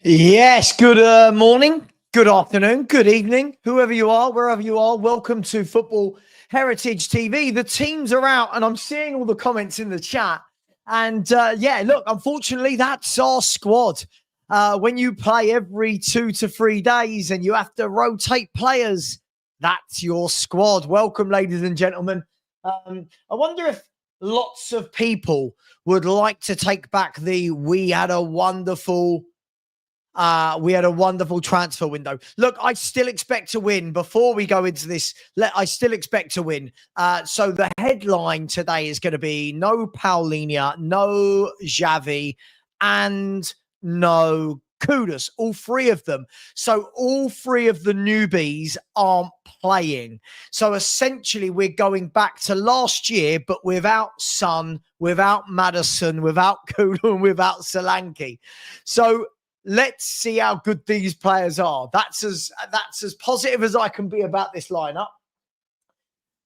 Yes, good morning, good afternoon, good evening, whoever you are, wherever you are. Welcome to Football Heritage TV. The teams are out, and I'm seeing all the comments in the chat. And yeah, look, unfortunately, that's our squad. When you play every 2 to 3 days and you have to rotate players, that's your squad. Welcome, ladies and gentlemen. I wonder if lots of people would like to take back the we had a wonderful transfer window. Look, I still expect to win. Before we go into this, I still expect to win. So the headline today is going to be no Paulinho, no Xavi, and no Kudus. All three of them. So all three of the newbies aren't playing. So essentially, we're going back to last year, but without Son, without Madison, without Kudus, and without Solanke. So let's see how good these players are. That's as positive as I can be about this lineup.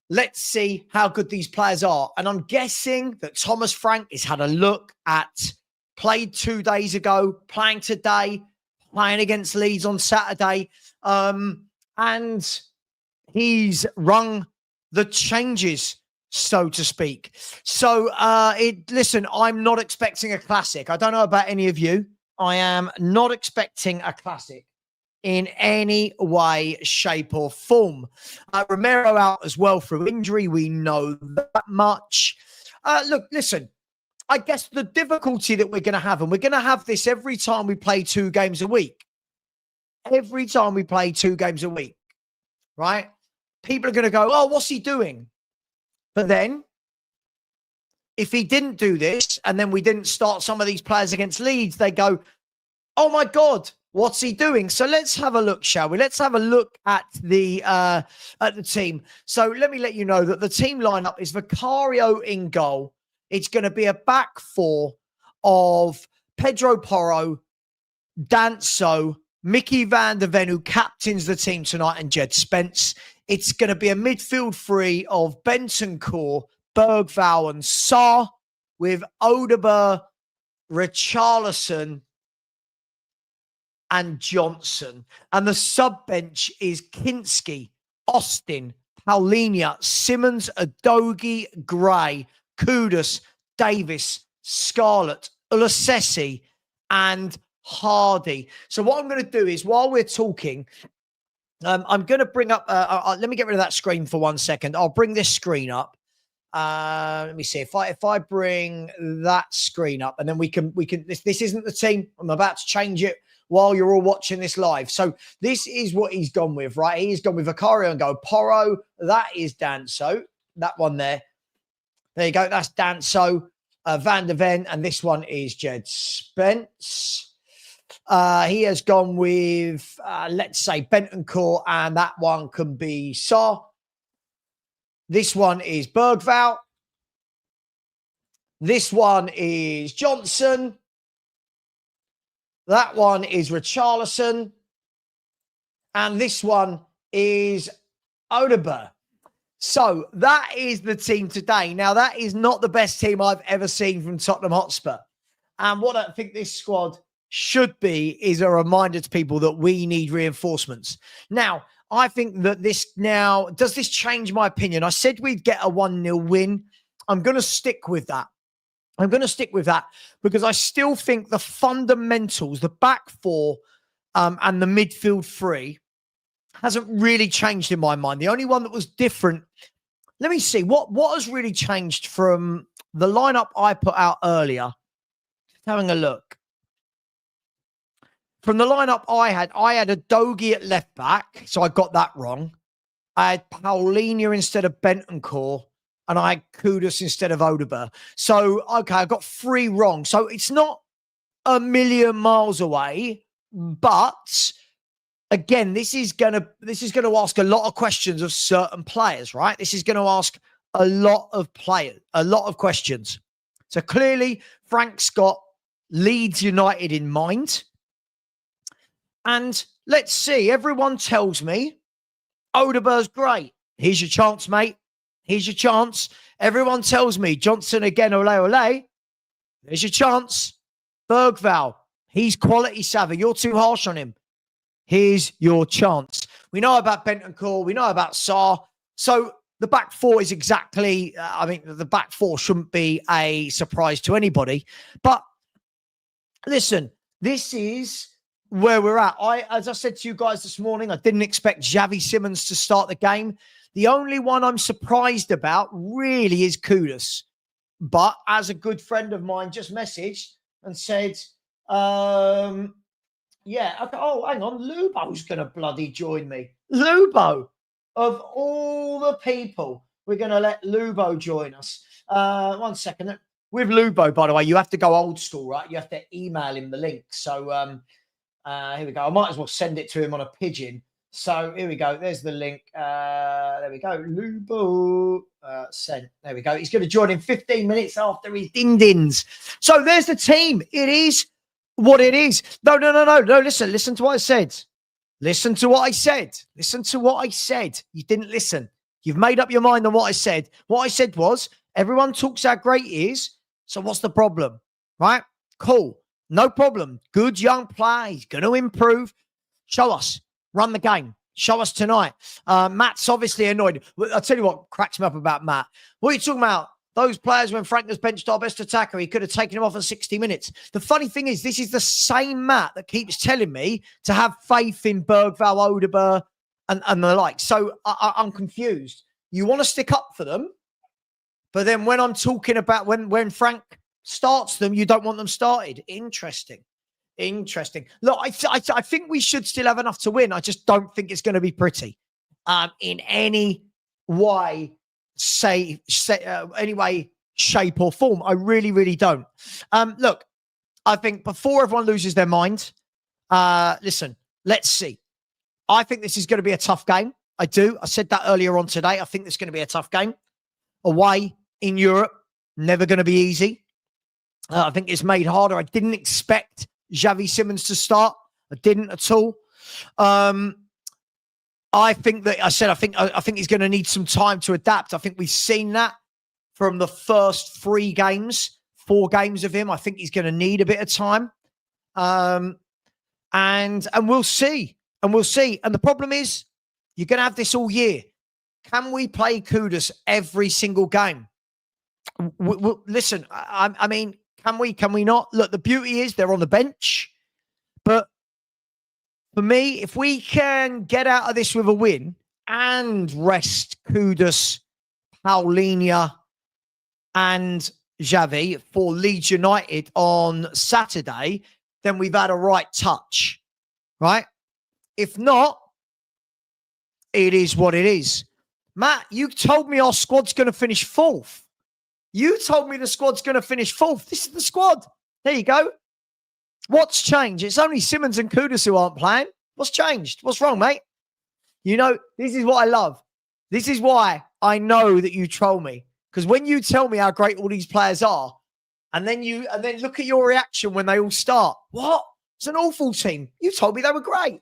Let's see how good these players are. And I'm guessing that Thomas Frank has had a look at, played 2 days ago, playing today, playing against Leeds on Saturday. And he's rung the changes, so to speak. So listen, I'm not expecting a classic. I don't know about any of you. I am not expecting a classic in any way, shape, or form. Romero out as well through injury. We know that much. Look, listen, I guess the difficulty that we're going to have, and we're going to have this every time we play 2 games a week. Every time we play 2 games a week, right? People are going to go, oh, what's he doing? But then, if he didn't do this and then we didn't start some of these players against Leeds, they go, oh my God, what's he doing? So let's have a look, shall we? Let's have a look at the team. So let me let you know that the team lineup is Vicario in goal. It's going to be a back 4 of Pedro Porro, Danso, Mickey van der Ven, who captains the team tonight, and Jed Spence. It's going to be a midfield 3 of Bentancur, Bergvall and Sarr, with Odegaard, Richarlison and Johnson. And the sub-bench is Kinski, Austin, Paulinho, Simmons, Adogi, Gray, Kudus, Davis, Scarlett, Ulasesi and Hardy. So what I'm going to do is, while we're talking, I'm going to bring up, let me get rid of that screen for 1 second. I'll bring this screen up. Let me see if I bring that screen up, and then we can this isn't the team. I'm about to change it while you're all watching this live. So this is what he's gone with, right? He's gone with Vicario and go Porro. That is Danso. That one there. There you go. That's Danso, Van der Ven, and this one is Jed Spence. He has gone with let's say Bentancur, and that one can be Sarr. This one is Bergvall. This one is Johnson. That one is Richarlison. And this one is Odegaard. So that is the team today. Now, that is not the best team I've ever seen from Tottenham Hotspur. And what I think this squad should be is a reminder to people that we need reinforcements. Now, I think that does this change my opinion? I said we'd get a 1-0 win. I'm going to stick with that. I'm going to stick with that because I still think the fundamentals, the back 4 and the midfield 3 hasn't really changed in my mind. The only one that was different, let me see, what has really changed from the lineup I put out earlier? Just having a look. From the lineup I had a Dogi at left back, so I got that wrong. I had Paulinho instead of Bentancur, and I had Kudus instead of Odegaard. So, okay, I got 3 wrong. So it's not a million miles away, but again, this is gonna ask a lot of questions of certain players, right? This is going to ask a lot of questions. So clearly, Frank's got Leeds United in mind. And let's see, everyone tells me Odegaard's great. Here's your chance, mate. Here's your chance. Everyone tells me Johnson again, ole, ole. There's your chance. Bergvall, He's quality, Savvy. You're too harsh on him. Here's your chance. We know about Bentancur. We know about Sarr. So the back four is exactly, the back four shouldn't be a surprise to anybody. But listen, this is where we're at. As I said to you guys this morning, I didn't expect Xavi Simons to start the game. The only one I'm surprised about really is Kudus. But as a good friend of mine just messaged and said, yeah, okay, oh, hang on, Lubo's going to bloody join me. Lubo, of all the people, we're going to let Lubo join us. 1 second. With Lubo, by the way, you have to go old school, right? You have to email him the link. So here we go. I might as well send it to him on a pigeon. So here we go. There's the link. There we go. Lubo sent. There we go. He's going to join in 15 minutes after his ding-dings. So there's the team. It is what it is. No. Listen to what I said. Listen to what I said. Listen to what I said. You didn't listen. You've made up your mind on what I said. What I said was, everyone talks how great he is. So what's the problem? Right? Cool. No problem. Good young player. He's going to improve. Show us. Run the game. Show us tonight. Matt's obviously annoyed. I'll tell you what cracks me up about Matt. What are you talking about? Those players, when Frank was benched our best attacker, he could have taken him off in 60 minutes. The funny thing is, this is the same Matt that keeps telling me to have faith in Bergvall, Odegaard, and the like. So I'm confused. You want to stick up for them, but then when I'm talking about when Frank starts them, you don't want them started. Interesting. Look, I think we should still have enough to win. I just don't think it's going to be pretty in any way. Any way, shape or form. I really, really don't. Look, I think before everyone loses their mind, listen, let's see. I think this is going to be a tough game. I do. I said that earlier on today. I think this is going to be a tough game. Away in Europe, never going to be easy. I think it's made harder. I didn't expect Xavi Simons to start. I didn't at all. I think he's going to need some time to adapt. I think we've seen that from the first 4 games of him. I think he's going to need a bit of time. And we'll see. And the problem is, you're going to have this all year. Can we play Kudus every single game? Listen, I mean, can we not? Look, the beauty is they're on the bench. But for me, if we can get out of this with a win and rest Kudus, Paulinho, and Xavi for Leeds United on Saturday, then we've had a right touch, right? If not, it is what it is. Matt, you told me our squad's going to finish 4th. You told me the squad's going to finish 4th. This is the squad. There you go. What's changed? It's only Simons and Kudus who aren't playing. What's changed? What's wrong, mate? You know, this is what I love. This is why I know that you troll me. Because when you tell me how great all these players are, and then look at your reaction when they all start. What? It's an awful team. You told me they were great.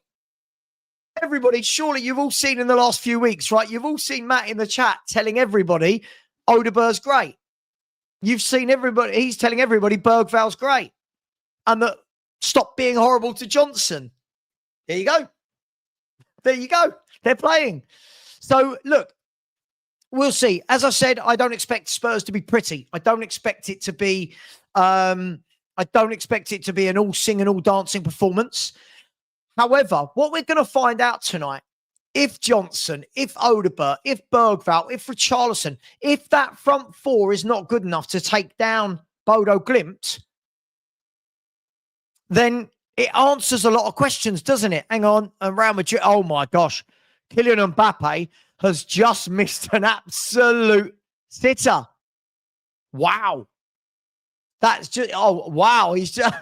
Everybody, surely you've all seen in the last few weeks, right? You've all seen Matt in the chat telling everybody Odegaard's great. You've seen everybody, he's telling everybody Bergvall's great. And that stop being horrible to Johnson. There you go. They're playing. So, look, we'll see. As I said, I don't expect Spurs to be pretty. I don't expect it to be an all singing, all dancing performance. However, what we're going to find out tonight, if Johnson, if Odegaard, if Bergvall, if Richarlison, if that front 4 is not good enough to take down Bodo Glimt, then it answers a lot of questions, doesn't it? Hang on. And Real Madrid, oh my gosh. Kylian Mbappe has just missed an absolute sitter. Wow. That's just, oh, wow. He's just,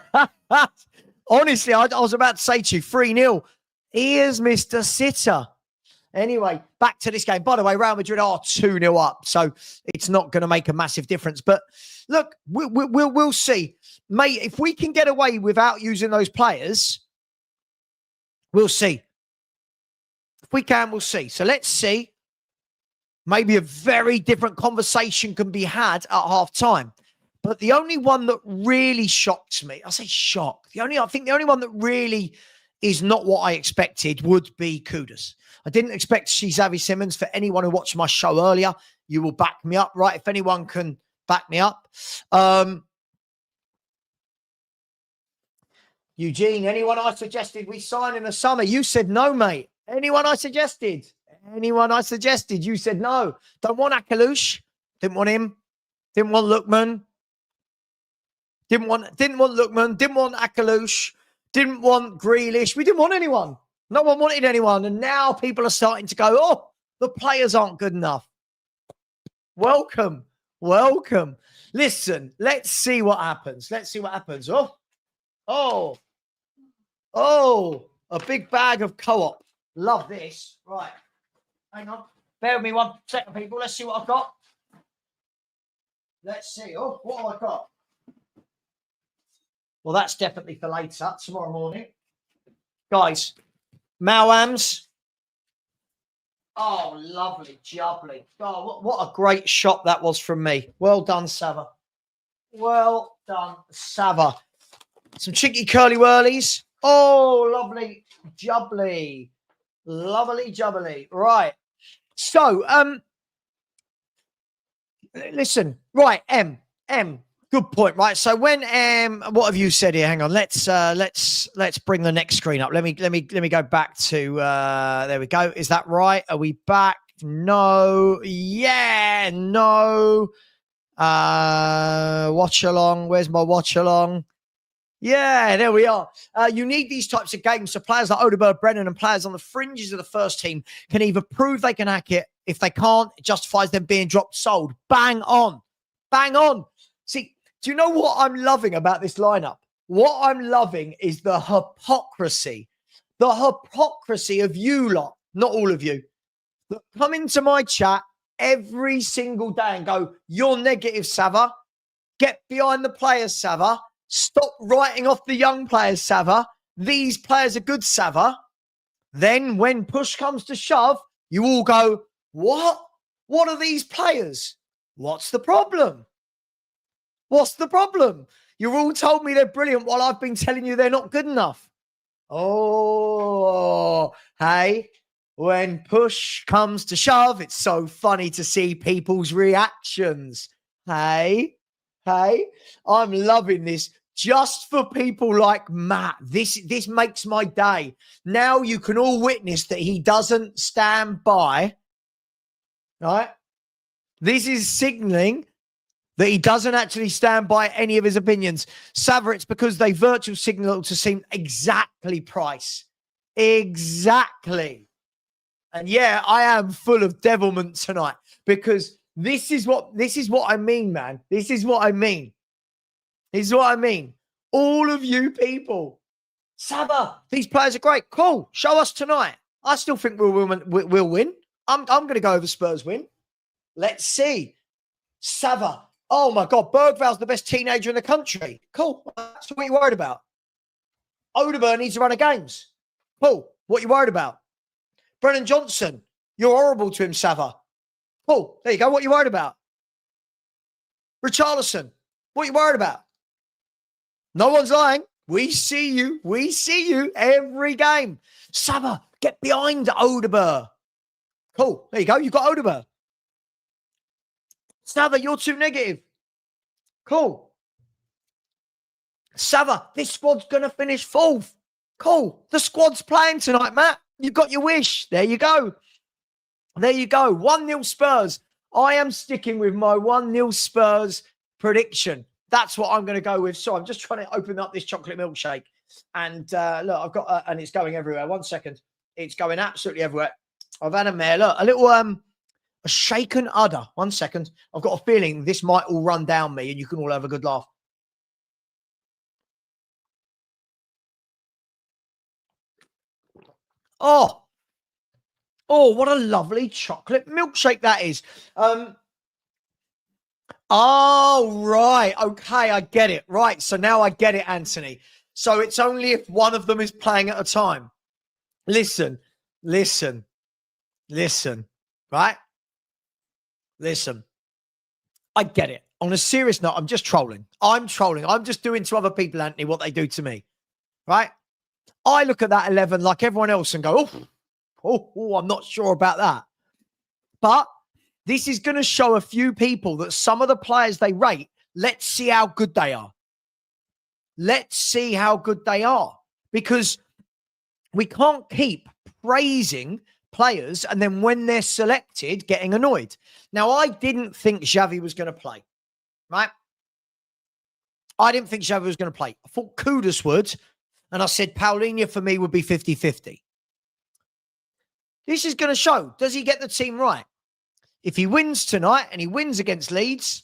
honestly, I was about to say to you, 3-0. He has missed a sitter. Anyway, back to this game. By the way, Real Madrid are 2-0 up, so it's not going to make a massive difference. But look, we'll see. Mate, if we can get away without using those players, we'll see. If we can, we'll see. So let's see. Maybe a very different conversation can be had at half-time. But the only one that really shocks me, I say shock. I think the only one that really is not what I expected would be Kudus. I didn't expect to see Xavi Simons. For anyone who watched my show earlier, you will back me up, right? If anyone can back me up. Eugene, anyone I suggested we sign in the summer? You said no, mate. Anyone I suggested? You said no. Don't want Akalush. Didn't want him. Didn't want Lookman. Didn't want Lookman. Didn't want Akalush. Didn't want Grealish. We didn't want anyone. No one wanted anyone. And now people are starting to go, oh, the players aren't good enough. Welcome. Listen, let's see what happens. Oh, a big bag of Co-op. Love this. Right. Hang on. Bear with me 1 second, people. Let's see what I've got. Let's see. Oh, what have I got? Well, that's definitely for later, tomorrow morning. Guys, Malams. Oh, lovely, jubbly. Oh, what a great shot that was from me. Well done, Sava. Some cheeky curly whirlies. Oh, lovely, jubbly. Lovely, jubbly. Right. So, listen. Right, M. Good point, right? So when what have you said here? Hang on, let's bring the next screen up. Let me go back to there we go. Is that right? Are we back? No. Yeah, no. Watchalong. Where's my watchalong? Yeah, there we are. You need these types of games so players like Odegaard, Brennan, and players on the fringes of the first team can either prove they can hack it. If they can't, it justifies them being dropped, sold. Bang on. See, do you know what I'm loving about this lineup? What I'm loving is the hypocrisy. The hypocrisy of you lot, not all of you, that come into my chat every single day and go, you're negative, Sava. Get behind the players, Sava. Stop writing off the young players, Sava. These players are good, Sava. Then when push comes to shove, you all go, what? What are these players? What's the problem? You've all told me they're brilliant while I've been telling you they're not good enough. Oh, hey, when push comes to shove, it's so funny to see people's reactions. Hey, I'm loving this. Just for people like Matt, this makes my day. Now you can all witness that he doesn't stand by, right? This is signaling that he doesn't actually stand by any of his opinions. Sava, it's because they virtual signal to seem exactly Price. Exactly. And yeah, I am full of devilment tonight because this is what I mean, man. This is what I mean. All of you people. Sava, these players are great. Cool. Show us tonight. I still think we'll win. I'm going to go over Spurs win. Let's see. Sava. Oh, my God. Bergval's the best teenager in the country. Cool. That's what you're worried about. Odegaard needs to run a games. Cool. What you worried about? Brennan Johnson. You're horrible to him, Sava. Cool. There you go. What you worried about? Richarlison. What you worried about? No one's lying. We see you every game. Sava, get behind Odegaard. Cool. There you go. You got Odegaard. Sava, you're too negative. Cool. Sava, this squad's going to finish fourth. Cool. The squad's playing tonight, Matt. You got your wish. There you go. 1-0 Spurs. I am sticking with my 1-0 Spurs prediction. That's what I'm going to go with. So I'm just trying to open up this chocolate milkshake. And look, I've got, and it's going everywhere. 1 second. It's going absolutely everywhere. I've had a mare. Look, a little, a shaken udder. 1 second. I've got a feeling this might all run down me and you can all have a good laugh. Oh, what a lovely chocolate milkshake that is. Oh, right. Okay, I get it. Right. So now I get it, Anthony. So it's only if one of them is playing at a time. Listen. Right? Listen. I get it. on a serious note, I'm just trolling. I'm trolling. I'm just doing to other people, Anthony, what they do to me, right? I look at that 11 like everyone else and go, oh, I'm not sure about that. But this is going to show a few people that some of the players they rate, let's see how good they are. Let's see how good they are. Because we can't keep praising players and then when they're selected, getting annoyed. Now, I didn't think Xavi was going to play, right? I didn't think Xavi was going to play. I thought Kudus would. And I said Paulinho for me would be 50-50. This is going to show, does he get the team right? If he wins tonight and he wins against Leeds,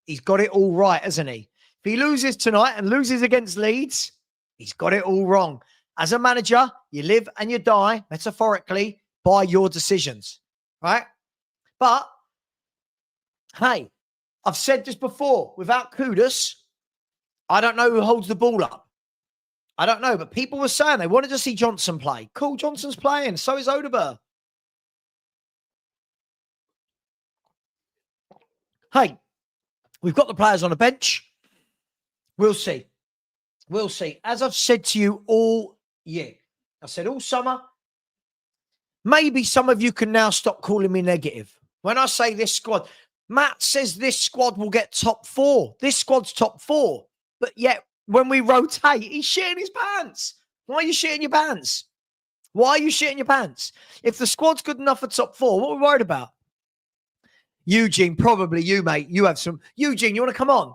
he's got it all right, hasn't he? If he loses tonight and loses against Leeds, he's got it all wrong. As a manager, you live and you die, metaphorically, by your decisions, right? But, hey, I've said this before, without Kudus, I don't know who holds the ball up. I don't know, but people were saying they wanted to see Johnson play. Cool, Johnson's playing. So is Odegaard. Hey, we've got the players on the bench. We'll see. We'll see. As I've said to you all year, I said all summer, maybe some of you can now stop calling me negative. When I say this squad, Matt says this squad will get top 4. This squad's top 4. But yet, when we rotate, he's shitting his pants. Why are you shitting your pants? Why are you shitting your pants? If the squad's good enough for top 4, what are we worried about? Eugene, probably you, mate. You have some. Eugene, you want to come on?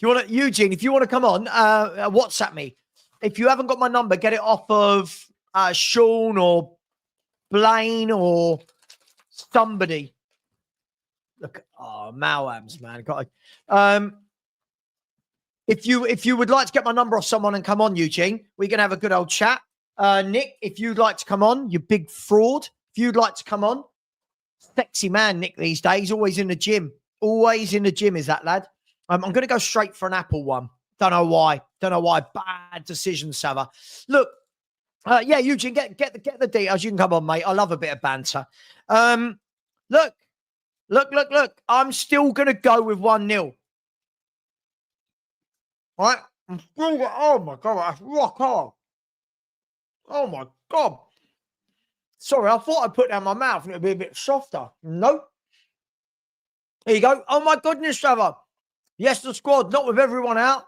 Eugene, if you want to come on, WhatsApp me. If you haven't got my number, get it off of Sean or Blaine or somebody. Look, Malams, man. If you would like to get my number off someone and come on, Eugene, we can have a good old chat. Nick, if you'd like to come on, you big fraud. If you'd like to come on, sexy man, Nick, these days, always in the gym. Always in the gym is that lad. I'm going to go straight for an Apple one. Don't know why. Bad decision, Sava. Look, yeah, Eugene, get the details. You can come on, mate. I love a bit of banter. Look. I'm still going to go with 1-0. All right? Oh, my God. That's rock hard. Oh, my God. Sorry, I thought I'd put down my mouth and it would be a bit softer. Nope. Here you go. Oh, my goodness, Trevor. Yes, the squad, not with everyone out.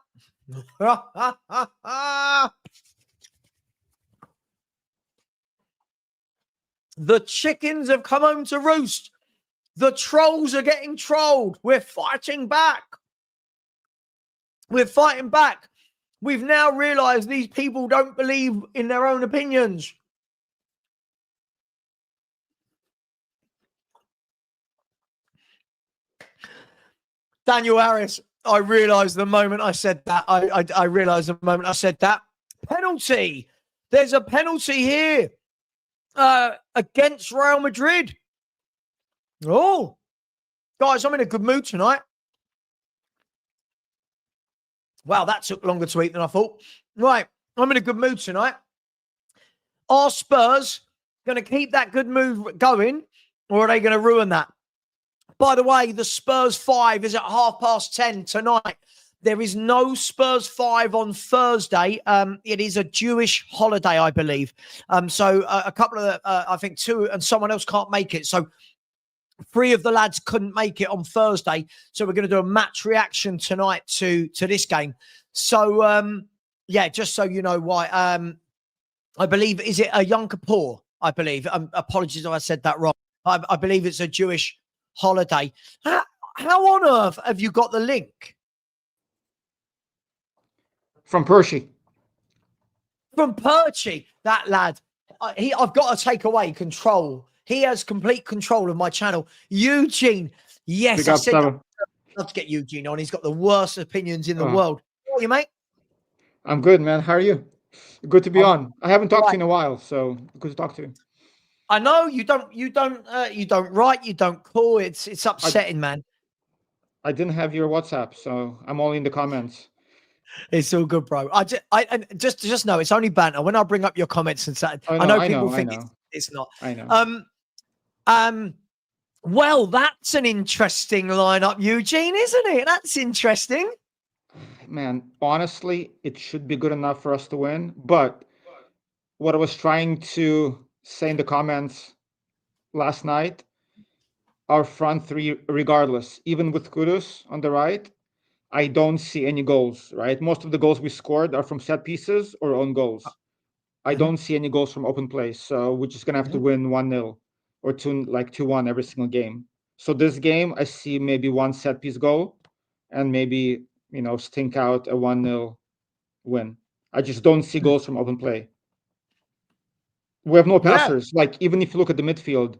The chickens have come home to roost. The trolls are getting trolled. We're fighting back. We're fighting back. We've now realized these people don't believe in their own opinions. Daniel Harris, I realized the moment I said that. I realized the moment I said that. Penalty. There's a penalty here against Real Madrid. Oh, guys, I'm in a good mood tonight. Wow, that took longer to eat than I thought. Right, I'm in a good mood tonight. Are Spurs going to keep that good mood going, or are they going to ruin that? By the way, the Spurs 5 is at 10:30 tonight. There is no Spurs 5 on Thursday. It is a Jewish holiday, I believe. So a couple of, I think 2 and someone else can't make it. So 3 of the lads couldn't make it on Thursday. So we're going to do a match reaction tonight to this game. So, yeah, just so you know why. I believe, is it a Yom Kippur? I believe. Apologies if I said that wrong. I believe it's a Jewish holiday. How on earth have you got the link? From Percy. From Percy, that lad. I've got to take away control. He has complete control of my channel. Eugene, yes, I said I'd love to get Eugene on. He's got the worst opinions in the world. How are you, mate? I'm good, man. How are you? Good to be on. I haven't talked to you in a while, so good to talk to you. I know you don't write, you don't call. It's upsetting, man. I didn't have your WhatsApp, so I'm only in the comments. It's all good, bro. I just know it's only banter. When I bring up your comments and say, I know people think it's not. I know. Well, that's an interesting lineup, Eugene, isn't it? That's interesting. Man, honestly, it should be good enough for us to win. But what I was trying to say in the comments last night, our front three, regardless, even with Kudus on the right, I don't see any goals, right? Most of the goals we scored are from set pieces or own goals. I don't see any goals from open play. So we're just gonna have to win 1-0 or 2-1 every single game. So this game, I see maybe one set piece goal and maybe, stink out a 1-0 win. I just don't see goals from open play. We have no Yeah. passers. Like, even if you look at the midfield,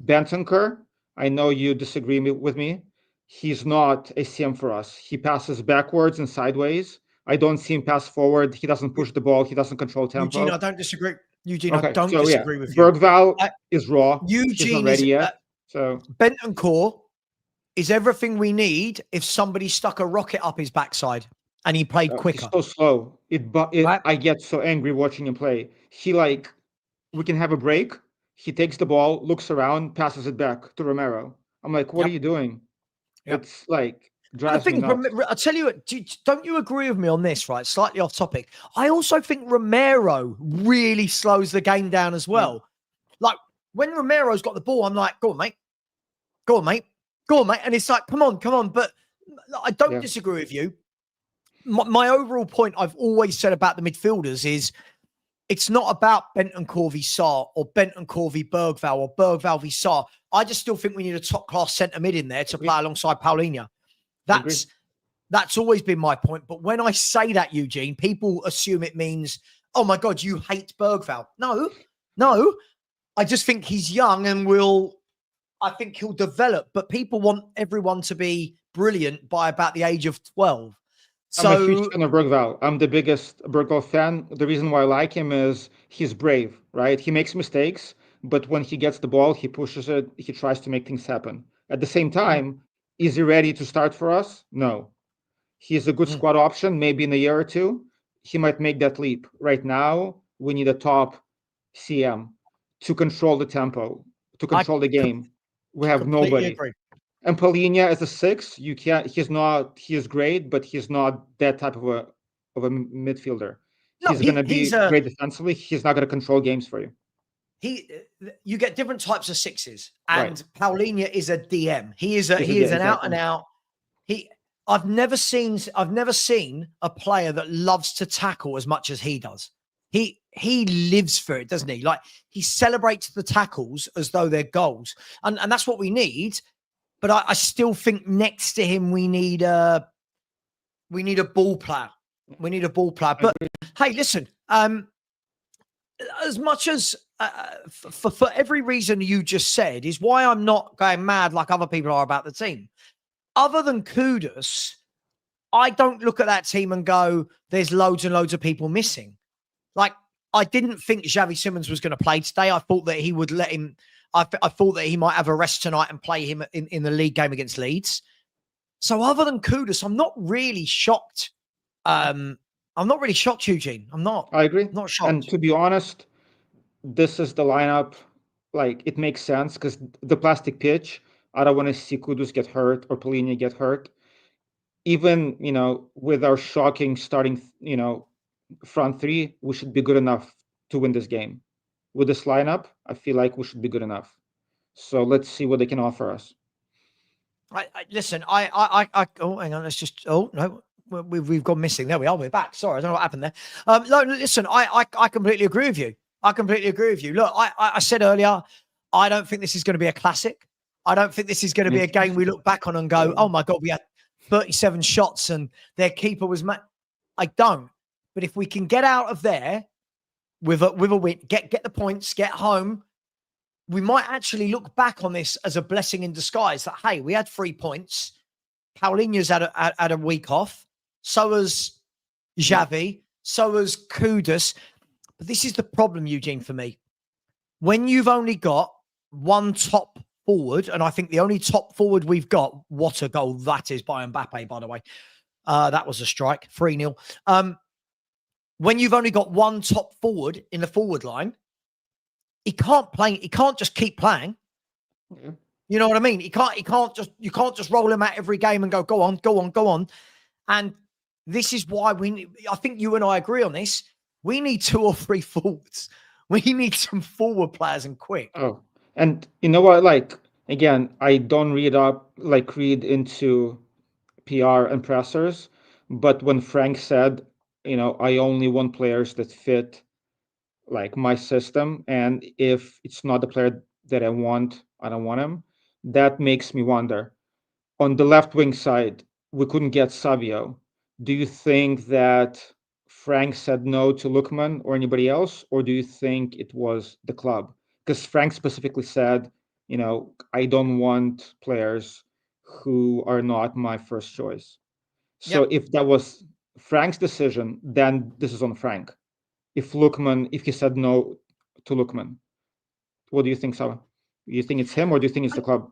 Bentancur, I know you disagree with me. He's not a CM for us. He passes backwards and sideways. I don't see him pass forward. He doesn't push the ball. He doesn't control Eugene, I tempo. don't disagree. Eugene, I Okay, don't so yeah, disagree with you. Bergval is raw. He's not Eugene ready is yet. So Bentancur is everything we need if somebody stuck a rocket up his backside and he played he's quicker. so slow. Right? I get so angry watching him play. We can have a break. He takes the ball, looks around, passes it back to Romero. I'm like, what are Yep. you doing? Yep. It's like And the drives me thing, nuts. I'll tell you what, don't you agree with me on this, right? Slightly off topic. I also think Romero really slows the game down as well. Like when Romero's got the ball, I'm like, go on, mate. Go on, mate. Go on, mate. And it's like, come on. But I don't disagree with you. My overall point I've always said about the midfielders is it's not about Bentancur v Sarr or Bentancur v Bergval or Bergval v Sarr. I just still think we need a top class centre mid in there to play alongside Paulinho. That's always been my point. But when I say that, Eugene, people assume it means, oh my God, you hate Bergval. No. I just think he's young and I think he'll develop. But people want everyone to be brilliant by about the age of 12. I'm a huge fan of Bergval. I'm the biggest Bergval fan. The reason why I like him is he's brave, right? He makes mistakes, but when he gets the ball, he pushes it. He tries to make things happen. At the same time, is he ready to start for us? No. He's a good squad option. Maybe in a year or two, he might make that leap. Right now, we need a top CM to control the tempo, to control the game. We have nobody. Agree. And Paulinho as a 6, you can't. He is great, but he's not that type of a midfielder. He's going to be great defensively. He's not going to control games for you. You get different types of 6s, and Paulinho is a DM. He is an out and out. I've never seen a player that loves to tackle as much as he does. He lives for it, doesn't he? Like he celebrates the tackles as though they're goals, and that's what we need. But I still think next to him we need a ball player. We need a ball player. But hey, listen, as much as for every reason you just said is why I'm not going mad like other people are about the team. Other than Kudus, I don't look at that team and go, there's loads and loads of people missing. Like, I didn't think Xavi Simons was going to play today. I thought that he would let him. I thought that he might have a rest tonight and play him in the league game against Leeds. So other than Kudus, I'm not really shocked. I'm not really shocked, Eugene. I'm not. I agree. I'm not shocked. And to be honest, this is the lineup. Like, it makes sense because the plastic pitch, I don't want to see Kudus get hurt or Paulinho get hurt. Even, with our shocking starting, front three, we should be good enough to win this game. With this lineup, I feel like we should be good enough. So let's see what they can offer us. Listen, oh, hang on. Let's just, oh, no, we've gone missing. There we are. We're back. Sorry, I don't know what happened there. No, listen, I completely agree with you. Look, I said earlier, I don't think this is going to be a classic. I don't think this is going to be a game we look back on and go, oh my God, we had 37 shots and their keeper was I don't. But if we can get out of there with a win, get the points, get home, we might actually look back on this as a blessing in disguise that, hey, we had 3 points. Paulinho's had a week off. So has Xavi. So has Kudus. But this is the problem, Eugene, for me. When you've only got one top forward, and I think the only top forward we've got, what a goal that is by Mbappe, by the way. That was a strike, 3-0. When you've only got one top forward in the forward line, he can't just keep playing. You know what I mean? You can't just roll him out every game and go on, go on, go on. And this is why I think you and I agree on this. We need 2 or 3 forwards. We need some forward players and quick. Oh, and you know what? Like, again, I don't read into PR and pressers, but when Frank said, I only want players that fit like my system, and if it's not the player that I want, I don't want him. That makes me wonder. On the left wing side, we couldn't get Savio. Do you think that Frank said no to Lookman or anybody else, or do you think it was the club? Because Frank specifically said, I don't want players who are not my first choice. So Yep. if that was Frank's decision, then this is on Frank. If he said no to Lookman, what do you think, Sarah? Do you think it's him, or do you think it's the club?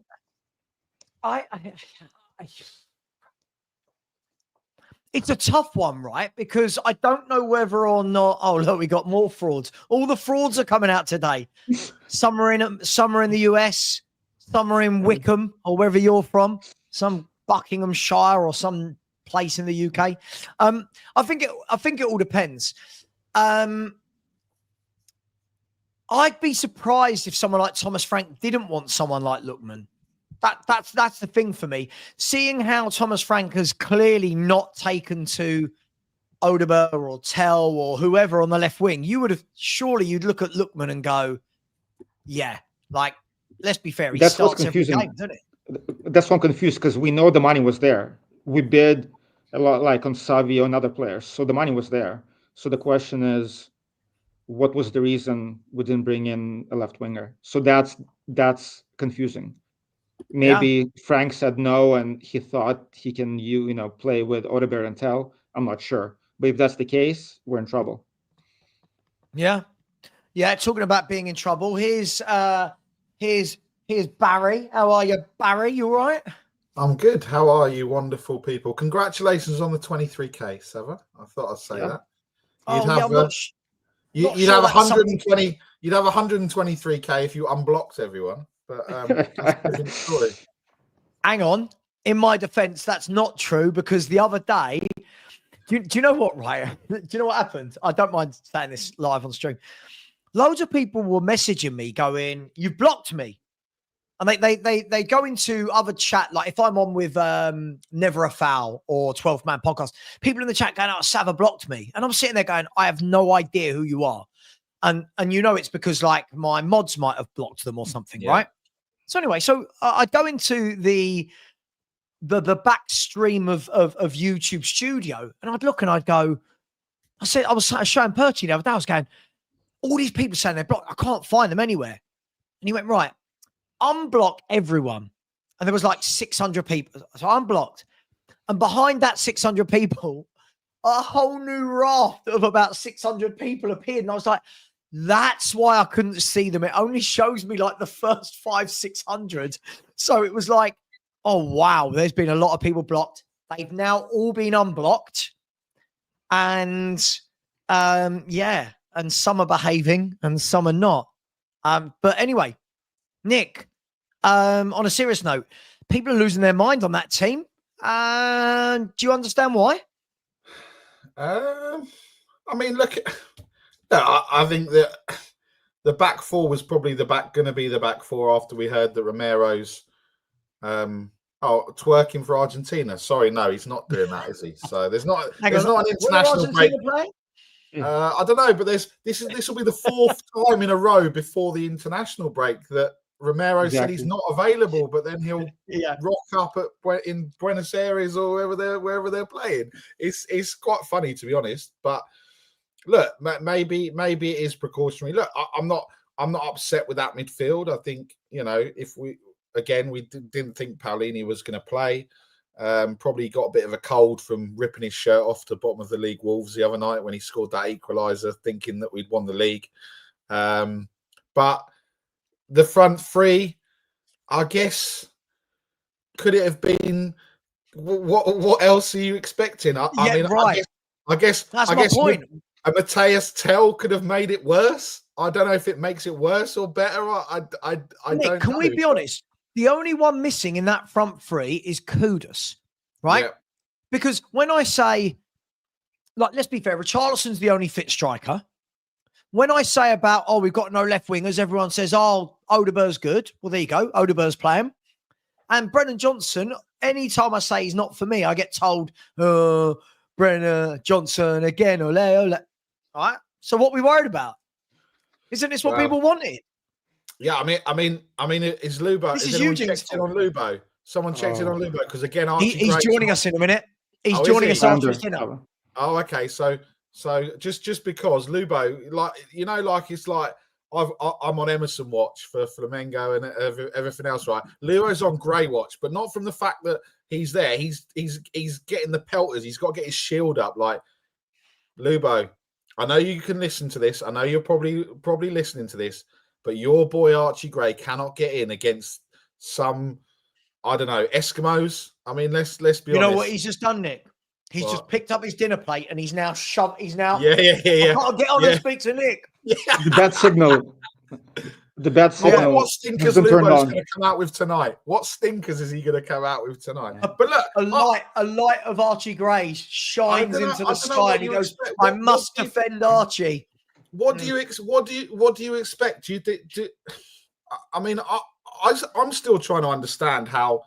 It's a tough one, right? Because I don't know whether or not. Oh, look, we got more frauds. All the frauds are coming out today. Some are in the US, some are in Wickham or wherever you're from, some Buckinghamshire or some place in the UK. I think it all depends. I'd be surprised if someone like Thomas Frank didn't want someone like Lookman. That's the thing for me. Seeing how Thomas Frank has clearly not taken to Odegaard or Tell or whoever on the left wing, you'd look at Lookman and go, yeah, like, let's be fair. That's what's confusing. Game, doesn't it? That's why I'm confused, because we know the money was there. We bid a lot, like on Savio and other players, so the money was there. So the question is, what was the reason we didn't bring in a left winger? So that's confusing. Maybe Frank said no, and he thought he can play with Odegaard and Tell. I'm not sure, but if that's the case, we're in trouble. Yeah. Talking about being in trouble. Here's Barry. How are you, Barry? You all right? I'm good. How are you, wonderful people? Congratulations on the 23K, Seva. I thought I'd say that. You'd have 120. You'd have 123K if you unblocked everyone. But that's a different story. Hang on. In my defense, that's not true, because the other day, do you know what, right? Do you know what happened? I don't mind saying this live on stream. Loads of people were messaging me going, "You've blocked me." And they go into other chat, like if I'm on with Never a Foul or 12 Man Podcast, people in the chat going, "Oh, Sava blocked me." And I'm sitting there going, I have no idea who you are. And it's because like my mods might have blocked them or something, right? So anyway, I go into the back stream of YouTube Studio, and I'd look and I'd go, I was showing Perchy the other day, I was going, all these people saying they're blocked, I can't find them anywhere. And he went, right, unblock everyone. And there was like 600 people. So I unblocked. And behind that 600 people, a whole new raft of about 600 people appeared. And I was like, that's why I couldn't see them. It only shows me like the first 500-600. So it was like, oh, wow, there's been a lot of people blocked. They've now all been unblocked. And and some are behaving and some are not. But anyway, Nick, on a serious note, people are losing their mind on that team. Do you understand why? I mean, look, I think that the back four was probably going to be the back four after we heard that Romero's twerking for Argentina. Sorry, no, he's not doing that, is he? So there's not an international break. I don't know, but this will be the fourth time in a row before the international break that Romero said he's not available, but then he'll rock up in Buenos Aires or wherever they're playing. It's quite funny, to be honest. But look, maybe it is precautionary. Look, I'm not upset with that midfield. I think if we didn't think Paolini was going to play. Probably got a bit of a cold from ripping his shirt off to bottom of the league Wolves the other night when he scored that equalizer, thinking that we'd won the league. But the front three, I guess, could it have been? What else are you expecting? I guess that's my point. Matthias Tell could have made it worse. I don't know if it makes it worse or better. I don't know. Can we be honest? The only one missing in that front three is Kudus, right? Yeah. Because when I say, like, let's be fair, Richarlison's the only fit striker. When I say about, oh, we've got no left wingers, everyone says, oh, Odegaard's good. Well, there you go. Odegaard's playing. And Brennan Johnson, anytime I say he's not for me, I get told, oh, Brennan Johnson again, ole, ole. All right. So what we worried about? Isn't this what people wanted? Yeah, I mean, is Lubo? This is is anyone Eugene's checked in on Lubo? Someone checked in on Lubo because again, he's joining us in a minute. He's joining us after his dinner. Oh, okay. So just because Lubo, like it's like I'm on Emerson watch for Flamengo and everything else, right? Lubo's on Grey watch, but not from the fact that he's there. He's getting the pelters. He's got to get his shield up. Like Lubo, I know you can listen to this. I know you're probably listening to this, but your boy Archie Gray cannot get in against some, I don't know, Eskimos. I mean, let's be honest. You know what he's just done, Nick? He's just picked up his dinner plate and he's now shoved. He's now. Yeah. I can't get on and speak to Nick. Yeah. The bad signal. The bad signal. What stinkers Lubo's going to come out with tonight? What stinkers is he going to come out with tonight? But look, a light of Archie Gray shines into the sky, and he goes, "I must defend Archie." What do you expect? Do you think? I mean, I'm still trying to understand how.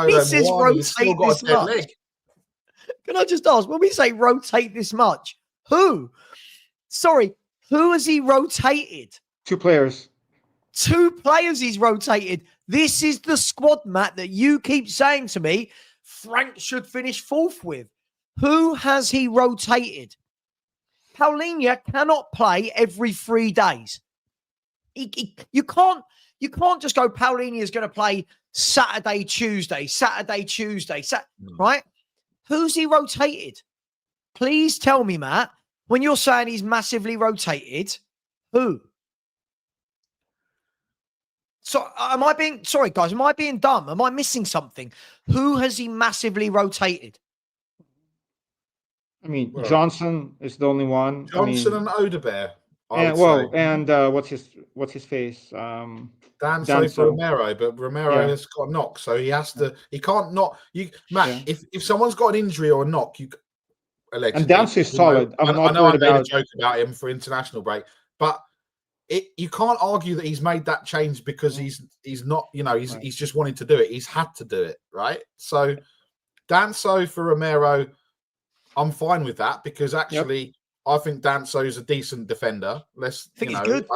He says rotate this much. Can I just ask, when we say rotate this much, who? Sorry, who has he rotated? 2 players. 2 players he's rotated. This is the squad, Matt, that you keep saying to me Frank should finish 4th with. Who has he rotated? Paulinho cannot play every 3 days. You can't just go, Paulinho is going to play Saturday, Tuesday, right? Who's he rotated? Please tell me, Matt, when you're saying he's massively rotated, who? So sorry, guys, am I being dumb? Am I missing something? Who has he massively rotated? I mean, Johnson is the only one. Johnson and Odegaard. And what's his face? Danso for Romero, but Romero has got a knock, so he can't knock. Matt, if someone's got an injury or a knock, allegedly, and Danso is solid. I know I made a joke about him for international break, but you can't argue that he's made that change because he's not, he's just wanted to do it. He's had to do it, right? So Danso for Romero, I'm fine with that because actually I think Danso's a decent defender. He's good.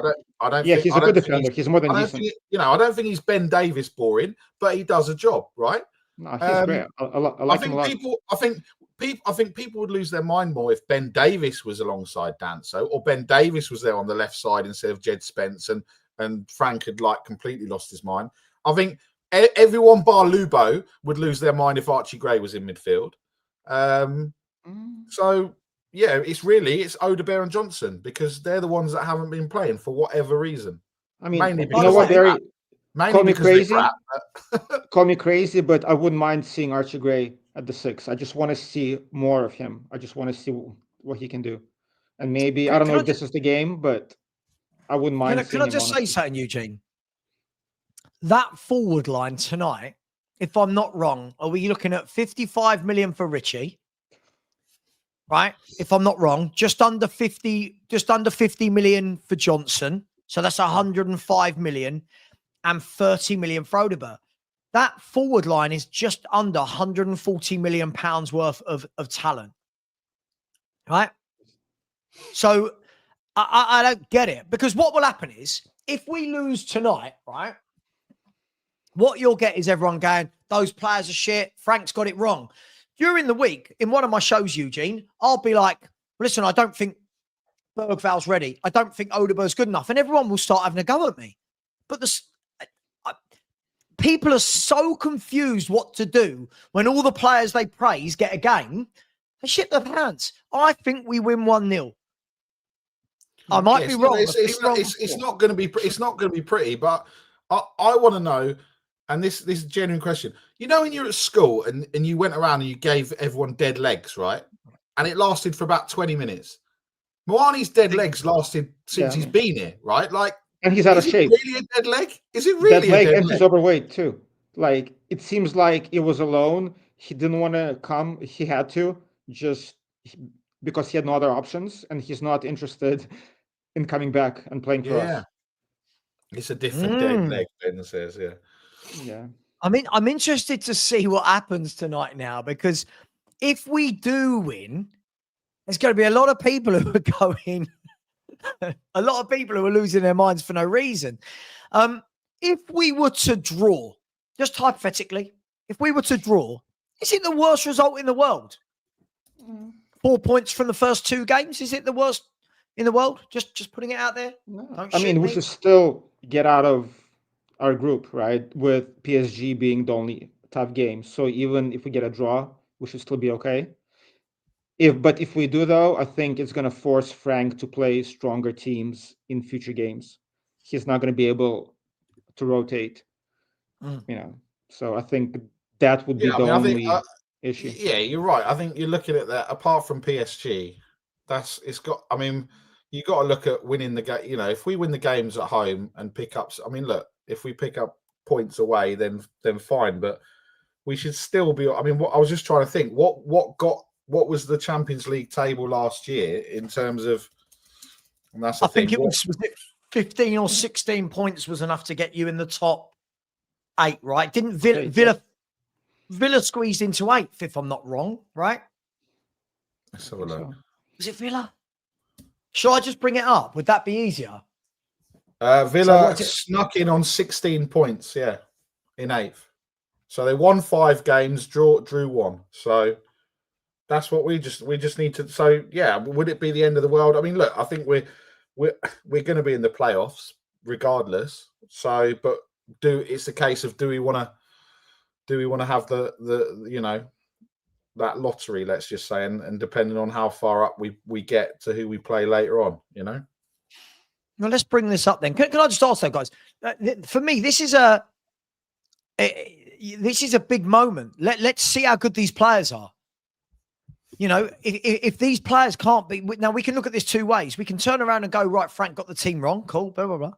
I don't. Yeah, he's a good defender. He's more than decent. I don't think he's Ben Davis boring, but he does a job, right? No, he's great. I like him a lot. I think people would lose their mind more if Ben Davis was alongside Danso, or Ben Davis was there on the left side instead of Jed Spence, and Frank had completely lost his mind. I think everyone bar Lubo would lose their mind if Archie Gray was in midfield. So yeah, it's Odegaard and Johnson because they're the ones that haven't been playing for whatever reason. I mean, mainly you know what, Barry? Call me crazy. But... Call me crazy, but I wouldn't mind seeing Archie Gray at the 6. I just want to see more of him. I just want to see what he can do. And maybe, I don't know if this is the game, but I wouldn't mind Can I just say something, Eugene? That forward line tonight, if I'm not wrong, are we looking at 55 million for Richie? Right? If I'm not wrong, just under 50 million for Johnson. So that's 105 million and 30 million for Odegaard. That forward line is just under 140 million pounds worth of talent. Right? So I don't get it, because what will happen is if we lose tonight, right, what you'll get is everyone going, those players are shit. Frank's got it wrong. During the week, in one of my shows, Eugene, I'll be like, listen, I don't think Bergval's ready. I don't think Odegaard's good enough. And everyone will start having a go at me. But people are so confused what to do when all the players they praise get a game. They shit their pants. I think we win 1-0. I might be wrong. It's not going to be pretty, but I want to know. And this is a genuine question. When you're at school and you went around and you gave everyone dead legs, right? And it lasted for about 20 minutes. Moani's dead legs lasted since he's been here, right? And he's out of shape. Really a dead leg? Is it really Dead leg, a dead and leg? he's overweight too. Like, it seems like it was alone. He didn't want to come. He had to, just because he had no other options, and he's not interested in coming back and playing for us. It's a different dead leg, Ben says. Yeah. I mean, I'm interested to see what happens tonight now, because if we do win, there's going to be a lot of people who are going, a lot of people who are losing their minds for no reason. If we were to draw, just hypothetically, if we were to draw, is it the worst result in the world? 4 points from the first 2 games. Is it the worst in the world? Just putting it out there. No. I mean, we should still get out of our group, right? With PSG being the only tough game. So even if we get a draw, we should still be okay. But if we do, though, I think it's going to force Frank to play stronger teams in future games. He's not going to be able to rotate, So I think that would be the only issue. Yeah, you're right. I think you're looking at that. Apart from PSG, you got to look at winning the game. If we win the games at home and pick up, look, if we pick up points away, then fine. But we should still be. I was just trying to think what was the Champions League table last year in terms of. And that's the thing. I think it was 15 or 16 points was enough to get you in the top 8, right? Didn't Villa squeezed into 8th, if I'm not wrong, right? Let's have a look. Was it Villa? Shall I just bring it up? Would that be easier? Villa snuck in on 16 points, in 8th. So they won 5 games, drew 1. So that's what we just need to. So would it be the end of the world? Look, I think we're going to be in the playoffs regardless. So, but it's a case of do we want to have the that lottery, let's just say, and depending on how far up we get to who we play later on, Well, let's bring this up then. Can I just ask though, guys? For me, this is a big moment. Let's see how good these players are. If these players can't be, now we can look at this 2 ways. We can turn around and go, right, Frank got the team wrong, cool, blah blah blah.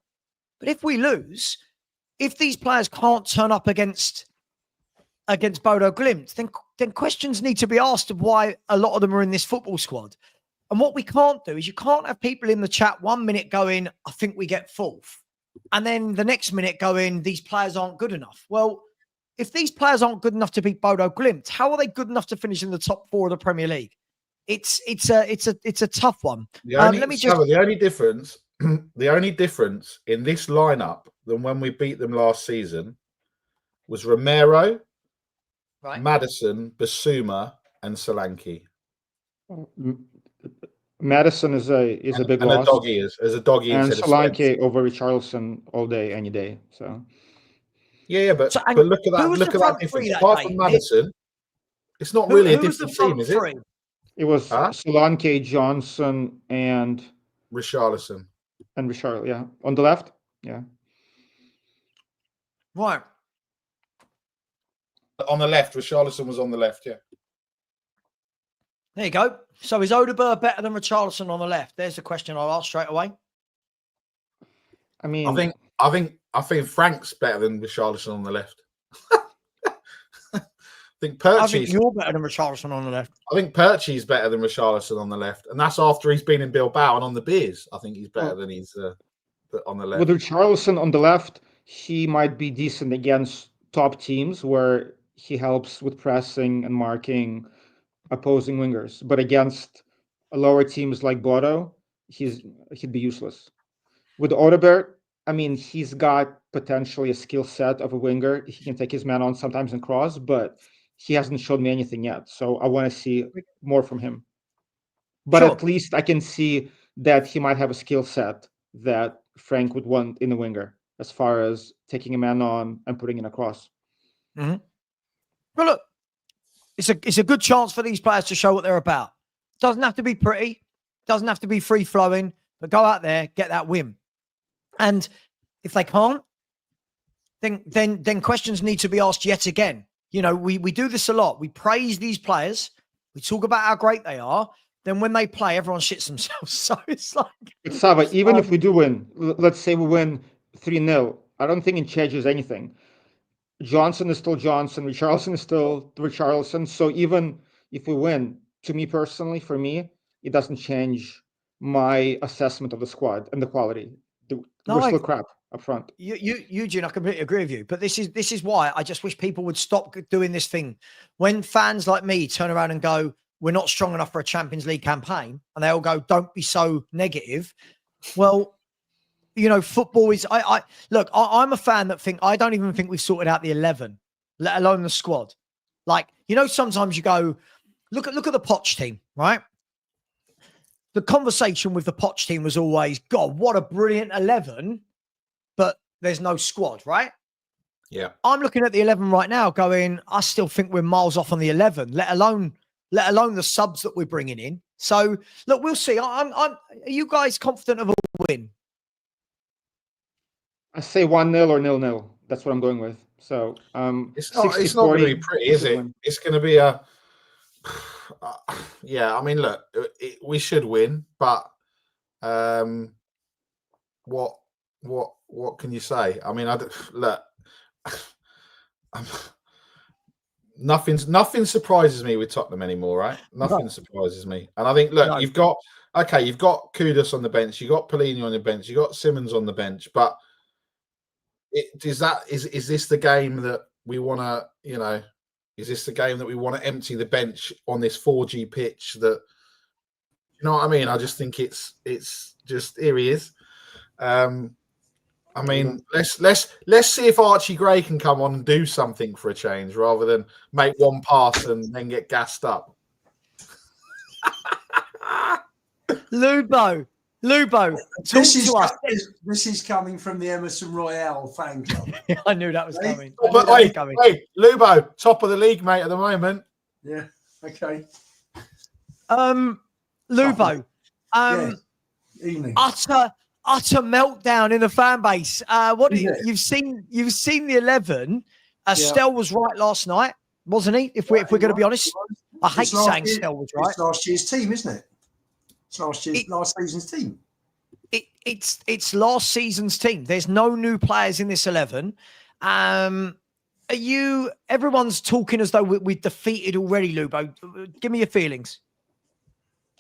But if we lose, if these players can't turn up against Bodo Glimt, then questions need to be asked of why a lot of them are in this football squad. And what we can't do is you can't have people in the chat 1 minute going, I think we get 4th. And then the next minute going, these players aren't good enough. Well, if these players aren't good enough to beat Bodo Glimt, how are they good enough to finish in the top 4 of the Premier League? It's a tough one. The only difference in this lineup than when we beat them last season was Romero, right, Maddison, Basuma, and Solanke. Maddison is a big loss. As a doggy, and Solanke over Richarlison all day, any day. So but look at that. Look at that difference. Apart from Maddison, it's not really a different team, is it? It was Solanke, Johnson, and Richarlison. And Richarlison, yeah, on the left, yeah. Right. On the left, Richarlison was on the left, yeah. There you go. So is Odegaard better than Richarlison on the left? There's the question I'll ask straight away. I think Frank's better than Richarlison on the left. I think you're better than Richarlison on the left. I think Perchy's better than Richarlison on the left, and that's after he's been in Bilbao and on the beers. I think he's better than he's on the left. With Richarlison on the left, he might be decent against top teams where he helps with pressing and marking opposing wingers, but against lower teams like Bodo, he'd be useless. With Odegaard, he's got potentially a skill set of a winger. He can take his man on sometimes and cross, but he hasn't shown me anything yet. So I want to see more from him. But at least I can see that he might have a skill set that Frank would want in a winger, as far as taking a man on and putting in a cross. Mm-hmm. Well, look, it's a good chance for these players to show what they're about. Doesn't have to be pretty, doesn't have to be free flowing, but go out there, get that win. And if they can't, then questions need to be asked yet again. We do this a lot. We praise these players. We talk about how great they are. then when they play, everyone shits themselves. So it's like... But Sava, even if we do win, let's say we win 3-0, I don't think it changes anything. Johnson is still Johnson. Richarlison is still Richarlison. So even if we win, to me personally, for me, it doesn't change my assessment of the squad and the quality. We're still crap up front. Eugene, I completely agree with you. But this is why I just wish people would stop doing this thing. When fans like me turn around and go, we're not strong enough for a Champions League campaign, and they all go, don't be so negative. Well, you know, football is... I'm a fan that I don't even think we've sorted out the 11, let alone the squad. Like, you know, sometimes you go, look at the Poch team, right? The conversation with the Poch team was always, God, what a brilliant 11, but there's no squad, right? Yeah. I'm looking at the 11 right now going, I still think we're miles off on the 11, let alone the subs that we're bringing in. So, look, we'll see. Are you guys confident of a win? I say 1-0 or 0-0. That's what I'm going with. So it's not going to be pretty, is it? It's going to be a yeah. I mean, look, we should win, but what can you say? I mean, look, nothing surprises me with Tottenham anymore, right? Nothing surprises me, and I think you've got Kudus on the bench, you've got Pellegrini on the bench, you've got Simmons on the bench, but. Is this the game that we want to, you know, is this the game that we want to empty the bench on this 4G pitch that, you know what I mean? I just think it's just, here he is. I mean, let's see if Archie Gray can come on and do something for a change rather than make one pass and then get gassed up. Lubo, this is coming from the Emerson Royale fan club. I knew that was coming. But wait, Lubo, top of the league, mate, at the moment. Yeah. Okay. Lubo. Evening. Utter meltdown in the fan base. You've seen the 11. Stell was right last night, wasn't he? If we're going to be honest, I hate saying Stell was right. It's last year's team, isn't it? It's last season's team. It's last season's team. There's no new players in this 11. Everyone's talking as though we're defeated already, Lubo. Give me your feelings.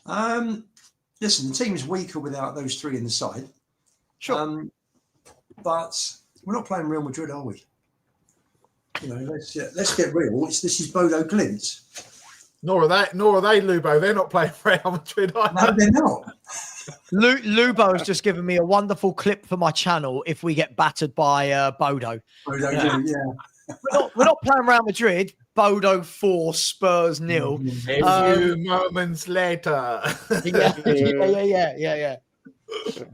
Listen, the team is weaker without those three in the side. Sure. But we're not playing Real Madrid, are we? You know, let's get real. This is Bodo Glimt. Nor are they, Lubo. They're not playing Real Madrid either. No, they're not. Lubo has just given me a wonderful clip for my channel if we get battered by Bodo. Yeah. We're not playing Real Madrid. Bodo 4, Spurs 0. A few moments later. Yeah.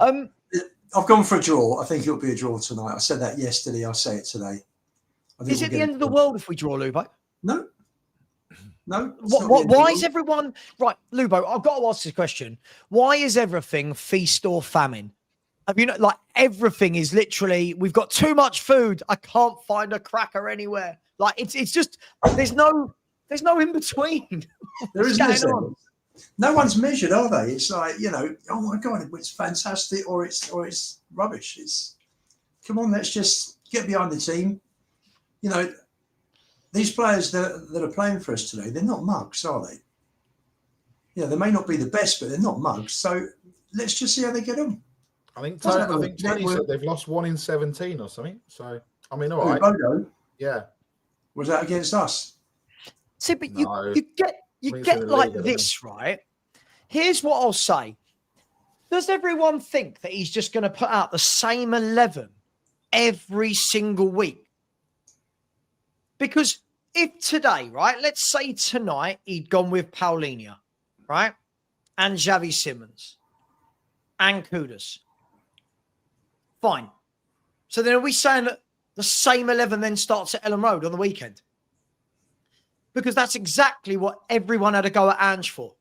I've gone for a draw. I think it'll be a draw tonight. I said that yesterday. I'll say it today. Is it the end of the world if we draw, Lubo? No. Why is everyone right, Lubo? I've got to ask this question. Why is everything feast or famine? I mean, like everything is literally, we've got too much food. I can't find a cracker anywhere. Like it's just there's no in between. There isn't. No one's measured, are they? It's like, you know, oh my God, it's fantastic or it's rubbish. Come on, let's just get behind the team. You know, these players that are playing for us today, they're not mugs, are they? Yeah, they may not be the best, but they're not mugs. So let's just see how they get on. I think Tony said they've lost 1 in 17 or something. So, I mean, all right. Bodo? Yeah. Was that against us? See, but you get like this, right? Here's what I'll say. Does everyone think that he's just going to put out the same 11 every single week? Because if today, right, let's say tonight he'd gone with Paulinho, right, and Xavi Simmons and Kudus. Fine. So then are we saying that the same 11 then starts at Ellen Road on the weekend? Because that's exactly what everyone had a go at Ange for.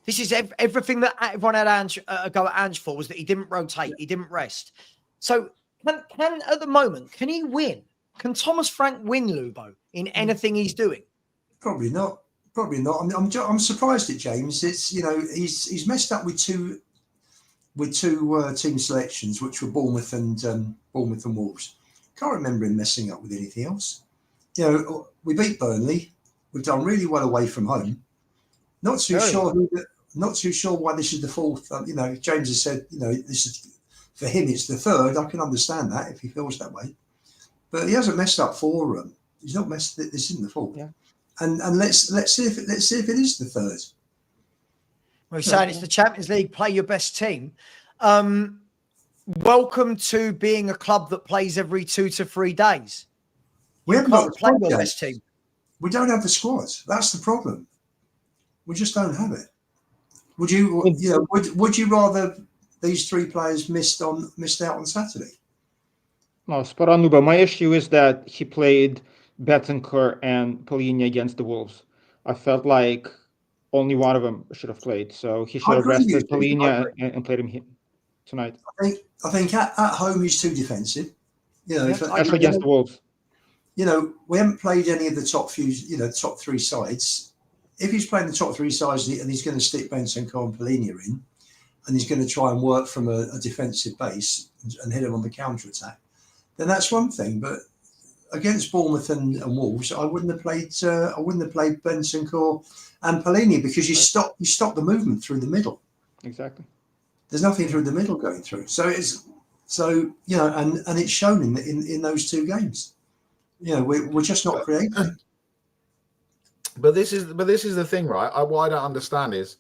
This is everything that everyone had a go at Ange for was that he didn't rotate, he didn't rest. So can at the moment, can he win? Can Thomas Frank win, Lubo, in anything he's doing? Probably not. Probably not. I'm surprised at James. It's he's messed up with two team selections, which were Bournemouth and Wolves. Can't remember him messing up with anything else. We beat Burnley. We've done really well away from home. Not too sure why this is the fourth. James has said this is for him. It's the third. I can understand that if he feels that way, but he hasn't messed up for He's not messed. This isn't the fourth. Yeah. And let's see if it is the third. We're saying it's the Champions League. Play your best team. Welcome to being a club that plays every 2 to 3 days. We haven't got the play your best team. We don't have the squad. That's the problem. We just don't have it. Would you? Would you rather these 3 players missed out on Saturday? No, spot on, Nuba. My issue is that he played Betancourt and Polini against the Wolves. I felt like only one of them should have played, so he should have rested Polini and played him tonight. I think at home he's too defensive. Especially against the Wolves. We haven't played any of the top 3 sides. If he's playing the top 3 sides and he's going to stick Betancourt and Polini in, and he's going to try and work from a defensive base and hit him on the counter attack, then that's one thing. But against Bournemouth and Wolves, I wouldn't have played Betancourt and Polini because you stop the movement through the middle. Exactly. There's nothing through the middle going through. So it's and it's shown in those 2 games. We're just not creating. But this is the thing, right? What I don't understand is,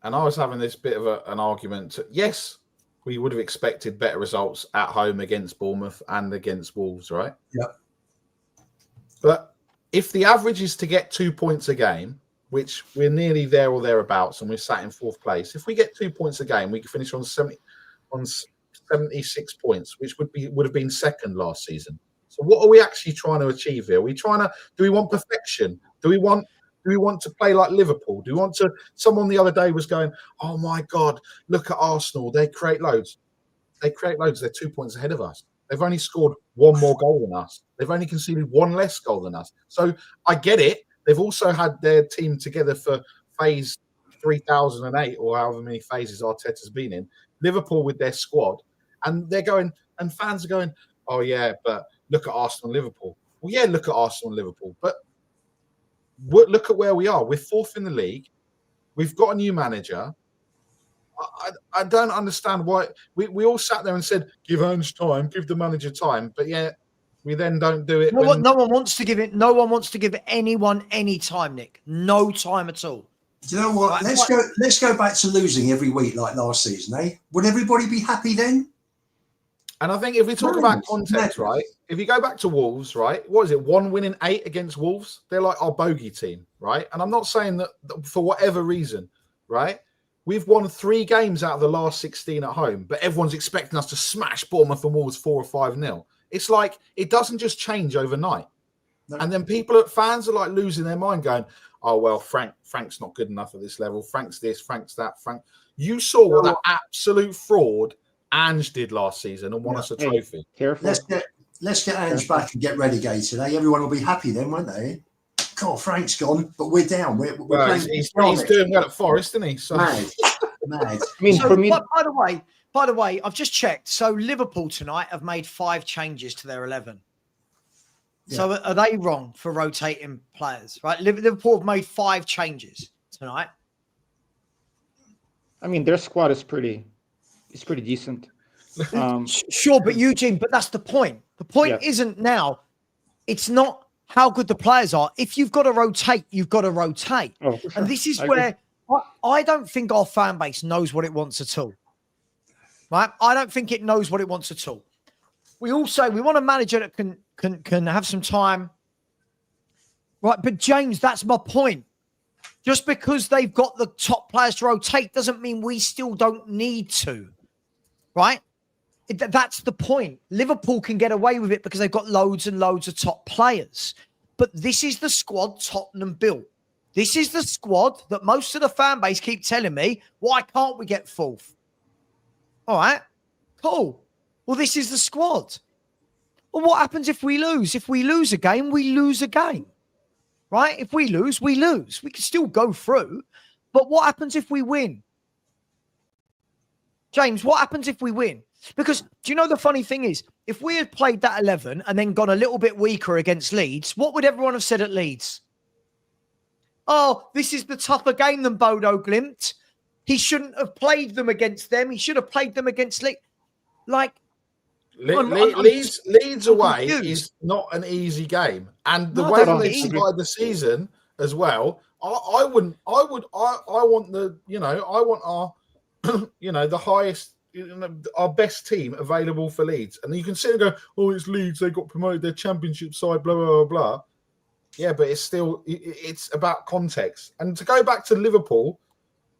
and I was having this bit of an argument. Yes, we would have expected better results at home against Bournemouth and against Wolves, right? Yeah. But if the average is to get 2 points a game, which we're nearly there or thereabouts, and we're sat in 4th place, if we get 2 points a game, we can finish on 76 points, which would have been second last season. So what are we actually trying to achieve here? Do we want perfection? Do we want to play like Liverpool? Do we want to? Someone the other day was going, "Oh my God, look at Arsenal. They create loads. They're 2 points ahead of us. They've only scored 1 more goal than us. They've only conceded 1 less goal than us." So I get it. They've also had their team together for phase 3008 or however many phases Arteta's been in. Liverpool with their squad, and they're going, and fans are going, "Oh yeah, but look at Arsenal and Liverpool." Well, yeah, look at Arsenal and Liverpool, but look at where we are. We're 4th in the league. We've got a new manager. I don't understand why we all sat there and said, "Give Ernst time, give the manager time," but yeah, we then don't do it. No one wants to give it. No one wants to give anyone any time, Nick. No time at all. Do you know what? Let's go back to losing every week like last season, eh? Would everybody be happy then? And I think if we talk about context, right? If you go back to Wolves, right? What is it? 1 win in 8 against Wolves. They're like our bogey team, right? And I'm not saying that for whatever reason, right? We've won 3 games out of the last 16 at home, but everyone's expecting us to smash Bournemouth and Wolves 4 or 5-0. It's like it doesn't just change overnight. No. And then fans are like losing their mind, going, "Oh well, Frank's not good enough at this level. Frank's this, Frank's that. Frank." You saw what that absolute fraud Ange did last season and won us a trophy. Careful. Let's get Ange back and get relegated. Eh? Everyone will be happy then, won't they? God, Frank's gone, but we're down. We're playing. He's doing well at Forest, isn't he? So. Mad. I mean, for me. By the way, I've just checked. So Liverpool tonight have made 5 changes to their 11. Yeah. So are they wrong for rotating players? Right? Liverpool have made 5 changes tonight. I mean, their squad is pretty decent. Sure, but Eugene, that's the point. The point isn't now. It's not how good the players are. If you've got to rotate, you've got to rotate. Oh, for sure. And this is where I don't think our fan base knows what it wants at all. Right? I don't think it knows what it wants at all. We all say we want a manager that can have some time. Right? But James, that's my point. Just because they've got the top players to rotate doesn't mean we still don't need to. Right? That's the point. Liverpool can get away with it because they've got loads and loads of top players. But this is the squad Tottenham built. This is the squad that most of the fan base keep telling me, why can't we get 4th? All right, cool. Well, this is the squad. Well, what happens if we lose? If we lose a game, we lose a game. right? If we lose, we lose. We can still go through. But what happens if we win? James, what happens if we win? Because do you know the funny thing is, if we had played that 11 and then gone a little bit weaker against Leeds, what would everyone have said at Leeds? Oh, this is the tougher game than Bodo Glimt. He shouldn't have played them against them. He should have played them against Leeds. Like, Leeds away is not an easy game, and the way they started the season as well. I want the, I want our, the highest, our best team available for Leeds. And you can sit and go, oh, it's Leeds, they got promoted, their championship side, blah, blah, blah, blah. Yeah, but it's still, it's about context. And to go back to Liverpool,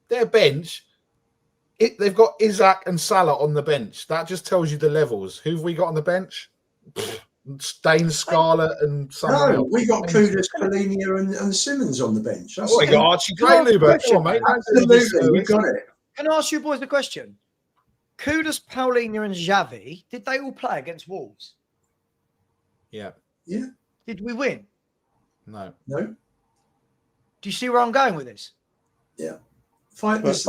their bench, they've got Isaac and Salah on the bench. That just tells you the levels. Who have we got on the bench? Dane Scarlett and someone else. We got Kudus, Palhinha and Simmons on the bench. That's we got Archie Grayluber. Come on, mate. Absolutely, you got it. Can I ask you boys a question? Kudus, Palhinha and Xavi, did they all play against Wolves? Yeah. Yeah. Did we win? No. Do you see where I'm going with this? Yeah. This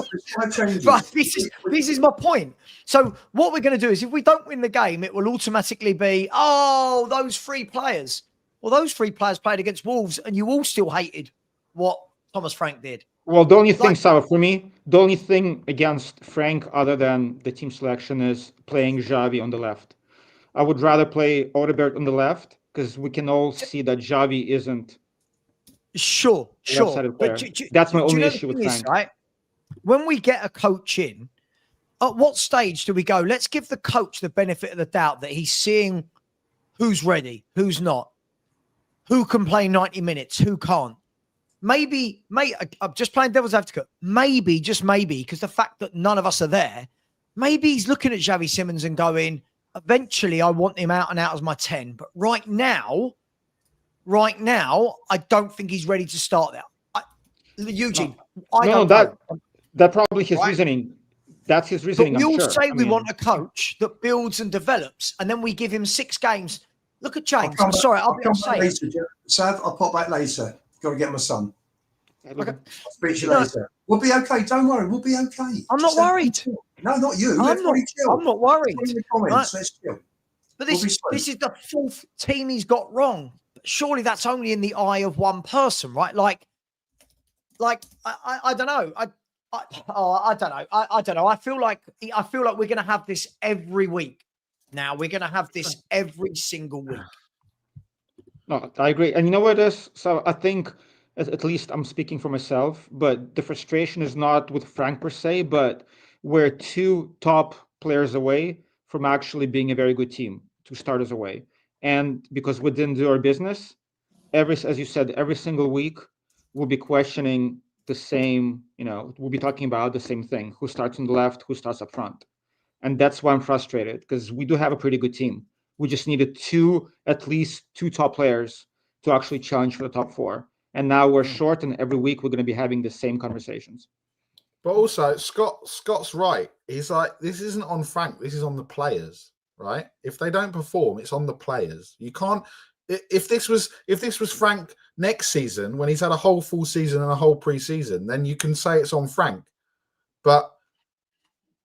is my point. So what we're going to do is if we don't win the game, it will automatically be, oh, those three players. Well, those three players played against Wolves and you all still hated what Thomas Frank did. Well, the only thing, Sava, for me, the only thing against Frank other than the team selection is playing Xavi on the left. I would rather play Odegaard on the left because we can all see that Xavi isn't. Sure. But that's my only issue with Frank. Right? When we get a coach in, at what stage do we go, let's give the coach the benefit of the doubt that he's seeing who's ready, who's not, who can play 90 minutes, who can't. Maybe, I'm just playing devil's advocate. Maybe, just maybe, because the fact that none of us are there, maybe he's looking at Xavi Simons and going, eventually I want him out and out as my 10. But right now, I don't think he's ready to start there. Eugene, That's probably his reasoning. That's his reasoning. But we all say we want a coach that builds and develops, and then we give him 6 games. Look at James. I'm sorry, I'll pop back later. Got to get my son. Okay. I'll speak to you later. We'll be okay. Don't worry. We'll be okay. I'm not worried. No, not you. I'm not worried. In the comments. Let's chill. But this is the 4th team he's got wrong. Surely that's only in the eye of one person, right? Like I don't know. I don't know. I don't know. I feel like we're going to have this every week. Now we're going to have this every single week. No, I agree. And you know what it is? So I think, at least I'm speaking for myself, but the frustration is not with Frank per se, but we're 2 top players away from actually being a very good team, 2 starters away. And because we didn't do our business, as you said, every single week, we'll be questioning the same, we'll be talking about the same thing. Who starts on the left, who starts up front. And that's why I'm frustrated, because we do have a pretty good team. We just needed at least two top players to actually challenge for the top 4. And now we're short, and every week we're going to be having the same conversations. But also, Scott's right. He's like, this isn't on Frank. This is on the players, right? If they don't perform, it's on the players. You can't. If this was Frank next season, when he's had a whole full season and a whole pre-season, then you can say it's on Frank. But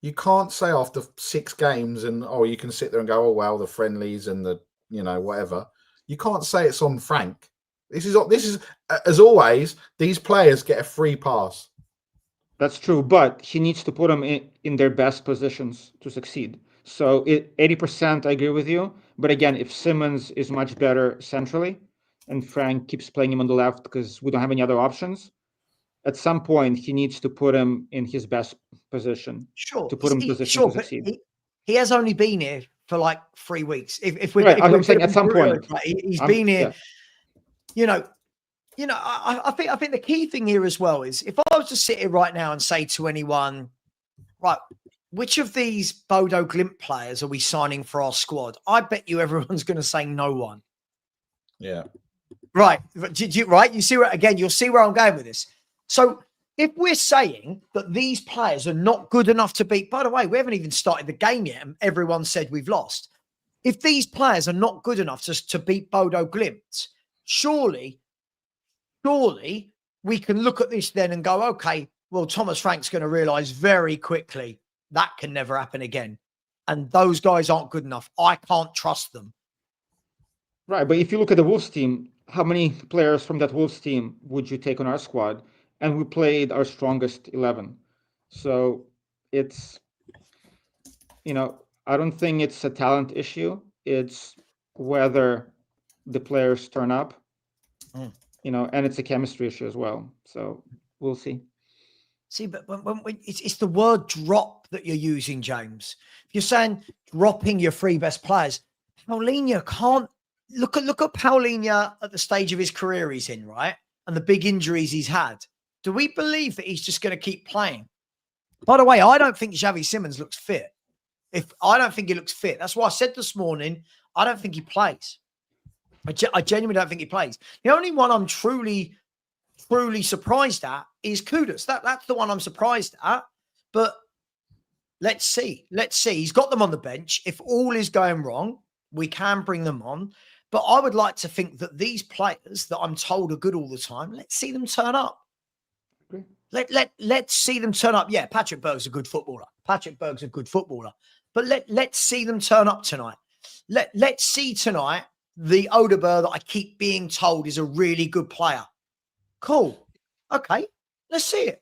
you can't say after 6 games and you can sit there and go, oh well, the friendlies and the whatever. You can't say it's on Frank. This is as always. These players get a free pass. That's true, but he needs to put them in their best positions to succeed. So 80%, I agree with you. But again, if Simmons is much better centrally and Frank keeps playing him on the left because we don't have any other options, at some point he needs to put him in his best position. Sure. To put him in position to succeed. He has only been here for like 3 weeks. If I'm saying at some point. He's been here, I think the key thing here as well is if I was to sit here right now and say to anyone, right, which of these Bodo Glimt players are we signing for our squad? I bet you everyone's going to say no one. Yeah. Right. You see where, again, you'll see where I'm going with this. So if we're saying that these players are not good enough to beat, by the way, we haven't even started the game yet and everyone said we've lost. If these players are not good enough to beat Bodo Glimt, surely surely we can look at this then and go, okay, well, Thomas Frank's going to realise very quickly that can never happen again. And those guys aren't good enough. I can't trust them. Right, but if you look at the Wolves team, how many players from that Wolves team would you take on our squad? And we played our strongest 11. So it's, I don't think it's a talent issue. It's whether the players turn up, and it's a chemistry issue as well. So we'll see. See, but when it's the word drop that you're using, James. If you're saying dropping your three best players, Paulinho can't look at Paulinho at the stage of his career he's in, right? And the big injuries he's had. Do we believe that he's just going to keep playing? By the way, I don't think Xavi Simons looks fit. I don't think he looks fit. That's why I said this morning, I don't think he plays. I genuinely don't think he plays. The only one I'm truly surprised at is Kudus. That's the one I'm surprised at. But let's see. He's got them on the bench. If all is going wrong, we can bring them on. But I would like to think that these players that I'm told are good all the time, let's see them turn up. Okay. Let's see them turn up. Yeah, Patrick Berg's a good footballer. But let's see them turn up tonight. Let's see tonight the Odegaard that I keep being told is a really good player. Cool. Okay, let's see it.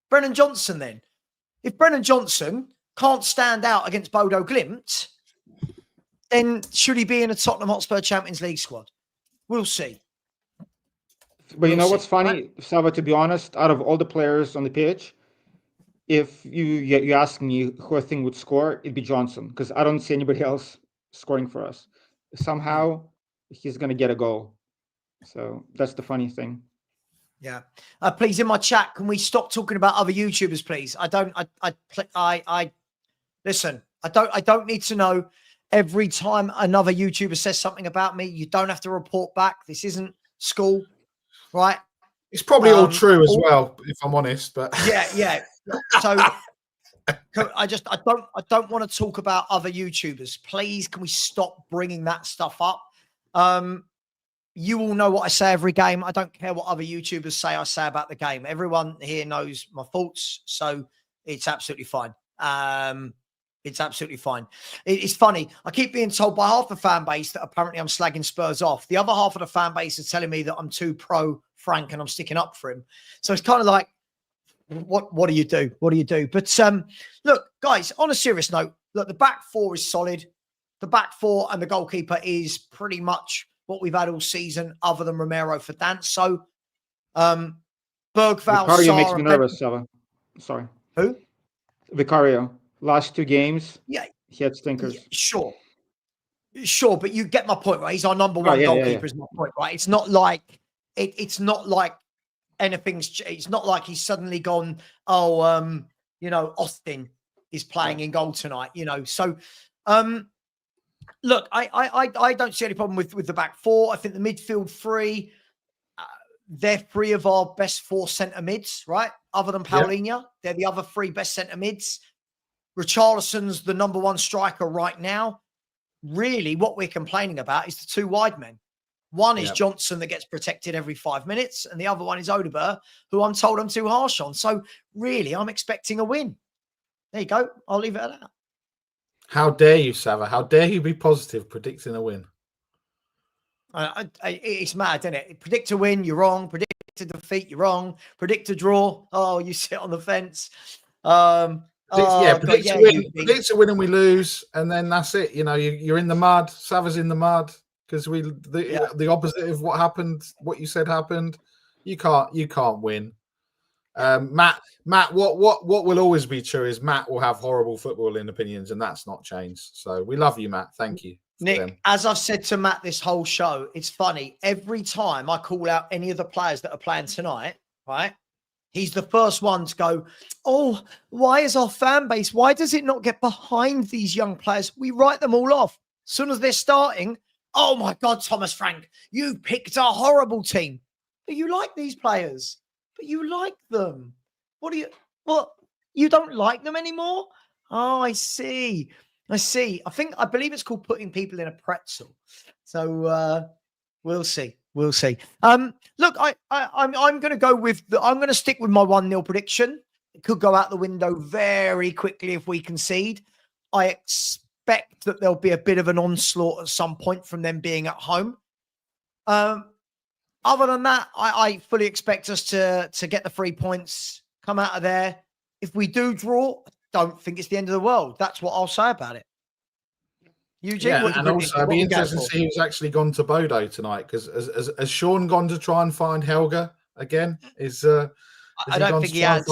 Brennan Johnson then. If Brennan Johnson can't stand out against Bodo Glimt, then should he be in a Tottenham Hotspur Champions League squad? We'll see. But you know what's funny, Sava, to be honest, out of all the players on the pitch, if you ask me who I think would score, it'd be Johnson, because I don't see anybody else scoring for us. Somehow he's going to get a goal. So that's the funny thing. Yeah. Please, in my chat, can we stop talking about other YouTubers, please? Listen, I don't need to know every time another YouTuber says something about me. You don't have to report back. This isn't school, right? It's probably all true as well, if I'm honest. But yeah. So I don't want to talk about other YouTubers. Please, can we stop bringing that stuff up? You all know what I say every game. I don't care what other YouTubers say I say about the game. Everyone here knows my thoughts, so it's absolutely fine. It's absolutely fine. It's funny. I keep being told by half the fan base that apparently I'm slagging Spurs off. The other half of the fan base is telling me that I'm too pro Frank and I'm sticking up for him. So it's kind of like, what do you do? What do you do? But look, guys, on a serious note, look, the back four is solid. The back four and the goalkeeper is pretty much what we've had all season, other than Romero for dance. So, Bergval, Vicario makes me nervous, Sava. Sorry. Who? Vicario. Last two games, yeah, he had stinkers. Yeah, sure, but you get my point, right? He's our number one goalkeeper. Is my point, right? It's not like it's not like anything's. It's not like he's suddenly gone. Oh, Austin is playing in goal tonight. So, look, I don't see any problem with the back four. I think the midfield three, they're three of our best four centre mids, right? Other than Paulinho, they're the other three best centre mids. Richarlison's the number one striker right now. Really, what we're complaining about is the two wide men. One is Johnson that gets protected every 5 minutes, and the other one is Odegaard, who I'm told I'm too harsh on. So really, I'm expecting a win. There you go. I'll leave it at that. How dare you, Sava? How dare you be positive predicting a win? It's mad, isn't it? Predict a win, you're wrong. Predict a defeat, you're wrong. Predict a draw, oh, you sit on the fence. Predict a win and we lose, and then that's it. You're in the mud. Sava's in the mud because the opposite of what happened, what you said happened. You can't win. Matt, what will always be true is Matt will have horrible footballing opinions, and that's not changed. So we love you, Matt. Thank you, Nick. As I've said to Matt this whole show, it's funny. Every time I call out any of the players that are playing tonight, right? He's the first one to go, oh, why is our fan base, why does it not get behind these young players? We write them all off. As soon as they're starting, oh my God, Thomas Frank, you picked a horrible team. But you like these players. But you like them. You don't like them anymore? Oh, I see. I believe it's called putting people in a pretzel. So we'll see. We'll see. Look, I'm going to go with I'm going to stick with my 1-0 prediction. It could go out the window very quickly if we concede. I expect that there'll be a bit of an onslaught at some point from them being at home. Other than that, I fully expect us to get the 3 points, come out of there. If we do draw, I don't think it's the end of the world. That's what I'll say about it. Eugene, yeah, and also it'd be interesting to see who's actually gone to Bodo tonight, because has Sean gone to try and find Helga again? I don't think he has.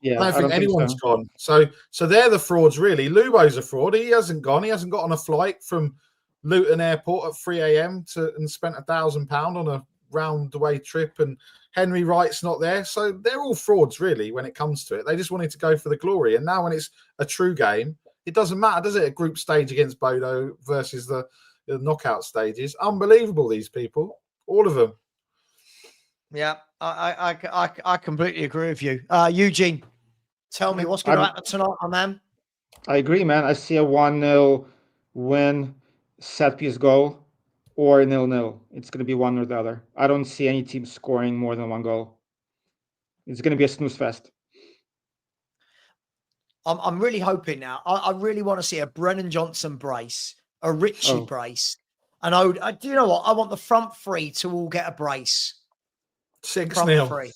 Yeah, I don't think anyone's gone. So they're the frauds, really. Lubo's a fraud. He hasn't gone. He hasn't got on a flight from Luton Airport at 3 a.m. and spent £1,000 on a round-the-way trip. And Henry Wright's not there. So they're all frauds, really, when it comes to it. They just wanted to go for the glory. And now when it's a true game, it doesn't matter, does it? A group stage against Bodo versus the knockout stages. Unbelievable, these people. All of them. Yeah, I completely agree with you. Eugene, tell me what's going to happen tonight, my man. I agree, man. I see a 1-0 win, set piece goal, or 0-0. It's going to be one or the other. I don't see any team scoring more than 1 goal. It's going to be a snooze fest. I'm really hoping now. I really want to see a Brennan Johnson brace, a Richie brace, and do you know what? I want the front three to all get a brace. 6-0.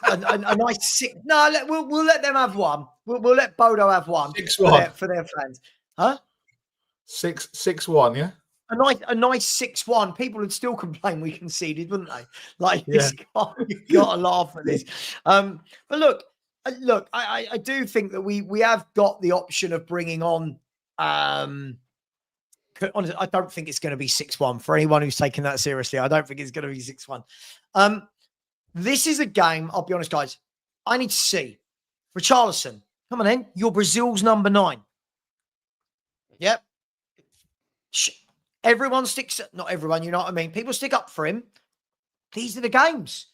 A nice 6. No, we'll let them have one. We'll let Bodo have one 6-1 for their fans. Huh? 6-1, yeah. A nice 6-1. People would still complain we conceded, wouldn't they? Like, yeah. You got to laugh at this. But look, I do think that we have got the option of bringing on. Honestly, I don't think it's going to be 6-1 for anyone who's taking that seriously. I don't think it's going to be 6-1. This is a game, I'll be honest, guys, I need to see. Richarlison, come on in. You're Brazil's number 9. Yep. Everyone sticks, not everyone, you know what I mean? People stick up for him. These are the games.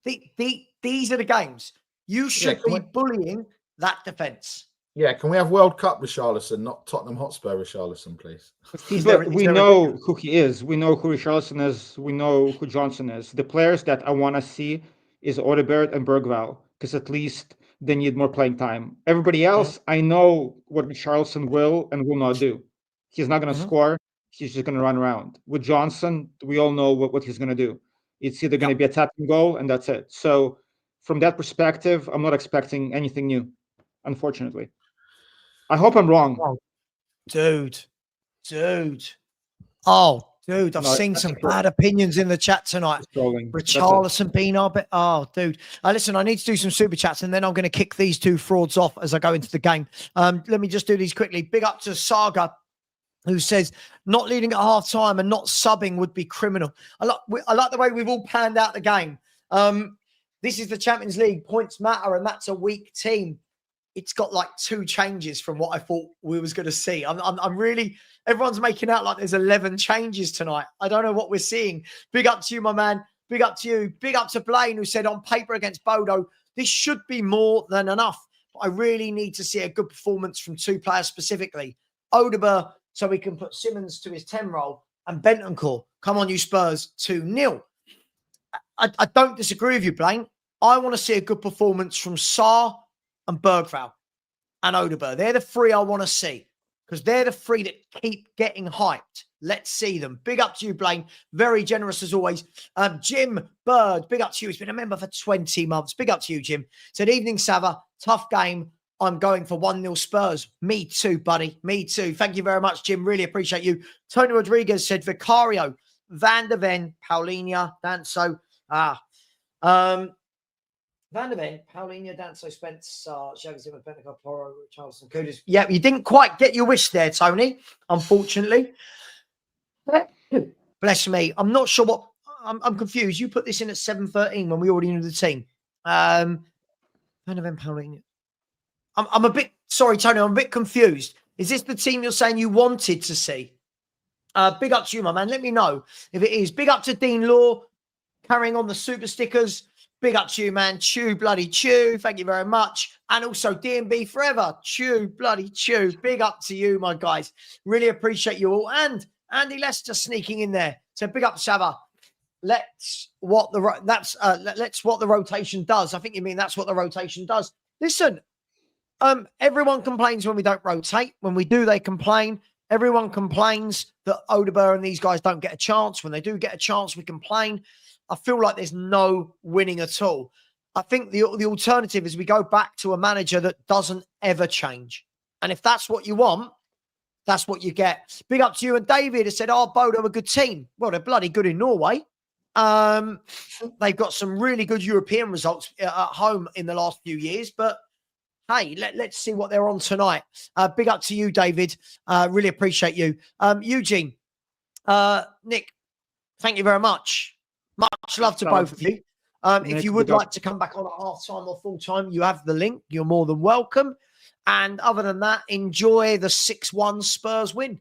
These are the games. You should be bullying that defence. Yeah, can we have World Cup Richarlison, not Tottenham Hotspur Richarlison, please? We know who he is. We know who Richarlison is. We know who Johnson is. The players that I want to see is Odegaard and Bergwijn, because at least they need more playing time. Everybody else, I know what Richarlison will and will not do. He's not going to score. He's just going to run around. With Johnson, we all know what he's going to do. It's either going to be a tap and goal, and that's it. So from that perspective, I'm not expecting anything new, unfortunately. I hope I'm wrong. Oh, dude. Oh, dude, I've seen some bad opinions in the chat tonight. Richarlison being our bit. Oh, dude. Listen, I need to do some super chats and then I'm going to kick these 2 frauds off as I go into the game. Let me just do these quickly. Big up to Saga, who says not leading at half time and not subbing would be criminal. I like the way we've all panned out the game. This is the Champions League. Points matter, and that's a weak team. It's got like 2 changes from what I thought we was going to see. I'm really, everyone's making out like there's 11 changes tonight. I don't know what we're seeing. Big up to you, my man. Big up to you. Big up to Blaine, who said on paper against Bodo, this should be more than enough. But I really need to see a good performance from 2 players specifically. Odegaard, so we can put Simmons to his 10 role, and Bentancur. Come on, you Spurs, 2-0. I don't disagree with you, Blaine. I want to see a good performance from Sarr and Bergwijn and Odegaard. They're the 3 I want to see, because they're the 3 that keep getting hyped. Let's see them. Big up to you, Blaine. Very generous as always. Jim Bird, big up to you. He's been a member for 20 months. Big up to you, Jim. Said, evening, Sava. Tough game. I'm going for 1-0 Spurs. Me too, buddy. Me too. Thank you very much, Jim. Really appreciate you. Tony Rodriguez said, Vicario, Van der Ven, Paulinho, Danso. Van der Ven, Paulinho, Danso, Spence, Xavi Simons, Bentancur, Porro, Charleston, Kudus. Yeah, you didn't quite get your wish there, Tony, unfortunately. Bless me. I'm not sure what... I'm confused. You put this in at 7:13 when we already knew the team. Van der Ven, Paulinho. I'm a bit... Sorry, Tony, I'm a bit confused. Is this the team you're saying you wanted to see? Big up to you, my man. Let me know if it is. Big up to Dean Law, carrying on the super stickers. Big up to you, man. Chew, bloody chew. Thank you very much. And also DMB forever. Chew, bloody chew. Big up to you, my guys. Really appreciate you all. And Andy Lester sneaking in there. So big up, Sava. let's what the rotation does. I think you mean that's what the rotation does. Listen, everyone complains when we don't rotate. When we do, they complain. Everyone complains that Odegaard and these guys don't get a chance. When they do get a chance, we complain. I feel like there's no winning at all. I think the alternative is we go back to a manager that doesn't ever change. And if that's what you want, that's what you get. Big up to you. And David has said, Bodo, a good team. Well, they're bloody good in Norway. They've got some really good European results at home in the last few years. But, hey, let's see what they're on tonight. Big up to you, David. Really appreciate you. Eugene, Nick, thank you very much. Much love to both of you. If you would like to come back on at half-time or full-time, you have the link. You're more than welcome. And other than that, enjoy the 6-1 Spurs win.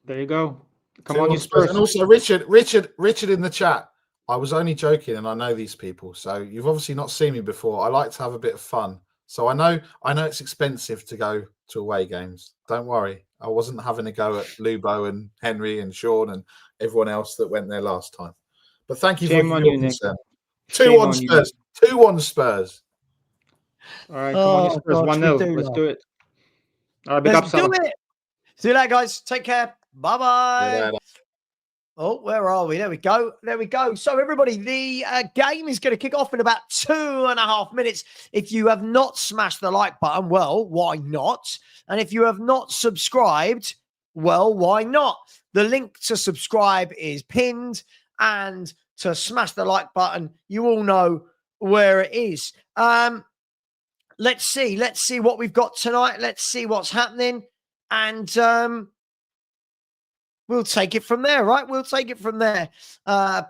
There you go. Come on, you Spurs. And also, Richard in the chat. I was only joking, and I know these people. So you've obviously not seen me before. I like to have a bit of fun. So I know it's expensive to go to away games. Don't worry. I wasn't having a go at Lubo and Henry and Sean and everyone else that went there last time. But thank you for your concern. 2-1 Spurs. 2-1 Spurs. All right, come on, you Spurs. 1-0. Let's do it. All right, big up, do it. See you later, guys. Take care. Bye-bye. Oh, where are we? There we go. There we go. So, everybody, the game is going to kick off in about 2.5 minutes. If you have not smashed the like button, well, why not? And if you have not subscribed, well, why not? The link to subscribe is pinned, and to smash the like button, you all know where it is. Let's see what we've got tonight. Let's see what's happening. And we'll take it from there, right? We'll take it from there. Right,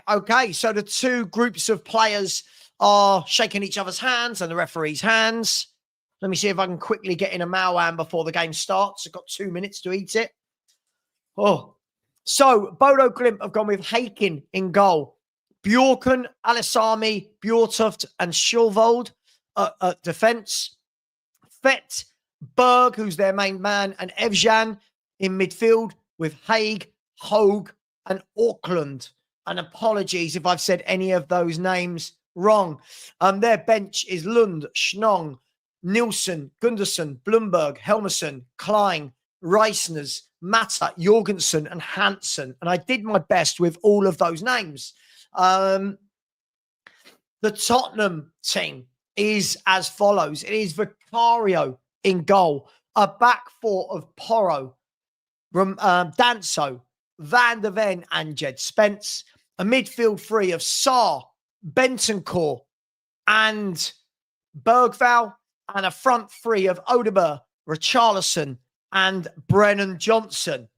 okay. So the two groups of players are shaking each other's hands and the referee's hands. Let me see if I can quickly get in a Malwan before the game starts. I've got 2 minutes to eat it. Oh, so Bodo Glimt have gone with Haken in goal. Bjorken, Alisami, Bjortoft, and Schilvold at defence. Fett, Berg, who's their main man, and Evjan in midfield with Haig, Hogue, and Auckland. And apologies if I've said any of those names wrong. Their bench is Lund, Schnong, Nilsson, Gunderson, Blumberg, Helmerson, Klein, Reisners, Mata, Jorgensen, and Hansen. And I did my best with all of those names. The Tottenham team is as follows. It is Vicario in goal, a back four of Porro, Danso, Van der Ven, and Jed Spence, a midfield three of Sarr, Bentancur, and Bergval, and a front three of Odegaard, Richarlison, and Brennan Johnson.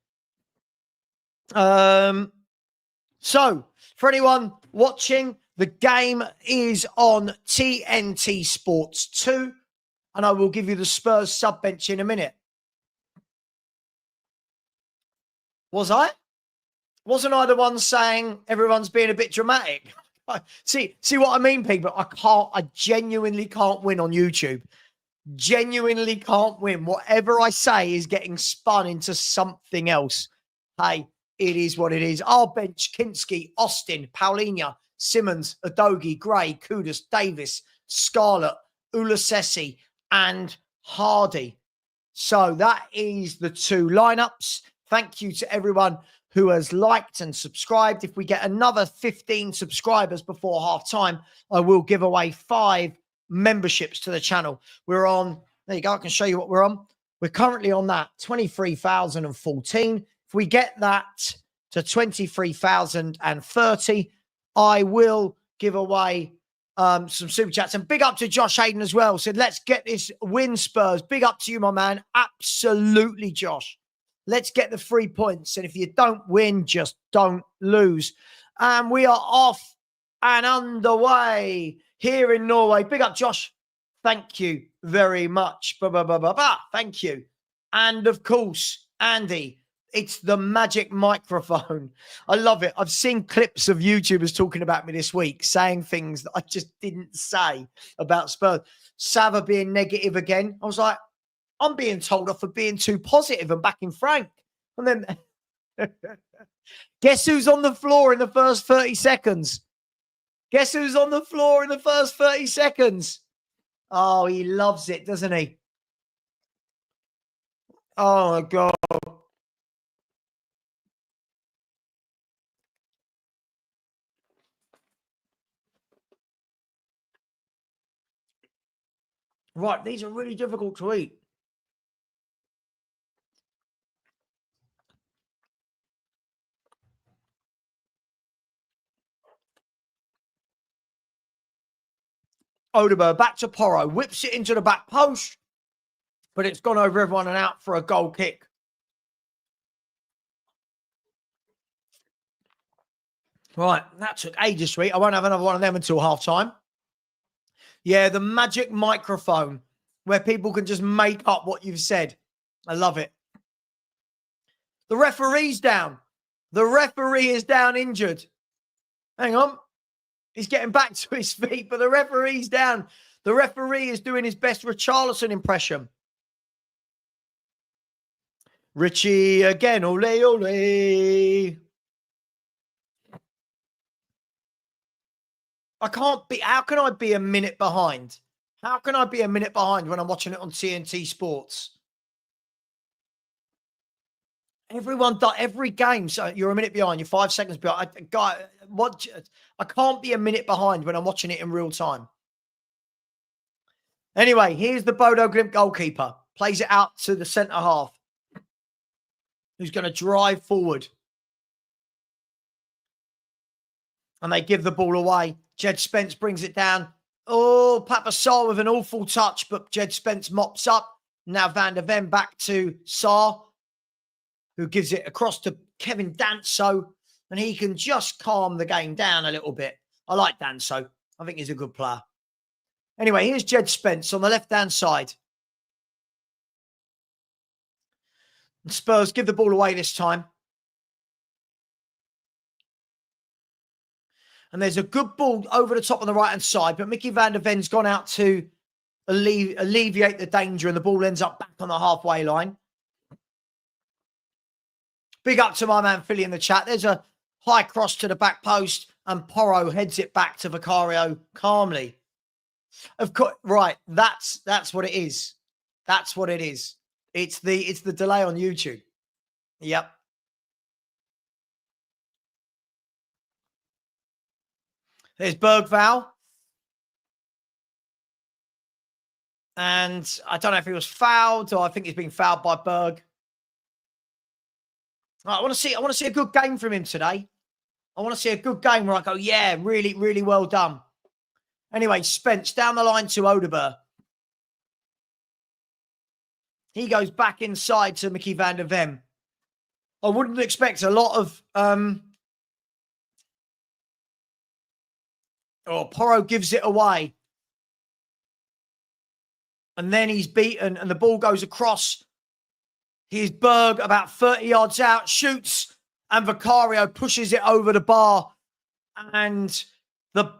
So, for anyone watching, the game is on TNT Sports 2, and I will give you the Spurs sub-bench in a minute. Wasn't I the one saying everyone's being a bit dramatic? See what I mean, people? I genuinely can't win on YouTube. Genuinely can't win. Whatever I say is getting spun into something else. Hey, it is what it is. Our bench: Kinski, Austin, Paulinho, Simmons, Adogi, Gray, Kudus, Davis, Scarlett, Ulasesi, and Hardy. So that is the two lineups. Thank you to everyone who has liked and subscribed. If we get another 15 subscribers before half time, I will give away 5 memberships to the channel. We're on, there you go, I can show you what we're on. We're currently on that 23,014. If we get that to 23,030, I will give away some super chats. And big up to Josh Hayden as well. Said, let's get this win, Spurs. Big up to you, my man. Absolutely, Josh. Let's get the 3 points. And if you don't win, just don't lose. And we are off and underway here in Norway. Big up, Josh. Thank you very much. Thank you. And of course, Andy, it's the magic microphone. I love it. I've seen clips of YouTubers talking about me this week, saying things that I just didn't say about Spurs. Sava being negative again. I was like, I'm being told off for being too positive and backing Frank. And then Guess who's on the floor in the first 30 seconds? Guess who's on the floor in the first 30 seconds? Oh, he loves it, doesn't he? Oh, my God. Right, these are really difficult to eat. Odegaard back to Porro, whips it into the back post, but it's gone over everyone and out for a goal kick. Right, that took ages to eat. I won't have another one of them until half time. Yeah, the magic microphone where people can just make up what you've said. I love it. The referee's down. The referee is down injured. Hang on. He's getting back to his feet, but the referee's down. The referee is doing his best Richarlison impression. Richie again. Ole, ole. I can't be. How can I be a minute behind? How can I be a minute behind when I'm watching it on TNT Sports? Every game. So you're a minute behind. You're 5 seconds behind. I can't be a minute behind when I'm watching it in real time. Anyway, here's the Bodo Glimt goalkeeper. Plays it out to the centre half, who's going to drive forward. And they give the ball away. Jed Spence brings it down. Oh, Papasar with an awful touch, but Jed Spence mops up. Now Van der Ven back to Saar, who gives it across to Kevin Danso, and he can just calm the game down a little bit. I like Danso. I think he's a good player. Anyway, here's Jed Spence on the left-hand side. And Spurs give the ball away this time. And there's a good ball over the top on the right-hand side, but Mickey Van der Ven's gone out to alleviate the danger, and the ball ends up back on the halfway line. Big up to my man Philly in the chat. There's a high cross to the back post, and Porro heads it back to Vicario calmly. Of course, right. That's what it is. That's what it is. It's the delay on YouTube. Yep. There's Bergval. And I don't know if he was fouled, or I think he's been fouled by Berg. I want to see a good game from him today. I want to see a good game where I go, yeah, really, really well done. Anyway, Spence down the line to Odegaard. He goes back inside to Mickey Van der Ven. I wouldn't expect a lot of... Porro gives it away. And then he's beaten, and the ball goes across. Here's Berg about 30 yards out, shoots, and Vicario pushes it over the bar. And the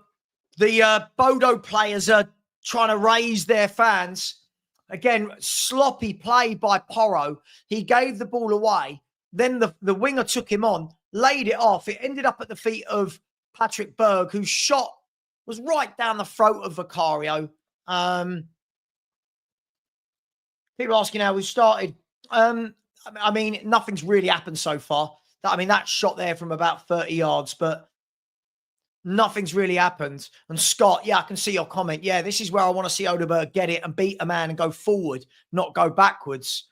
Bodo players are trying to raise their fans. Again, sloppy play by Porro. He gave the ball away. Then the winger took him on, laid it off. It ended up at the feet of Patrick Berg, whose shot was right down the throat of Vicario. People asking how we started. I mean, nothing's really happened so far. That shot there from about 30 yards, but nothing's really happened. And Scott, yeah, I can see your comment. Yeah, this is where I want to see Odegaard get it and beat a man and go forward, not go backwards.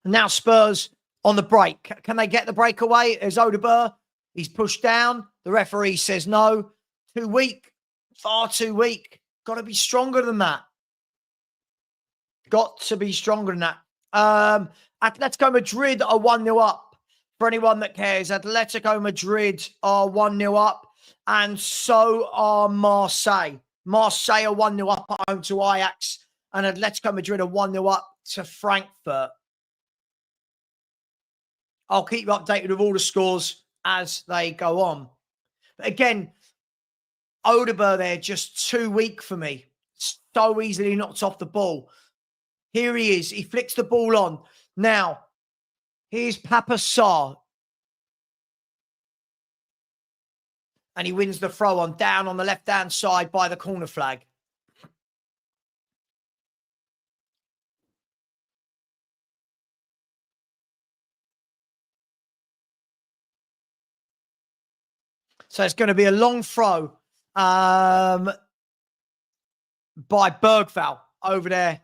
And now Spurs on the break. Can they get the breakaway? There's Odegaard. He's pushed down. The referee says no. Too weak. Far too weak. Got to be stronger than that. Got to be stronger than that. Atletico Madrid are 1-0 up. For anyone that cares, Atletico Madrid are 1-0 up. And so are Marseille. Marseille are 1-0 up at home to Ajax. And Atletico Madrid are 1-0 up to Frankfurt. I'll keep you updated with all the scores as they go on. But again, Odegaard there, just too weak for me. So easily knocked off the ball. Here he is. He flicks the ball on. Now, here's Papa Sarr. And he wins the throw on down on the left-hand side by the corner flag. So it's going to be a long throw by Bergvall over there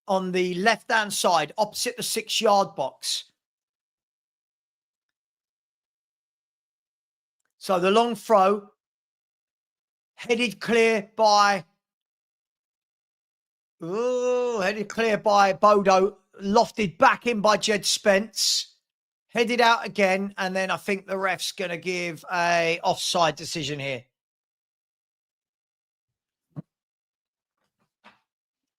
on the left-hand side, opposite the 6-yard box. So the long throw, headed clear by Bodo, lofted back in by Jed Spence. Headed out again, and then I think the ref's going to give a offside decision here.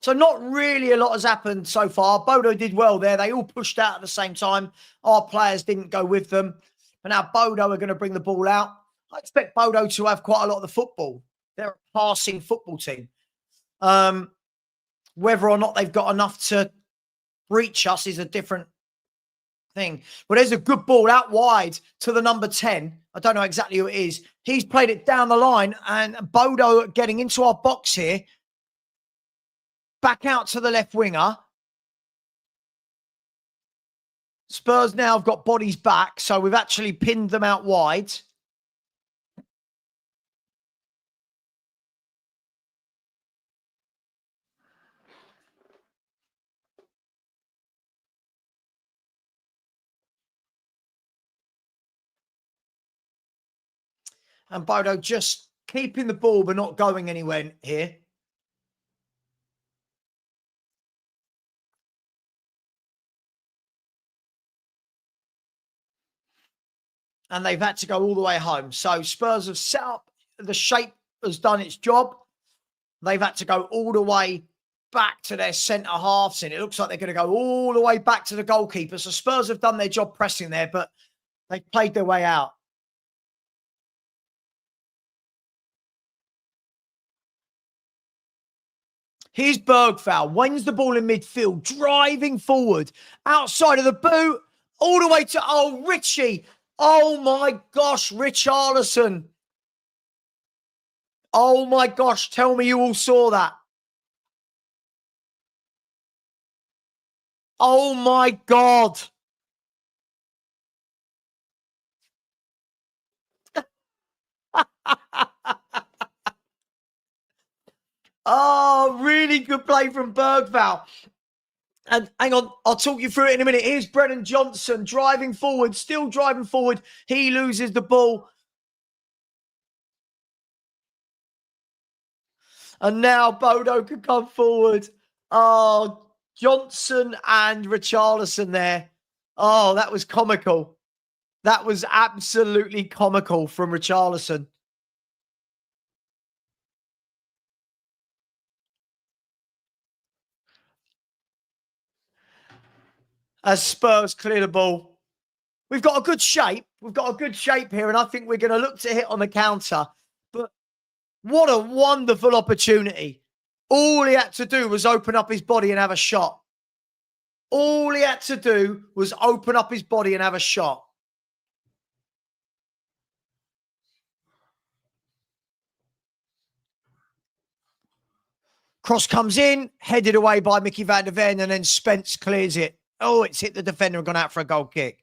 So not really a lot has happened so far. Bodo did well there. They all pushed out at the same time. Our players didn't go with them. But now Bodo are going to bring the ball out. I expect Bodo to have quite a lot of the football. They're a passing football team. Whether or not they've got enough to reach us is a different thing. But there's a good ball out wide to the number 10. I don't know exactly who it is. He's played it down the line, and Bodo getting into our box here. Back out to the left winger. Spurs now have got bodies back, so we've actually pinned them out wide. And Bodo just keeping the ball but not going anywhere here. And they've had to go all the way home. So Spurs have set up, the shape has done its job. They've had to go all the way back to their centre halves, and it looks like they're going to go all the way back to the goalkeeper. So Spurs have done their job pressing there, but they played their way out. Here's Bergvall, wins the ball in midfield, driving forward, outside of the boot, all the way to, oh, Richie. Oh, my gosh, Richarlison. Oh, my gosh, tell me you all saw that. Oh, my God. Oh, really good play from Bergvall. And hang on, I'll talk you through it in a minute. Here's Brennan Johnson driving forward, still driving forward. He loses the ball. And now Bodo can come forward. Oh, Johnson and Richarlison there. Oh, that was comical. That was absolutely comical from Richarlison. As Spurs clear the ball. We've got a good shape. We've got a good shape here, and I think we're going to look to hit on the counter. But what a wonderful opportunity. All he had to do was open up his body and have a shot. All he had to do was open up his body and have a shot. Cross comes in, headed away by Mickey van der Ven, and then Spence clears it. Oh, it's hit the defender and gone out for a goal kick.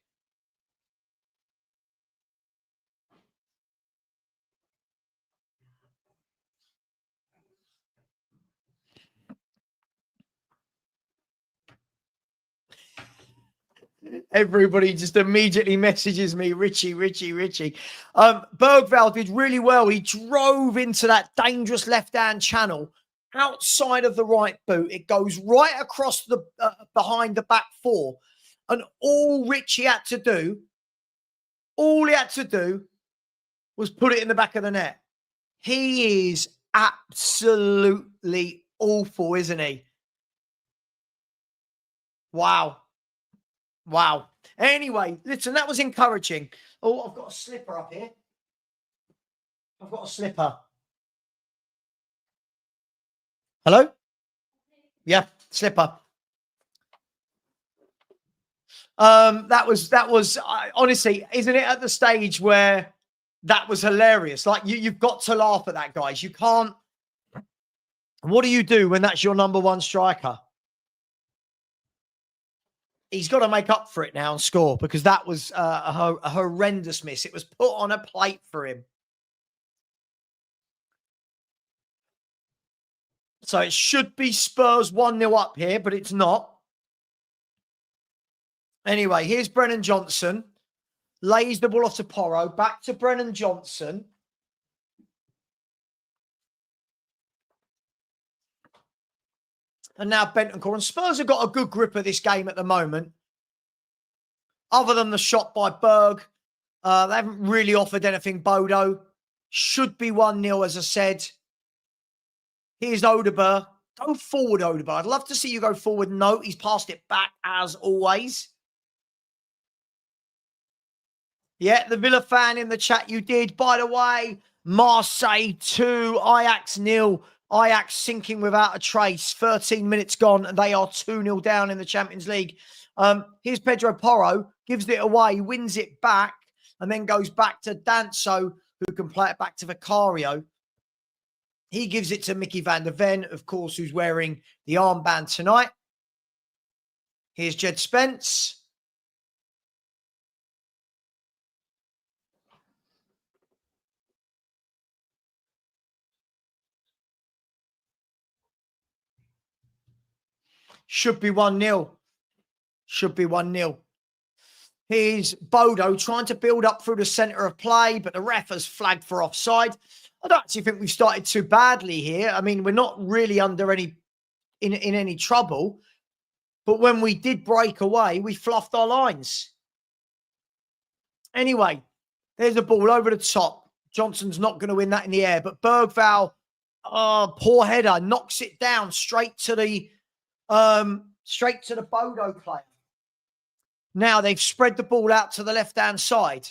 Everybody just immediately messages me, Richie. Bergvall did really well. He drove into that dangerous left-hand channel outside of the right boot. It goes right across the behind the back four. And all Richie had to do was put it in the back of the net. He is absolutely awful, isn't he? Wow. Anyway, listen, that was encouraging. Oh, I've got a slipper up here. I've got a slipper. Hello? Yeah, slipper. That was honestly, isn't it at the stage where that was hilarious? Like you've got to laugh at that, guys. You can't. What do you do when that's your number one striker? He's got to make up for it now and score, because that was a horrendous miss. It was put on a plate for him. So it should be Spurs 1-0 up here, but it's not. Anyway, here's Brennan Johnson. Lays the ball off to Porro. Back to Brennan Johnson. And now Bentancur. And Spurs have got a good grip of this game at the moment. Other than the shot by Berg, they haven't really offered anything. Bodo. Should be 1-0, as I said. Here's Odeberg. Go forward, Odeberg. I'd love to see you go forward. No, he's passed it back as always. Yeah, the Villa fan in the chat, you did. By the way, Marseille 2, Ajax 0. Ajax sinking without a trace. 13 minutes gone, and they are 2-0 down in the Champions League. Here's Pedro Porro. Gives it away, wins it back, and then goes back to Danso, who can play it back to Vicario. He gives it to Mickey van der Ven, of course, who's wearing the armband tonight. Here's Jed Spence. Should be 1-0. Should be 1-0. Here's Bodo trying to build up through the centre of play, but the ref has flagged for offside. I don't actually think we've started too badly here. I mean, we're not really under in any trouble. But when we did break away, we fluffed our lines. Anyway, there's a ball over the top. Johnson's not going to win that in the air, but Bergvall, poor header, knocks it down straight to the Bodo player. Now they've spread the ball out to the left-hand side.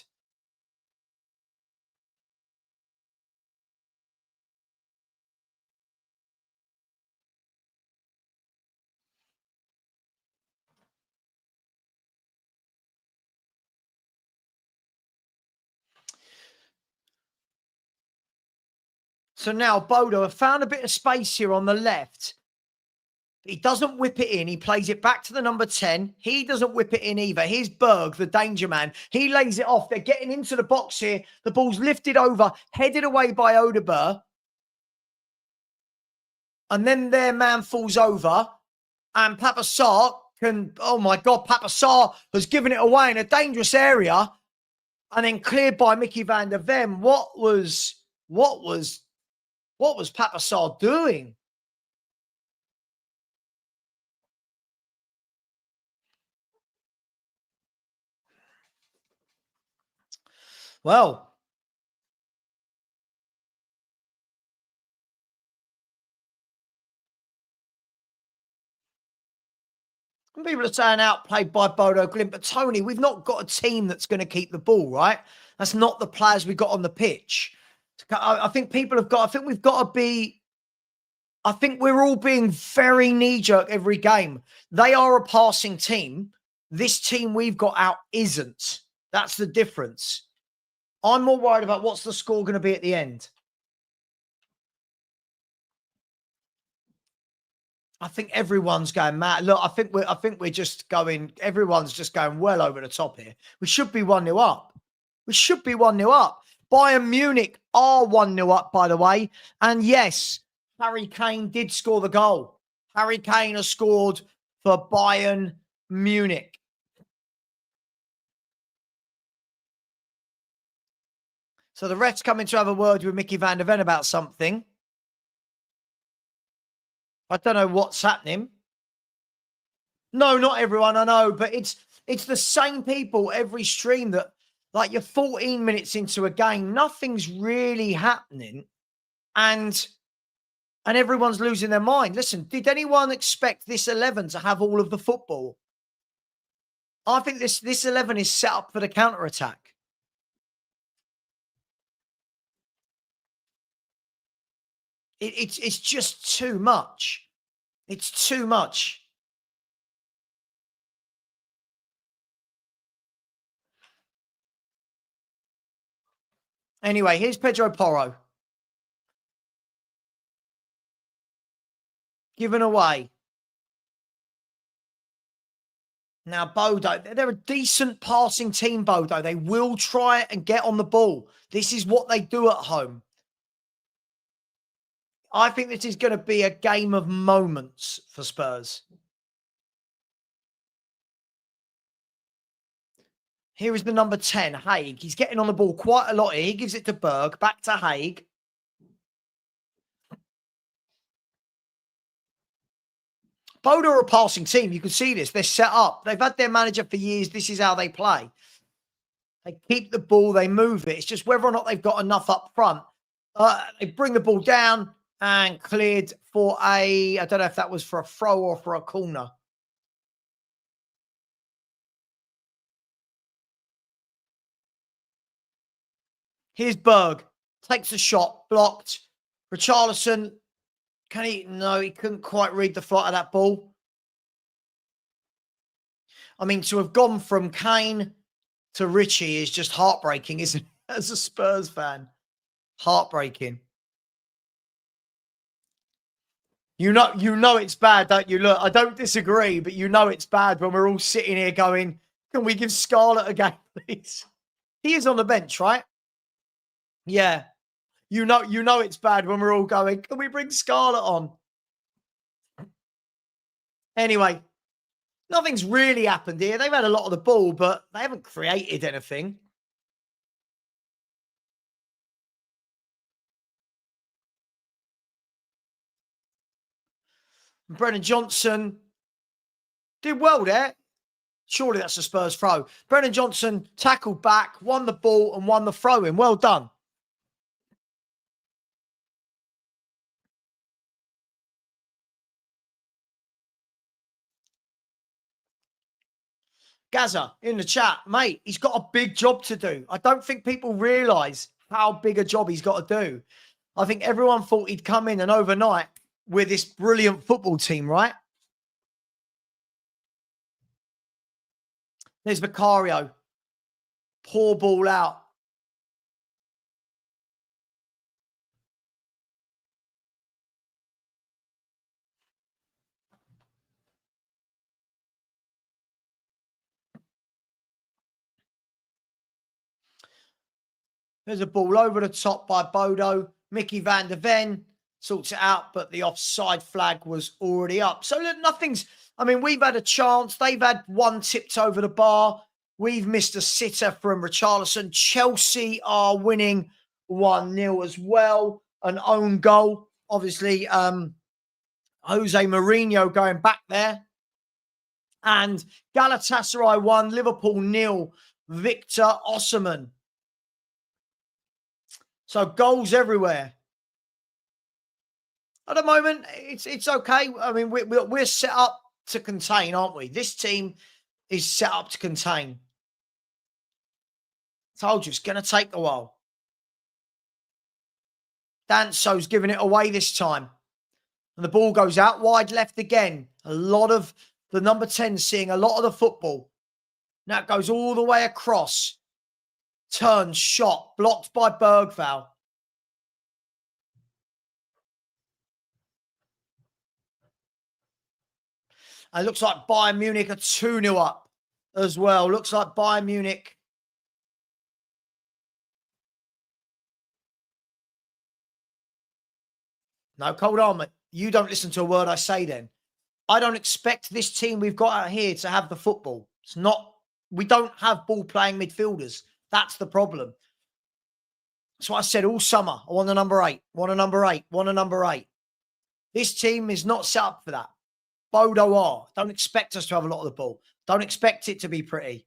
So now Bodo have found a bit of space here on the left. He doesn't whip it in. He plays it back to the number 10. He doesn't whip it in either. Here's Berg, the danger man. He lays it off. They're getting into the box here. The ball's lifted over, headed away by Odeberg. And then their man falls over. And Papassar can, oh my God, Papassar has given it away in a dangerous area. And then cleared by Mickey van der Ven. What was Papassar doing? Well, people are saying outplayed by Bodo Glimt, but Tony, we've not got a team that's going to keep the ball, right? That's not the players we got on the pitch. I think people have got, I think we've got to be, I think we're all being very knee-jerk every game. They are a passing team. This team we've got out isn't. That's the difference. I'm more worried about what's the score going to be at the end. I think everyone's going mad. Look, I think we're just going, everyone's just going well over the top here. We should be 1-0 up. We should be 1-0 up. Bayern Munich are 1-0 up, by the way. And yes, Harry Kane did score the goal. Harry Kane has scored for Bayern Munich. So the ref's coming to have a word with Mickey van der Ven about something. I don't know what's happening. No, not everyone, I know, but it's the same people every stream that, like, you're 14 minutes into a game, nothing's really happening, and everyone's losing their mind. Listen, did anyone expect this 11 to have all of the football? I think this 11 is set up for the counter-attack. It's just too much. It's too much. Anyway, here's Pedro Porro. Given away. Now, Bodo, they're a decent passing team, Bodo. They will try and get on the ball. This is what they do at home. I think this is going to be a game of moments for Spurs. Here is the number 10, Haig. He's getting on the ball quite a lot here. He gives it to Berg, back to Haig. Bodo are a passing team. You can see this. They're set up. They've had their manager for years. This is how they play. They keep the ball. They move it. It's just whether or not they've got enough up front. They bring the ball down and cleared for I don't know if that was for a throw or for a corner. Here's Berg. Takes a shot. Blocked. Richarlison. Can he? No, he couldn't quite read the flight of that ball. I mean, to have gone from Kane to Richie is just heartbreaking, isn't it? As a Spurs fan. Heartbreaking. You know it's bad, don't you? Look, I don't disagree, but you know it's bad when we're all sitting here going, can we give Scarlett a game, please? He is on the bench, right? Yeah. You know it's bad when we're all going, can we bring Scarlett on? Anyway, nothing's really happened here. They've had a lot of the ball, but they haven't created anything. Brennan Johnson did well there. Surely that's a Spurs throw. Brennan Johnson tackled back, won the ball and won the throw-in. Well done. Gaza in the chat, mate, he's got a big job to do. I don't think people realise how big a job he's got to do. I think everyone thought he'd come in and overnight with this brilliant football team, right? There's Vicario. Poor ball out. There's a ball over the top by Bodo. Mickey van der Ven sorts it out, but the offside flag was already up. So look, nothing's... I mean, we've had a chance. They've had one tipped over the bar. We've missed a sitter from Richarlison. Chelsea are winning 1-0 as well. An own goal. Obviously, Jose Mourinho going back there. And Galatasaray 1, Liverpool 0. Victor Osimhen. So goals everywhere. At the moment, it's okay. I mean, we're set up to contain, aren't we? This team is set up to contain. Told you, it's going to take a while. Danso's giving it away this time. And the ball goes out wide left again. A lot of the number 10 seeing a lot of the football. Now it goes all the way across. Turn, shot, blocked by Bergvall. And it looks like Bayern Munich are 2-0 up as well. Looks like Bayern Munich. No, hold on, mate. You don't listen to a word I say then. I don't expect this team we've got out here to have the football. It's not, we don't have ball-playing midfielders. That's the problem. That's what I said all summer. I want a number 8, want a number 8, want a number 8. This team is not set up for that. Bodo are. Don't expect us to have a lot of the ball. Don't expect it to be pretty.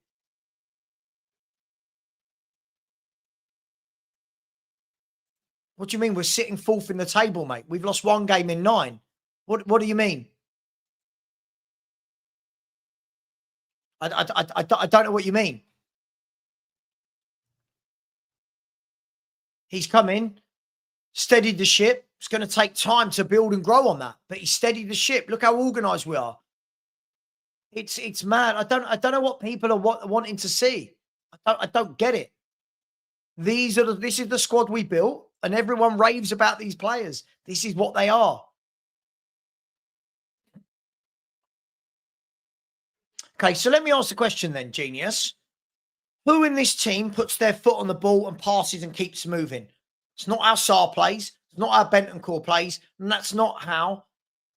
What do you mean we're sitting fourth in the table, mate? We've lost 1 game in 9. What do you mean? I don't know what you mean. He's come in, steadied the ship. It's going to take time to build and grow on that, but he steadied the ship. Look how organised we are. It's mad. I don't know what people are wanting to see. I don't get it. This is the squad we built, and everyone raves about these players. This is what they are. Okay, so let me ask the question then, Genius. Who in this team puts their foot on the ball and passes and keeps moving? It's not how Sarr plays. It's not how Bentancur plays. And that's not how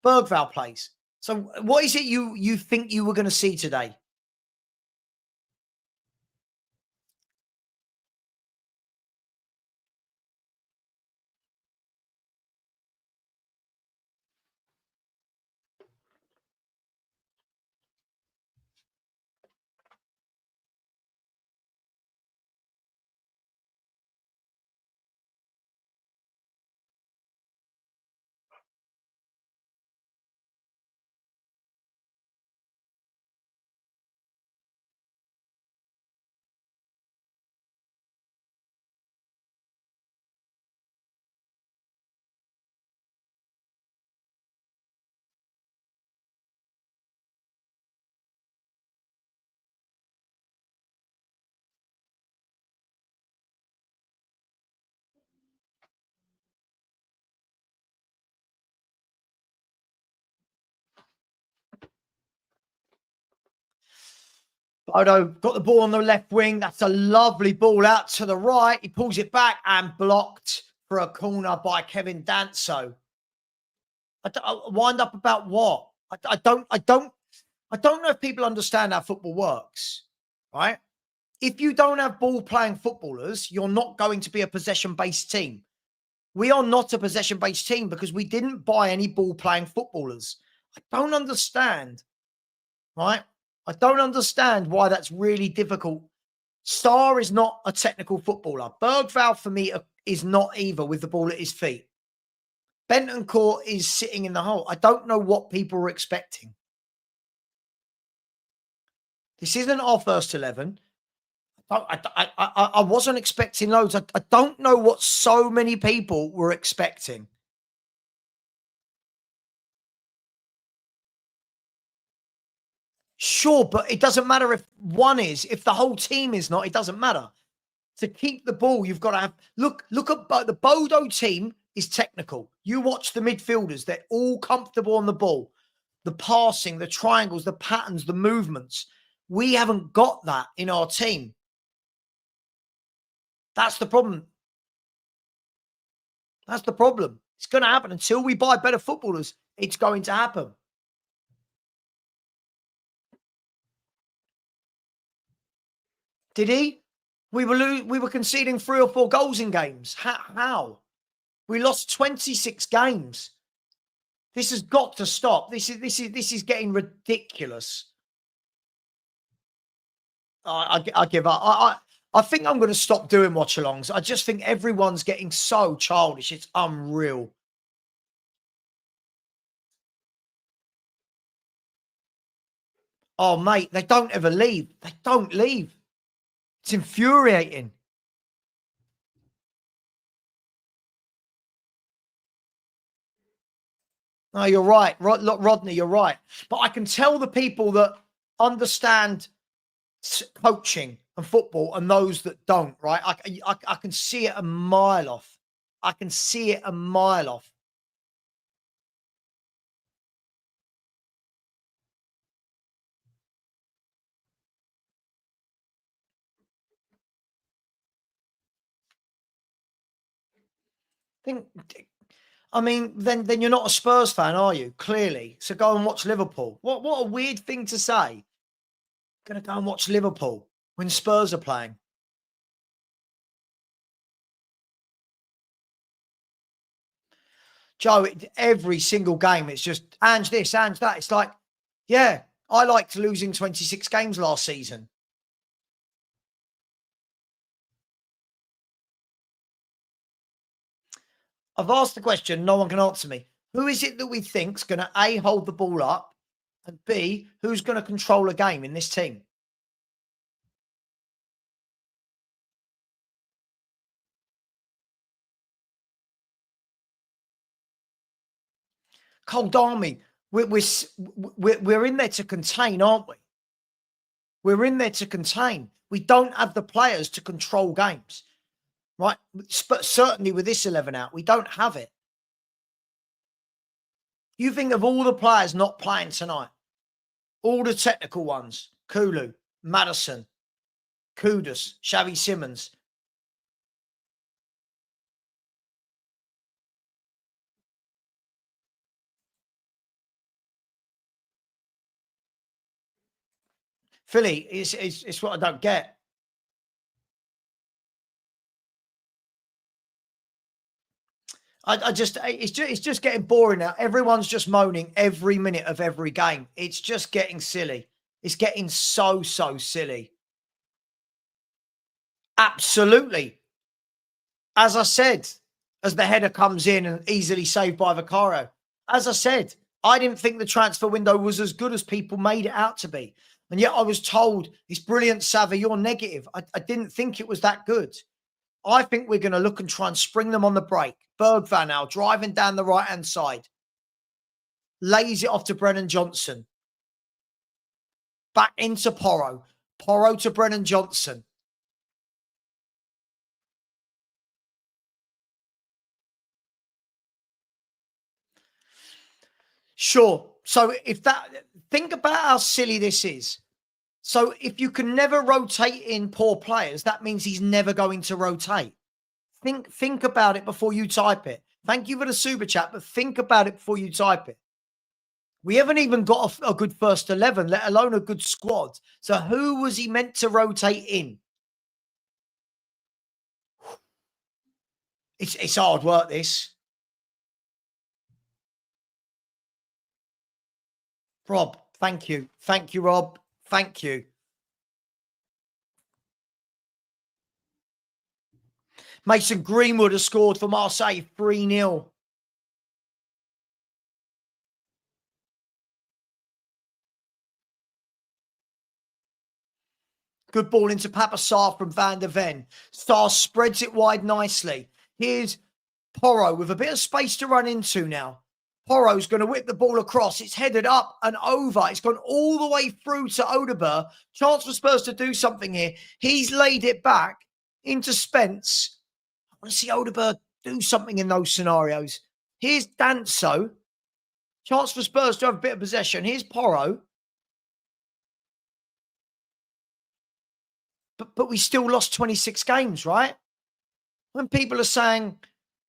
Bergvall plays. So what is it you think you were going to see today? Bodo got the ball on the left wing. That's a lovely ball out to the right. He pulls it back and blocked for a corner by Kevin Danso. I wind up about what? I don't know if people understand how football works, right? If you don't have ball-playing footballers, you're not going to be a possession-based team. We are not a possession-based team because we didn't buy any ball-playing footballers. I don't understand, right? I don't understand why that's really difficult. Sarr is not a technical footballer. Bergvall, for me, is not either with the ball at his feet. Bentancur is sitting in the hole. I don't know what people were expecting. This isn't our first 11. I wasn't expecting loads. I don't know what so many people were expecting. Sure, but it doesn't matter if one is. If the whole team is not, it doesn't matter. To keep the ball, you've got to have... Look at the Bodo team is technical. You watch the midfielders. They're all comfortable on the ball. The passing, the triangles, the patterns, the movements. We haven't got that in our team. That's the problem. That's the problem. It's going to happen. Until we buy better footballers, it's going to happen. Did he? We were conceding 3 or 4 goals in games. How? We lost 26 games. This has got to stop. This is getting ridiculous. I give up. I think I'm going to stop doing watch-alongs. I just think everyone's getting so childish. It's unreal. Oh, mate, they don't ever leave. They don't leave. It's infuriating. No, you're right. Look, Rodney, you're right. But I can tell the people that understand coaching and football and those that don't, right? I can see it a mile off. I can see it a mile off. I mean, then you're not a Spurs fan, are you? Clearly. So go and watch Liverpool. What a weird thing to say. Going to go and watch Liverpool when Spurs are playing. Joe, every single game, it's just Ange this, Ange that. It's like, yeah, I liked losing 26 games last season. I've asked the question, no one can answer me. Who is it that we think's going to A, hold the ball up, and B, who's going to control a game in this team? Cold Army, we're in there to contain, aren't we? We're in there to contain. We don't have the players to control games. right? But certainly with this 11 out, we don't have it. You think of all the players not playing tonight, all the technical ones, Kulu, Maddison, Kudus, Xavi Simons. Philly, it's what I don't get. It's just getting boring now. Everyone's just moaning every minute of every game. It's just getting silly. It's getting so silly. Absolutely. As I said, as the header comes in and easily saved by Vaccaro. As I said, I didn't think the transfer window was as good as people made it out to be. And yet I was told, it's brilliant, Savi, you're negative. I didn't think it was that good. I think we're going to look and try and spring them on the break. Bergvall now driving down the right-hand side. Lays it off to Brennan Johnson. Back into Porro. Porro to Brennan Johnson. Sure. So think about how silly this is. So if you can never rotate in poor players, that means he's never going to rotate. Think about it before you type it. Thank you for the super chat, but think about it before you type it. We haven't even got a good first 11, let alone a good squad. So who was he meant to rotate in? It's hard work, this. Rob, thank you. Thank you, Rob. Thank you. Mason Greenwood has scored for Marseille 3-0. Good ball into Papa Sarr from Van der Ven. Sarr spreads it wide nicely. Here's Porro with a bit of space to run into now. Porro's going to whip the ball across. It's headed up and over. It's gone all the way through to Odegaard. Chance for Spurs to do something here. He's laid it back into Spence. I want to see Odegaard do something in those scenarios. Here's Danso. Chance for Spurs to have a bit of possession. Here's Porro. But we still lost 26 games, right? When people are saying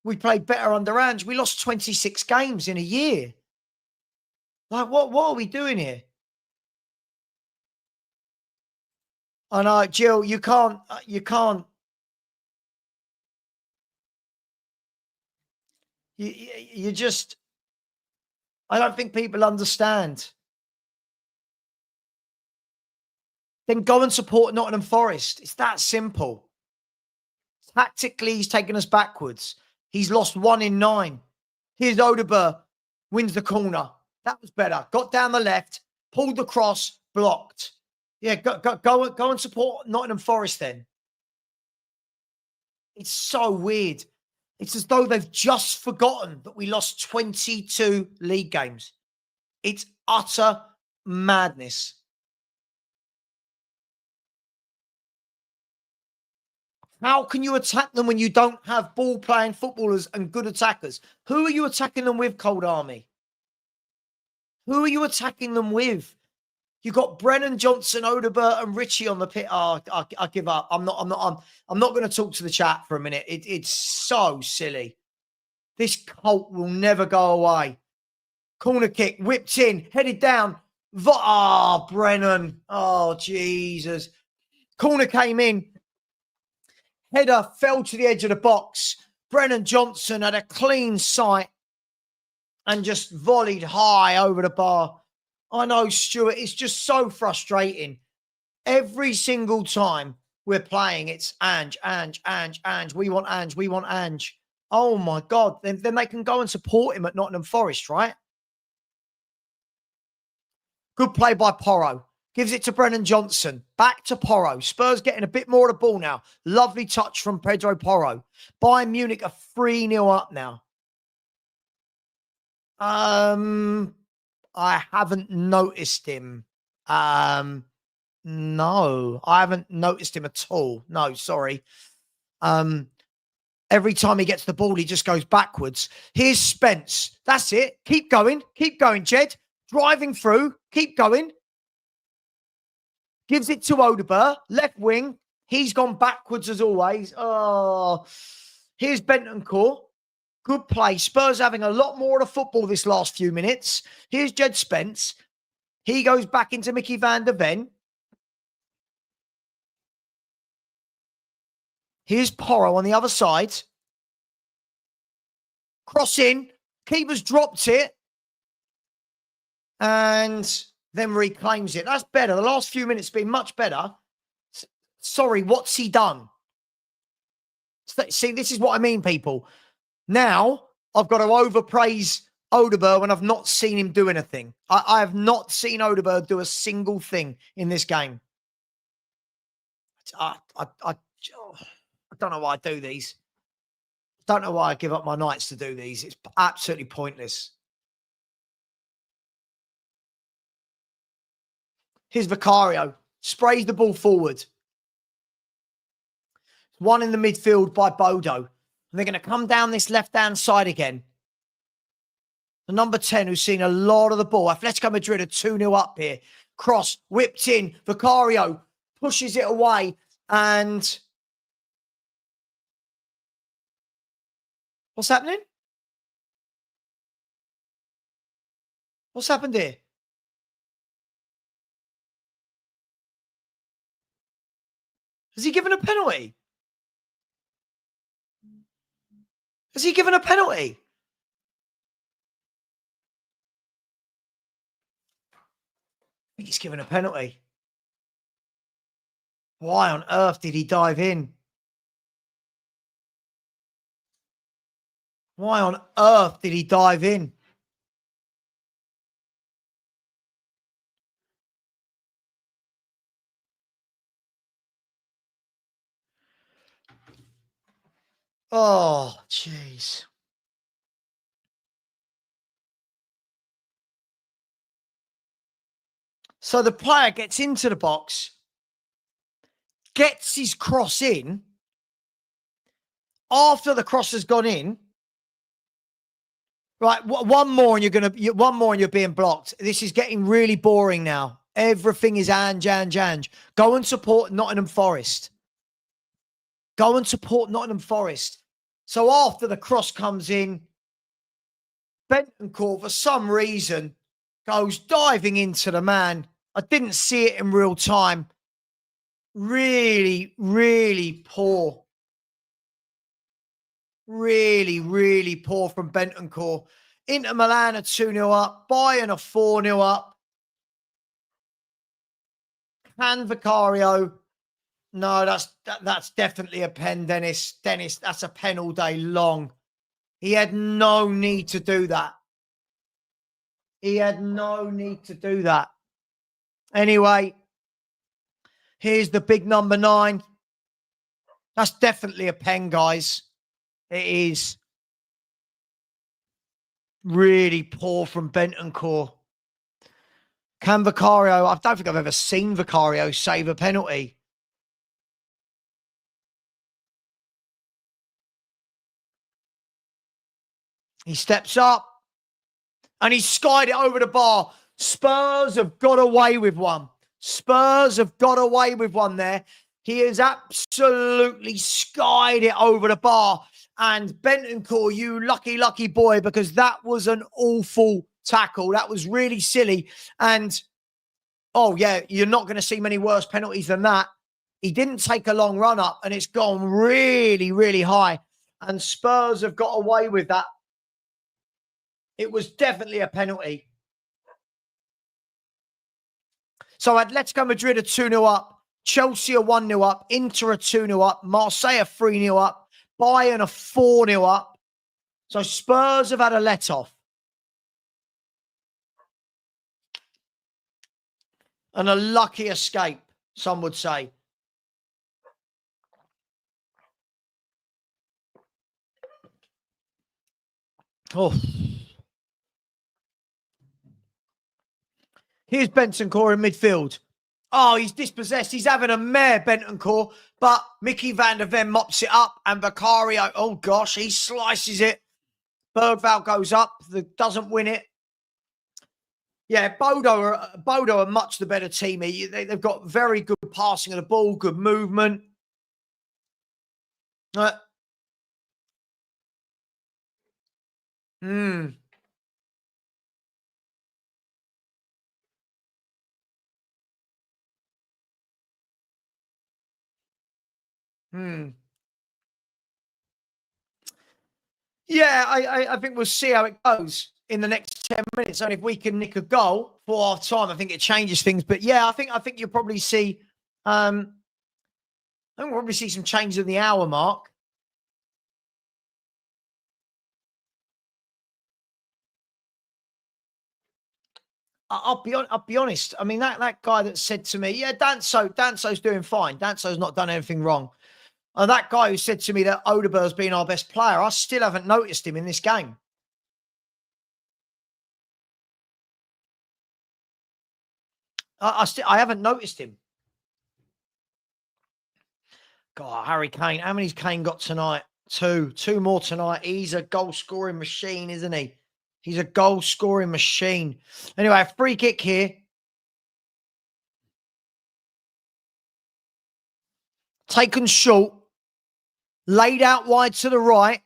we played better under Ange, we lost 26 games in a year. Like, what are we doing here? I know, Jill, you can't. You just, I don't think people understand. Then go and support Nottingham Forest. It's that simple. Tactically, he's taken us backwards. He's lost 1 in 9. Here's Odegaard, wins the corner. That was better. Got down the left, pulled the cross, blocked. Yeah, go and support Nottingham Forest then. It's so weird. It's as though they've just forgotten that we lost 22 league games. It's utter madness. How can you attack them when you don't have ball-playing footballers and good attackers? Who are you attacking them with, Cold Army? Who are you attacking them with? You got Brennan Johnson, Odegaard, and Richie on the pit. Oh, I give up. I'm not going to talk to the chat for a minute. It's so silly. This cult will never go away. Corner kick, whipped in, headed down. Brennan. Oh, Jesus. Corner came in. Header fell to the edge of the box. Brennan Johnson had a clean sight and just volleyed high over the bar. I know, Stuart, it's just so frustrating. Every single time we're playing, it's Ange. We want Ange. Oh, my God. Then they can go and support him at Nottingham Forest, right? Good play by Porro. Gives it to Brennan Johnson. Back to Porro. Spurs getting a bit more of the ball now. Lovely touch from Pedro Porro. Bayern Munich are 3-0 up now. I haven't noticed him. No, I haven't noticed him at all. No, sorry. Every time he gets the ball, he just goes backwards. Here's Spence. That's it. Keep going. Keep going, Jed. Driving through. Keep going. Gives it to Odegaard. Left wing. He's gone backwards as always. Oh, here's Bentancur. Good play. Spurs having a lot more of the football this last few minutes. Here's Jed Spence. He goes back into Mickey van der Ven. Here's Porro on the other side. Cross in. Keeper's dropped it. And then reclaims it. That's better. The last few minutes have been much better. Sorry, what's he done? See, this is what I mean, people. Now, I've got to overpraise Odegaard when I've not seen him do anything. I have not seen Odegaard do a single thing in this game. I don't know why I do these. I don't know why I give up my nights to do these. It's absolutely pointless. Here's Vicario. Sprays the ball forward. One in the midfield by Bodo. And they're going to come down this left-hand side again. The number 10, who's seen a lot of the ball. Atletico Madrid are 2-0 up here. Cross, whipped in. Vicario pushes it away. And what's happening? What's happened here? Has he given a penalty? Has he given a penalty? I think he's given a penalty. Why on earth did he dive in? Why on earth did he dive in? Oh, jeez. So the player gets into the box, gets his cross in. After the cross has gone in, right? One more and you're being blocked. This is getting really boring now. Everything is Ange. Go and support Nottingham Forest. Go and support Nottingham Forest. So after the cross comes in, Bentancur, for some reason, goes diving into the man. I didn't see it in real time. Really, really poor. Really, really poor from Bentancur. Inter Milan are 2-0 up. Bayern are 4-0 up. Can Vicario? No, that's definitely a pen, Dennis. Dennis, that's a pen all day long. He had no need to do that. He had no need to do that. Anyway, here's the big number 9. That's definitely a pen, guys. It is. Really poor from Bentancur. Can Vicario? I don't think I've ever seen Vicario save a penalty. He steps up and he skied it over the bar. Spurs have got away with one. Spurs have got away with one there. He has absolutely skied it over the bar. And Bentancur, you lucky, lucky boy, because that was an awful tackle. That was really silly. And, oh, yeah, you're not going to see many worse penalties than that. He didn't take a long run up, and it's gone really, really high. And Spurs have got away with that. It was definitely a penalty. So Atletico Madrid are 2-0 up. Chelsea are 1-0 up. Inter are 2-0 up. Marseille are 3-0 up. Bayern are 4-0 up. So Spurs have had a let-off. And a lucky escape, some would say. Oh. Here's Bentancur in midfield. Oh, he's dispossessed. He's having a mare, Bentancur. But Mickey van der Ven mops it up. And Vicario, oh gosh, he slices it. Bergvall goes up. Doesn't win it. Yeah, Bodo are much the better team. They've got very good passing of the ball, good movement. Yeah, I think we'll see how it goes in the next 10 minutes. And if we can nick a goal for half time, I think it changes things. But yeah, I think you'll probably see I think we'll probably see some changes in the hour mark. I'll be honest. I mean, that guy that said to me, yeah, Danso's doing fine. Danso's not done anything wrong. And that guy who said to me that Odegaard's been our best player, I still haven't noticed him in this game. I haven't noticed him. God, Harry Kane. How many's Kane got tonight? Two more tonight. He's a goal-scoring machine, isn't he? He's a goal-scoring machine. Anyway, free kick here. Taken short. Laid out wide to the right.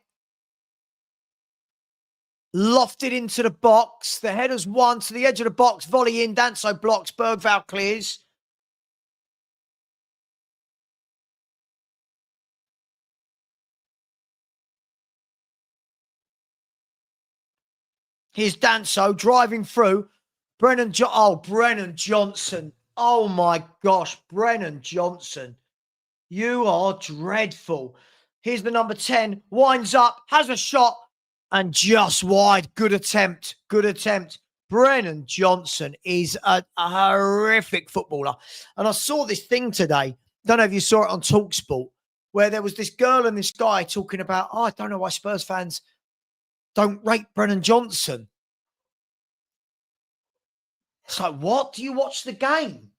Lofted into the box. The header's one to the edge of the box. Volley in. Danso blocks. Bergvall clears. Here's Danso driving through. Brennan Johnson. Oh my gosh, Brennan Johnson. You are dreadful. Here's the number 10. Winds up, has a shot, and just wide. Good attempt. Good attempt. Brennan Johnson is a horrific footballer. And I saw this thing today. Don't know if you saw it on TalkSport, where there was this girl and this guy talking about, I don't know why Spurs fans don't rate Brennan Johnson. It's like, what? Do you watch the game?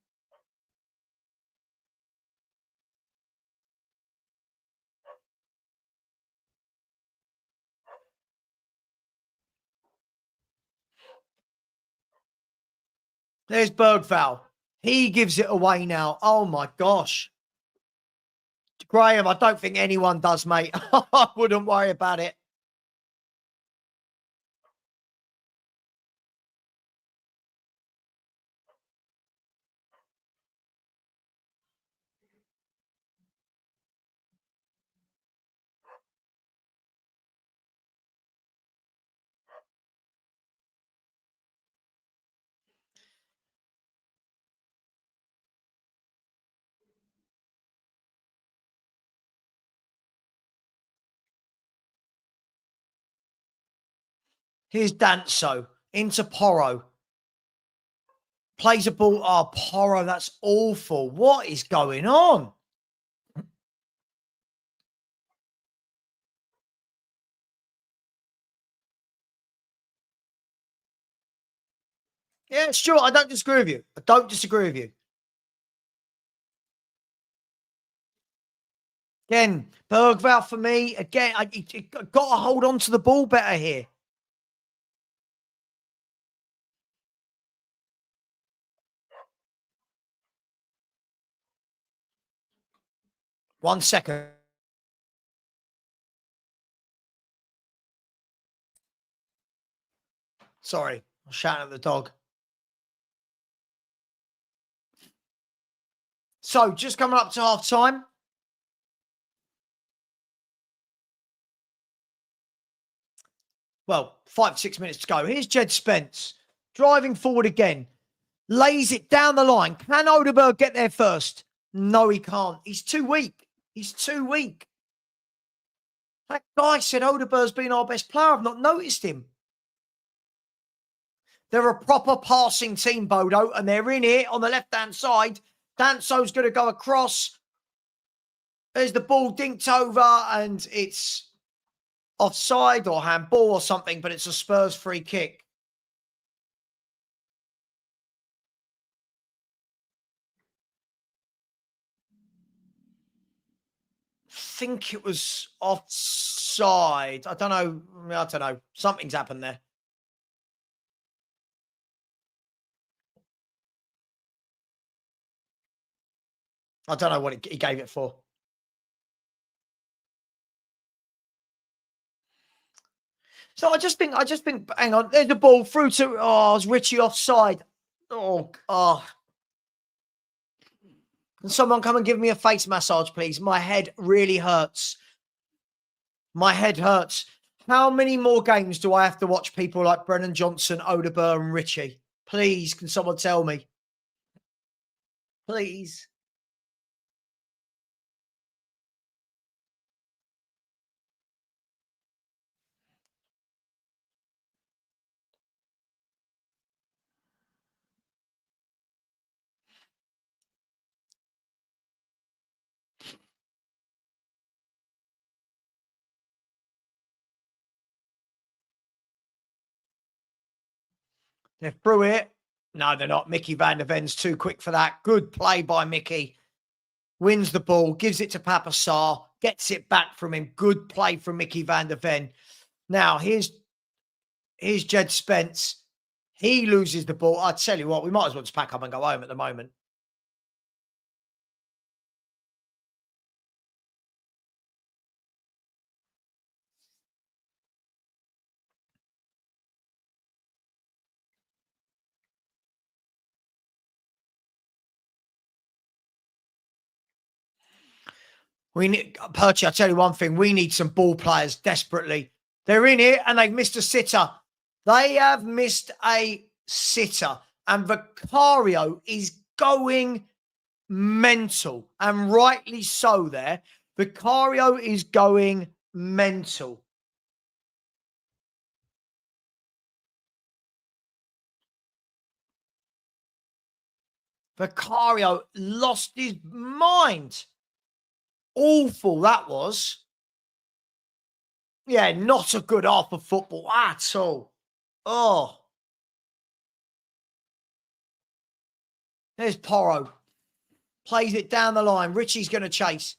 There's Bergvall. He gives it away now. Oh, my gosh. Graham, I don't think anyone does, mate. I wouldn't worry about it. Here's Danso into Porro. Plays a ball. Oh, Porro, that's awful. What is going on? Yeah, sure. I don't disagree with you. I don't disagree with you. Again, Bergvall for me. Again, I got to hold on to the ball better here. One second. Sorry, I'm shouting at the dog. So, just coming up to half time. Well, 5-6 minutes to go. Here's Jed Spence driving forward again. Lays it down the line. Can Odegaard get there first? No, he can't. He's too weak. He's too weak. That guy said Odegaard's been our best player. I've not noticed him. They're a proper passing team, Bodo, and they're in here on the left-hand side. Danso's going to go across. There's the ball dinked over, and it's offside or handball or something, but it's a Spurs free kick. think it was offside. I don't know. Something's happened there. I don't know what he gave it for. So I just think, hang on, there's the ball through to, it's Richie offside. Oh. Can someone come and give me a face massage, please? My head really hurts. My head hurts. How many more games do I have to watch people like Brennan Johnson, Odegaard, and Richie? Please, can someone tell me? Please. They're through it. No, they're not. Mickey van der Ven's too quick for that. Good play by Mickey. Wins the ball, gives it to Papa Sarr, gets it back from him. Good play from Mickey van der Ven. Now, here's Jed Spence. He loses the ball. I tell you what, we might as well just pack up and go home at the moment. We need Perchy. I tell you one thing: we need some ball players desperately. They're in it, and they've missed a sitter. They have missed a sitter, and Vicario is going mental, and rightly so. There, Vicario is going mental. Vicario lost his mind. Awful that was. Yeah, not a good half of football at all. Oh. There's Porro. Plays it down the line. Richie's going to chase.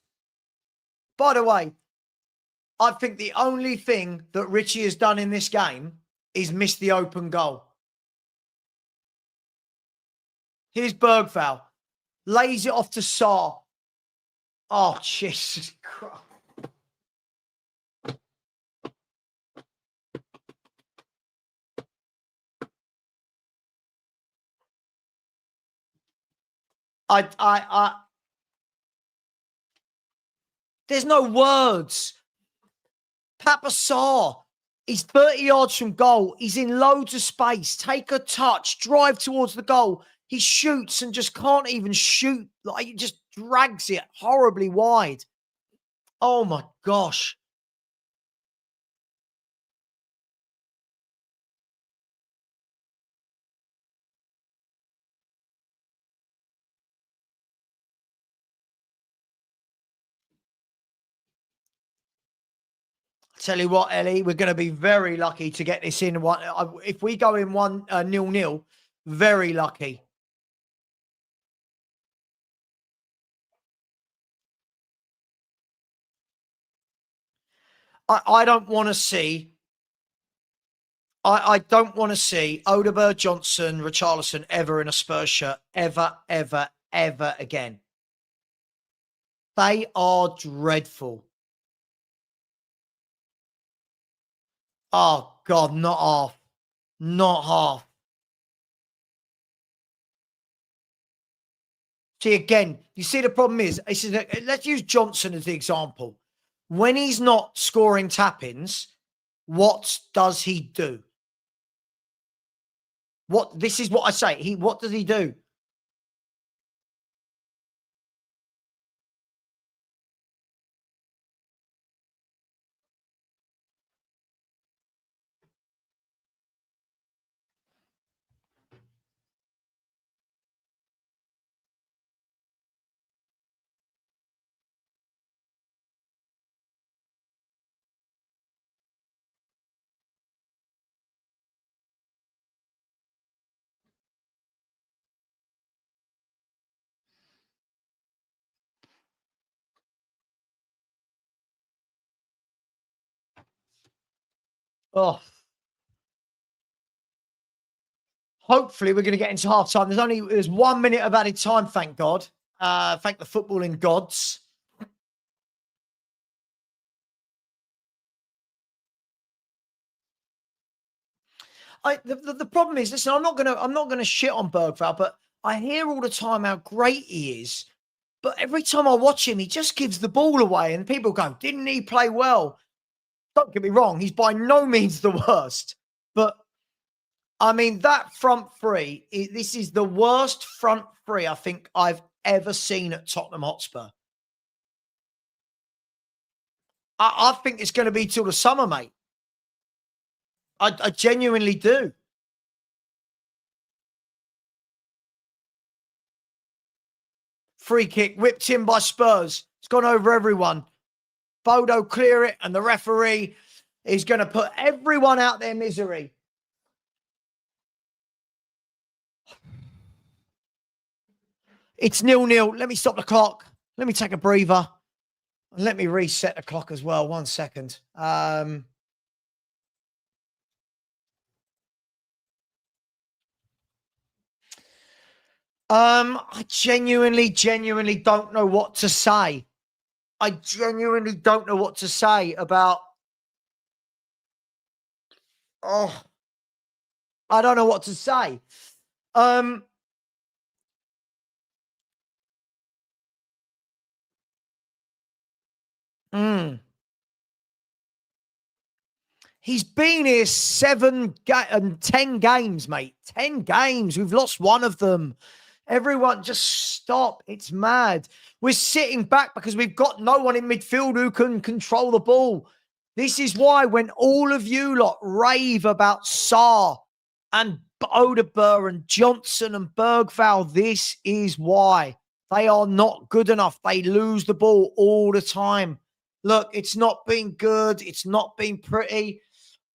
By the way, I think the only thing that Richie has done in this game is miss the open goal. Here's Bergval. Lays it off to Sarr. Oh, Jesus Christ. There's no words. Papa Sarr, he's 30 yards from goal. He's in loads of space. Take a touch, drive towards the goal. He shoots and just can't even shoot. Like, he just drags it horribly wide. Oh my gosh. Tell you what, Ellie, we're going to be very lucky to get this in. If we go in 1-0, very lucky. I don't want to see. I don't want to see Odegaard, Johnson, Richarlison ever in a Spurs shirt. Ever, ever, ever again. They are dreadful. Oh, God, not half. Not half. See, again, you see the problem is, let's use Johnson as the example. When he's not scoring tap-ins, what does he do? This is what I say. What does he do? Oh. Hopefully, we're going to get into half time. There's 1 minute of added time, thank God. Thank the footballing gods. The problem is, listen, I'm not gonna shit on Bergvall, but I hear all the time how great he is. But every time I watch him, he just gives the ball away, and people go, "Didn't he play well?" Don't get me wrong; he's by no means the worst. But I mean, that front three, this is the worst front three I think I've ever seen at Tottenham Hotspur. I think it's going to be till the summer, mate. I genuinely do. Free kick, whipped in by Spurs. It's gone over everyone. Bodo clear it, and the referee is going to put everyone out their misery. It's 0-0. Let me stop the clock. Let me take a breather. Let me reset the clock as well. 1 second. I genuinely don't know what to say. I genuinely don't know what to say about. Oh, I don't know what to say. He's been here 10 games, mate. 10 games. We've lost one of them. Everyone, just stop. It's mad. We're sitting back because we've got no one in midfield who can control the ball. This is why when all of you lot rave about Sarr and Odeberg and Johnson and Bergvall, this is why. They are not good enough. They lose the ball all the time. Look, it's not been good. It's not been pretty.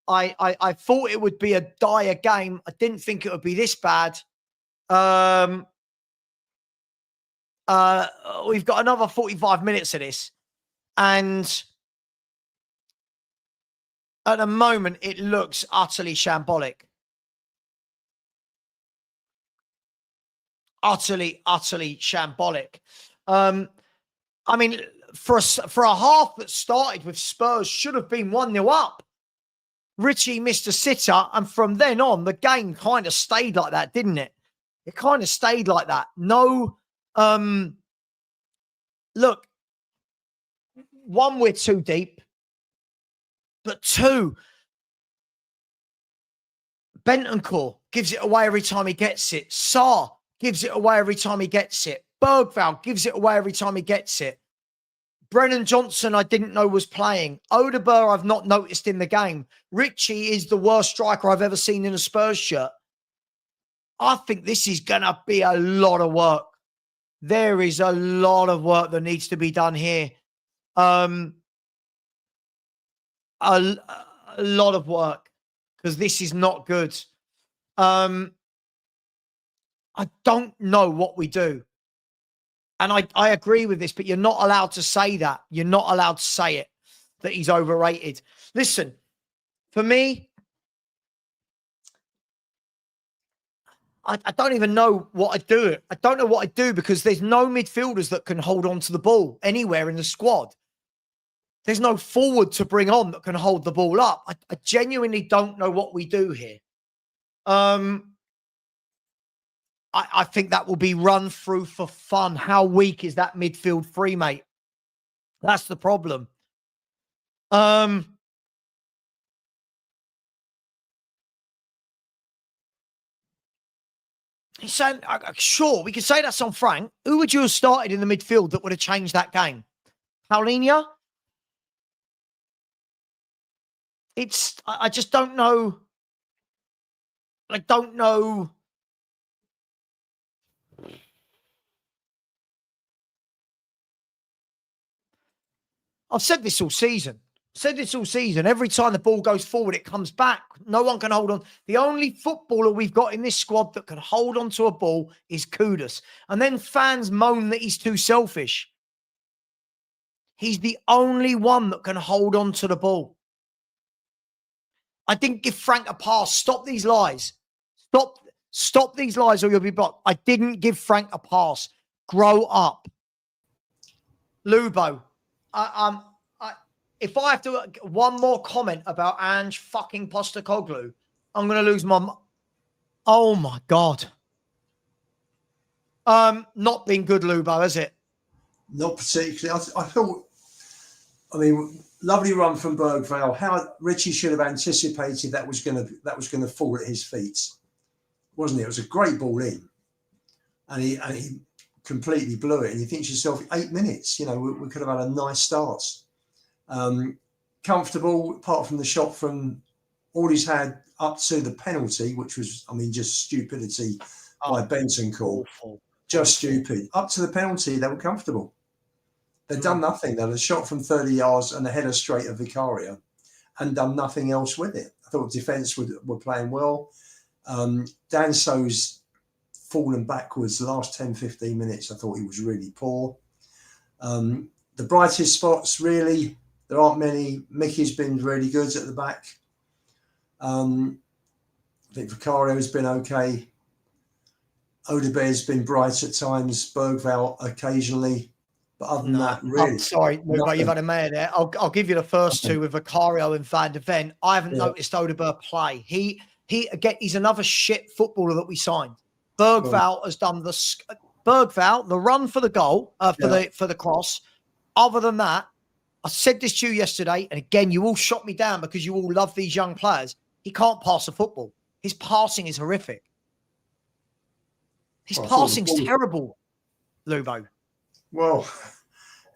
I thought it would be a dire game. I didn't think it would be this bad. We've got another 45 minutes of this. And at the moment, it looks utterly shambolic. Utterly shambolic. I mean, for a half that started with Spurs should have been 1-0 up. Richie missed a sitter, and from then on, the game kind of stayed like that, didn't it? It kind of stayed like that. No, look, one, we're too deep, but two, Bentancur gives it away every time he gets it. Sarr gives it away every time he gets it. Bergvall gives it away every time he gets it. Brennan Johnson, I didn't know was playing. Odeberg, I've not noticed in the game. Richie is the worst striker I've ever seen in a Spurs shirt. I think this is going to be a lot of work. There is a lot of work that needs to be done here. A lot of work, because this is not good. I don't know what we do. And I agree with this, but you're not allowed to say that. You're not allowed to say it, that he's overrated. Listen, for me, I don't even know what I do. I don't know what I do because there's no midfielders that can hold on to the ball anywhere in the squad. There's no forward to bring on that can hold the ball up. I genuinely don't know what we do here. I think that will be run through for fun. How weak is that midfield three, mate? That's the problem. He's saying, sure, we could say that's on Frank. Who would you have started in the midfield that would have changed that game? Paulinho? I just don't know. I don't know. I've said this all season. Every time the ball goes forward, it comes back. No one can hold on. The only footballer we've got in this squad that can hold on to a ball is Kudus. And then fans moan that he's too selfish. He's the only one that can hold on to the ball. I didn't give Frank a pass. Stop these lies. Stop these lies or you'll be blocked. I didn't give Frank a pass. Grow up. Lubo, if I have to one more comment about Ange fucking Postecoglou, I'm going to lose my... Oh, my God. Not been good, Lubo, has it? Not particularly. I thought, lovely run from Bergvall. How Richie should have anticipated that was going to fall at his feet, wasn't it? It was a great ball in, and he completely blew it. And you think to yourself, 8 minutes. You know, we could have had a nice start. Comfortable, apart from the shot from all he's had up to the penalty, which was, just stupidity by Bentancur. Just stupid. Up to the penalty, they were comfortable. They'd done nothing. They had a shot from 30 yards and a header straight at Vicario and done nothing else with it. I thought defence were playing well. Danso's fallen backwards the last 10, 15 minutes. I thought he was really poor. The brightest spots, really, there aren't many. Mickey's been really good at the back. I think Vicario's been okay. Odebear's been bright at times. Bergvall occasionally. But other than that, really. I'm sorry, Lubo, you've had a mayor there. I'll give you the first two with Vicario and Van de Ven. I haven't noticed Odebear play. He again, he's another shit footballer that we signed. Bergvall has done the run for the goal, for the cross. Other than that, I said this to you yesterday, and again, you all shot me down because you all love these young players. He can't pass a football. His passing is horrific. His passing's terrible, Lubo. Well,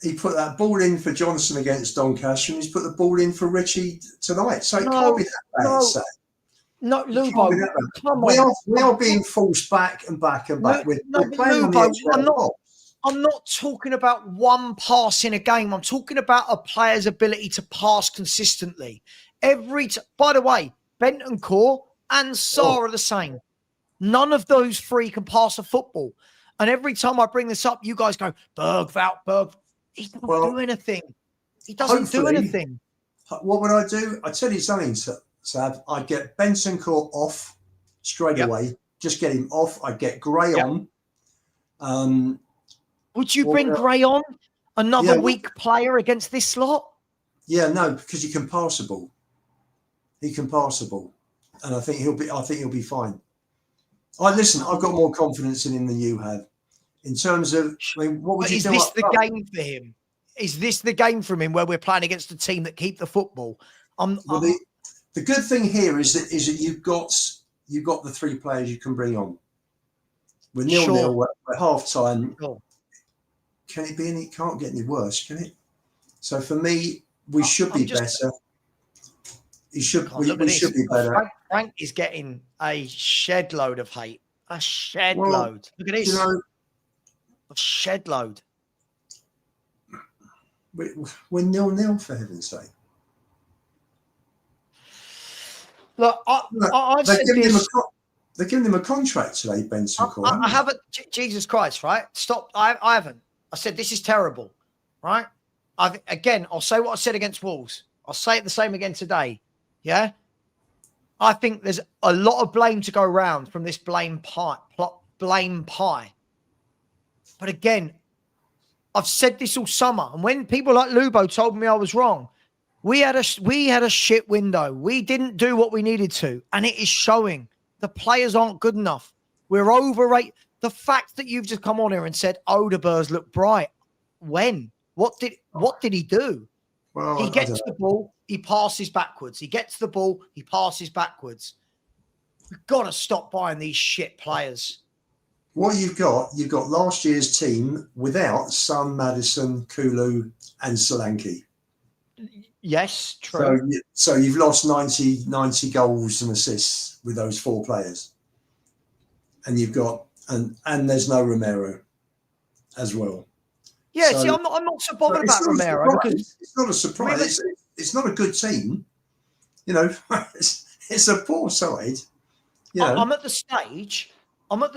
he put that ball in for Johnson against Doncaster, and he's put the ball in for Richie tonight. So it can't be that bad. No, Lubo, come on. We are being forced back and back and back. We're playing on the edge of the box. I'm not talking about one pass in a game. I'm talking about a player's ability to pass consistently. By the way, Bentancur and Sarr are the same. None of those three can pass a football. And every time I bring this up, you guys go, Berg. He doesn't do anything. He doesn't do anything. What would I do? I'd tell you something, Sav. I'd get Bentancur off straight away. Just get him off. I'd get Gray on. Would you bring Gray on? Another weak player against this slot? Yeah, no, because he can pass the ball. He can pass the ball. And I think he'll be fine. Listen, I've got more confidence in him than you have. In terms of, what would you do? Is this the game for him? Is this the game for him where we're playing against a team that keep the football? The good thing here is that you've got the three players you can bring on. We're 0-0 at half time. Sure. Can it be it can't get any worse, can it? So for me, we should be better. We should be better. Frank is getting a shed load of hate. A shed load. Look at this. A shed load. We're 0-0 for heaven's sake. Look, I've said this. They're giving him a contract today, Bentancur. I haven't. Jesus Christ, right? Stop. I haven't. I said this is terrible, right? I'll say what I said against Wolves. I'll say it the same again today. Yeah, I think there's a lot of blame to go around from this blame pie. But again, I've said this all summer, and when people like Lubo told me I was wrong, we had a shit window. We didn't do what we needed to, and it is showing. The players aren't good enough. We're overrated. The fact that you've just come on here and said Odebear's look bright. When? What did he do? Well, he gets the ball, he passes backwards. He gets the ball, he passes backwards. We've got to stop buying these shit players. What you've got last year's team without Son, Maddison, Kulu, and Solanke. Yes, true. So you've lost 90 goals and assists with those four players. And you've got and there's no Romero as well. Yeah, see, I'm not so bothered about Romero because it's not a surprise. It's not a good team. You know, it's a poor side. You know. I'm at the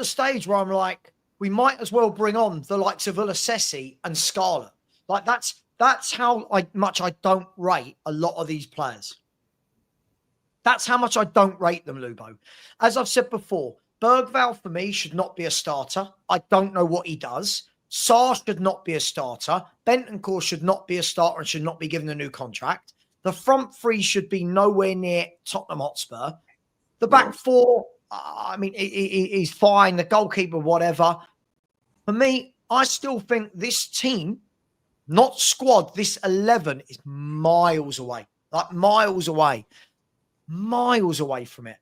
stage where I'm like, we might as well bring on the likes of Ulasesi and Scarlett. Like that's how much I don't rate a lot of these players. That's how much I don't rate them, Lubo. As I've said before, Bergvall for me should not be a starter. I don't know what he does. Sarr should not be a starter. Bentancur should not be a starter and should not be given a new contract. The front three should be nowhere near Tottenham Hotspur. The back four, I mean, he's fine. The goalkeeper, whatever. For me, I still think this team, not squad, this 11 is miles away. Like miles away. Miles away from it.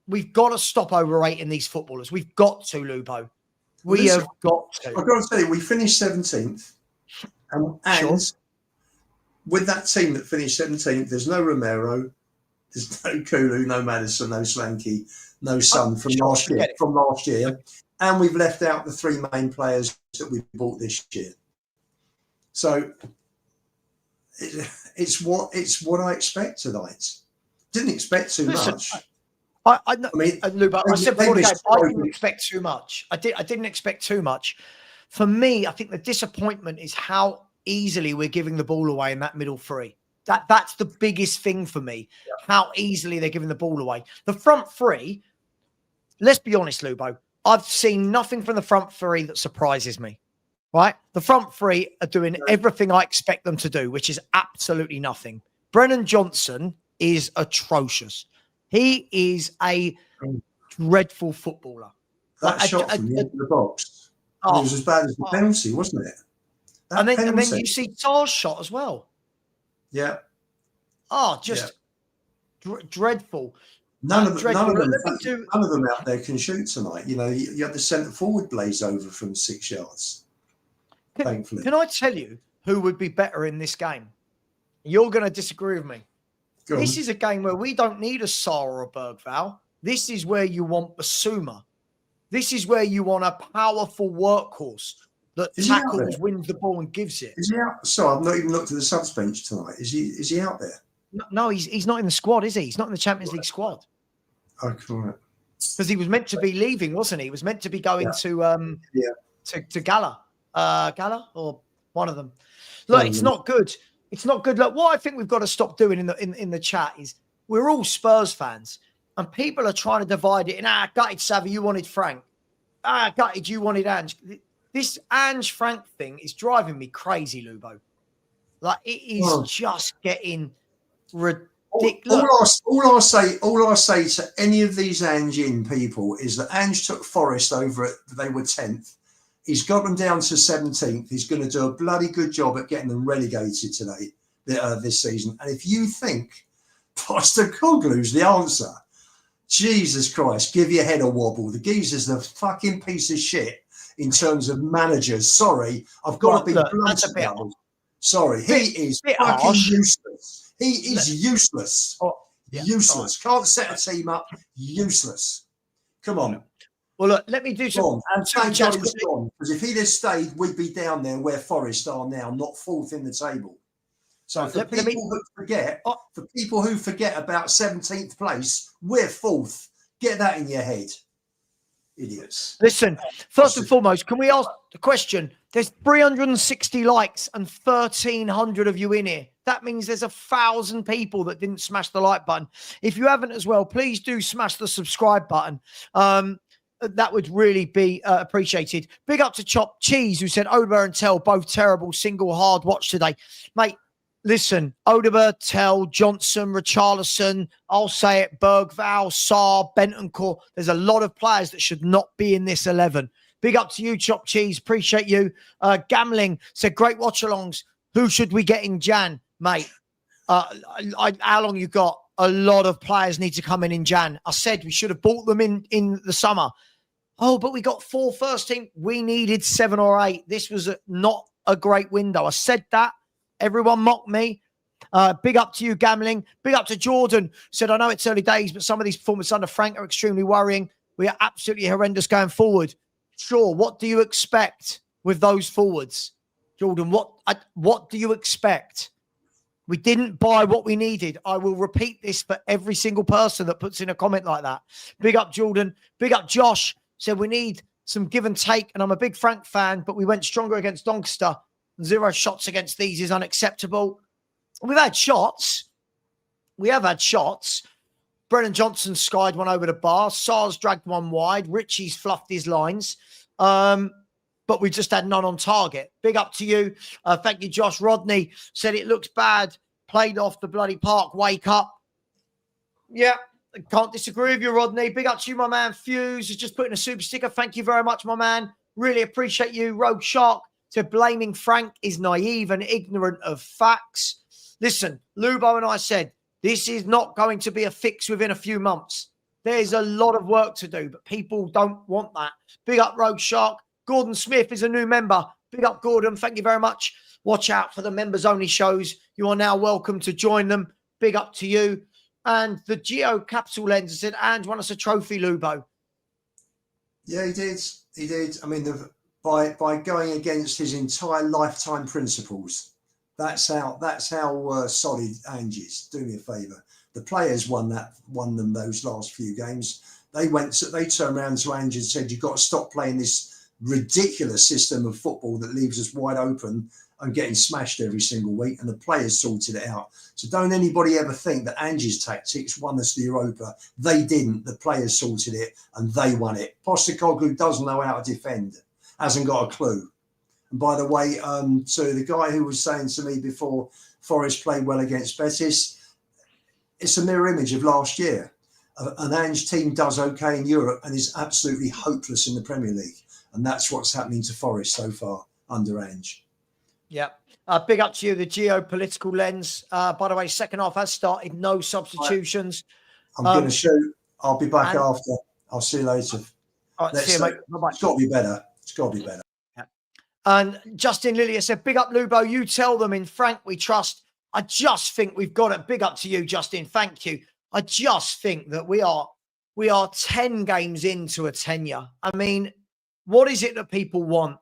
We've got to stop overrating these footballers. We've got to, Lubo. We have got to. I've got to say, we finished 17th. And Sure. with that team that finished 17th, there's no Romero, there's no Kulu, no Madison, no Slanky, no Son from last year. And we've left out the three main players that we bought this year. So it's what I expect tonight. Didn't expect too much. I mean, Lubo, I said before the game, I didn't expect too much. I didn't expect too much. For me, I think the disappointment is how easily we're giving the ball away in that middle three. That's the biggest thing for me. Yeah. How easily they're giving the ball away. The front three, let's be honest, Lubo, I've seen nothing from the front three that surprises me. Right? The front three are doing everything I expect them to do, which is absolutely nothing. Brennan Johnson is atrocious. He is a dreadful footballer. That shot from the end of the box. It was as bad as the penalty, wasn't it? And then you see Sarr's shot as well. Yeah. Dreadful. None of them out there can shoot tonight. You know, you had the centre forward blaze over from 6 yards. Thankfully. Can I tell you who would be better in this game? You're going to disagree with me. This is a game where we don't need a Sarr or a Bergvall. This is where you want Basuma. This is where you want a powerful workhorse that tackles, wins the ball, and gives it. Is he out? So I've not even looked at the subs bench tonight. Is he out there? No, he's not in the squad, is he? He's not in the Champions League squad. Oh, correct. Because he was meant to be leaving, wasn't he? He was meant to be going to Gala. Gala or one of them. Look, it's not good. It's not good. Look, what I think we've got to stop doing in the chat is we're all Spurs fans and people are trying to divide it in, gutted Savvy, you wanted Frank. Gutted, you wanted Ange. This Ange Frank thing is driving me crazy, Lubo. Like, it is just getting ridiculous. All I say to any of these Ange people is that Ange took Forest over they were 10th. He's got them down to 17th. He's going to do a bloody good job at getting them relegated today, this season. And if you think Postecoglou's the answer, Jesus Christ, give your head a wobble. The geezer's the fucking piece of shit in terms of managers. Sorry, I've got to be blunt about it. Sorry, he is fucking useless. He is useless. Useless. Can't set a team up. Useless. Come on. Well, look, let me do some. And thank God he's gone, because if he'd have stayed, we'd be down there where Forest are now, not fourth in the table. So for people who forget about 17th place, we're fourth. Get that in your head, idiots. Listen, first and foremost, can we ask the question? There's 360 likes and 1,300 of you in here. That means there's 1,000 people that didn't smash the like button. If you haven't as well, please do smash the subscribe button. That would really be appreciated. Big up to Chop Cheese, who said Odegaard and Tell both terrible, single hard watch today. Mate, listen, Odegaard, Tell, Johnson, Richarlison, I'll say it, Bergvall, Sarr, Bentancur. There's a lot of players that should not be in this 11. Big up to you, Chop Cheese. Appreciate you. Gambling said, great watch-alongs. Who should we get in Jan? Mate, how long you got? A lot of players need to come in Jan. I said we should have bought them in the summer. Oh, but we got 4 first team. We needed 7 or 8. This was not a great window. I said that. Everyone mocked me. Big up to you, Gambling. Big up to Jordan. Said, I know it's early days, but some of these performances under Frank are extremely worrying. We are absolutely horrendous going forward. Sure, what do you expect with those forwards? Jordan, what do you expect? We didn't buy what we needed. I will repeat this for every single person that puts in a comment like that. Big up, Jordan. Big up, Josh. Said we need some give and take. And I'm a big Frank fan, but we went stronger against Doncaster. 0 shots against these is unacceptable. We've had shots. we have had shots. Brennan Johnson skied one over the bar. Sars dragged one wide. Richie's fluffed his lines. But we just had none on target. Big up to you. Thank you, Josh. Rodney said it looks bad. Played off the bloody park. Wake up. Yeah, can't disagree with you, Rodney. Big up to you, my man. Fuse is just putting a super sticker. Thank you very much, my man. Really appreciate you. Rogue Shark said blaming Frank is naive and ignorant of facts. Listen, Lubo and I said, this is not going to be a fix within a few months. There's a lot of work to do, but people don't want that. Big up, Rogue Shark. Gordon Smith is a new member. Big up, Gordon. Thank you very much. Watch out for the members-only shows. You are now welcome to join them. Big up to you. And the Geo Capital Lens said, Ange won us a trophy, Lubo. Yeah, he did. He did. I mean, by going against his entire lifetime principles, that's how solid Ange is. Do me a favour. The players won them those last few games. They turned around to Ange and said, "You've got to stop playing this ridiculous system of football that leaves us wide open and getting smashed every single week," and the players sorted it out. So don't anybody ever think that Ange's tactics won us the Europa. They didn't. The players sorted it and they won it. Postecoglou doesn't know how to defend, hasn't got a clue. And by the way, to the guy who was saying to me before Forest played well against Betis, it's a mirror image of last year. An Ange team does okay in Europe and is absolutely hopeless in the Premier League. And that's what's happening to Forest so far under Ange. Yeah. Big up to you, the geopolitical lens. By the way, second half has started. No substitutions. I'm going to shoot. I'll be back after. I'll see you later. All right, see you, mate. Bye-bye. It's got to be better. It's got to be better. Yeah. And Justin Lillier said, big up, Lubo. You tell them in Frank we trust. I just think we've got it. Big up to you, Justin. Thank you. I just think that we are 10 games into a tenure. I mean, what is it that people want?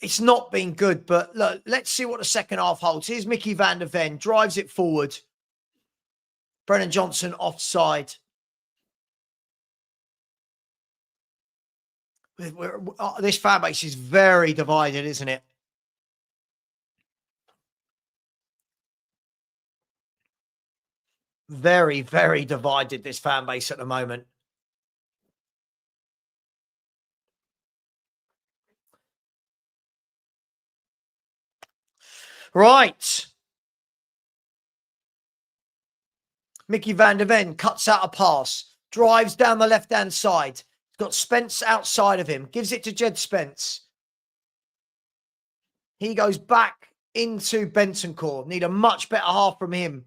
It's not been good, but look, let's see what the second half holds. Here's Mickey van der Ven, drives it forward. Brennan Johnson offside. This fan base is very divided, isn't it? Very, very divided, this fan base at the moment. Right. Mickey van der Ven cuts out a pass, drives down the left-hand side. He's got Spence outside of him, gives it to Jed Spence. He goes back into Bentancur. Need a much better half from him.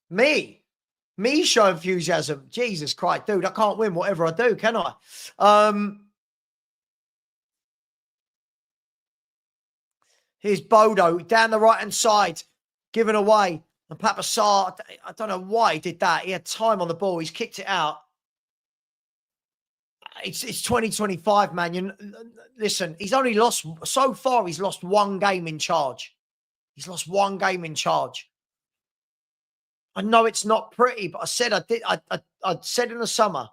Me show enthusiasm. Jesus Christ, dude, I can't win whatever I do, can I? Here's Bodo down the right-hand side, given away. And Papasar, I don't know why he did that. He had time on the ball. He's kicked it out. It's 2025, man. Listen, he's only lost, so far, he's lost one game in charge. He's lost one game in charge. I know it's not pretty, but I said I said in the summer,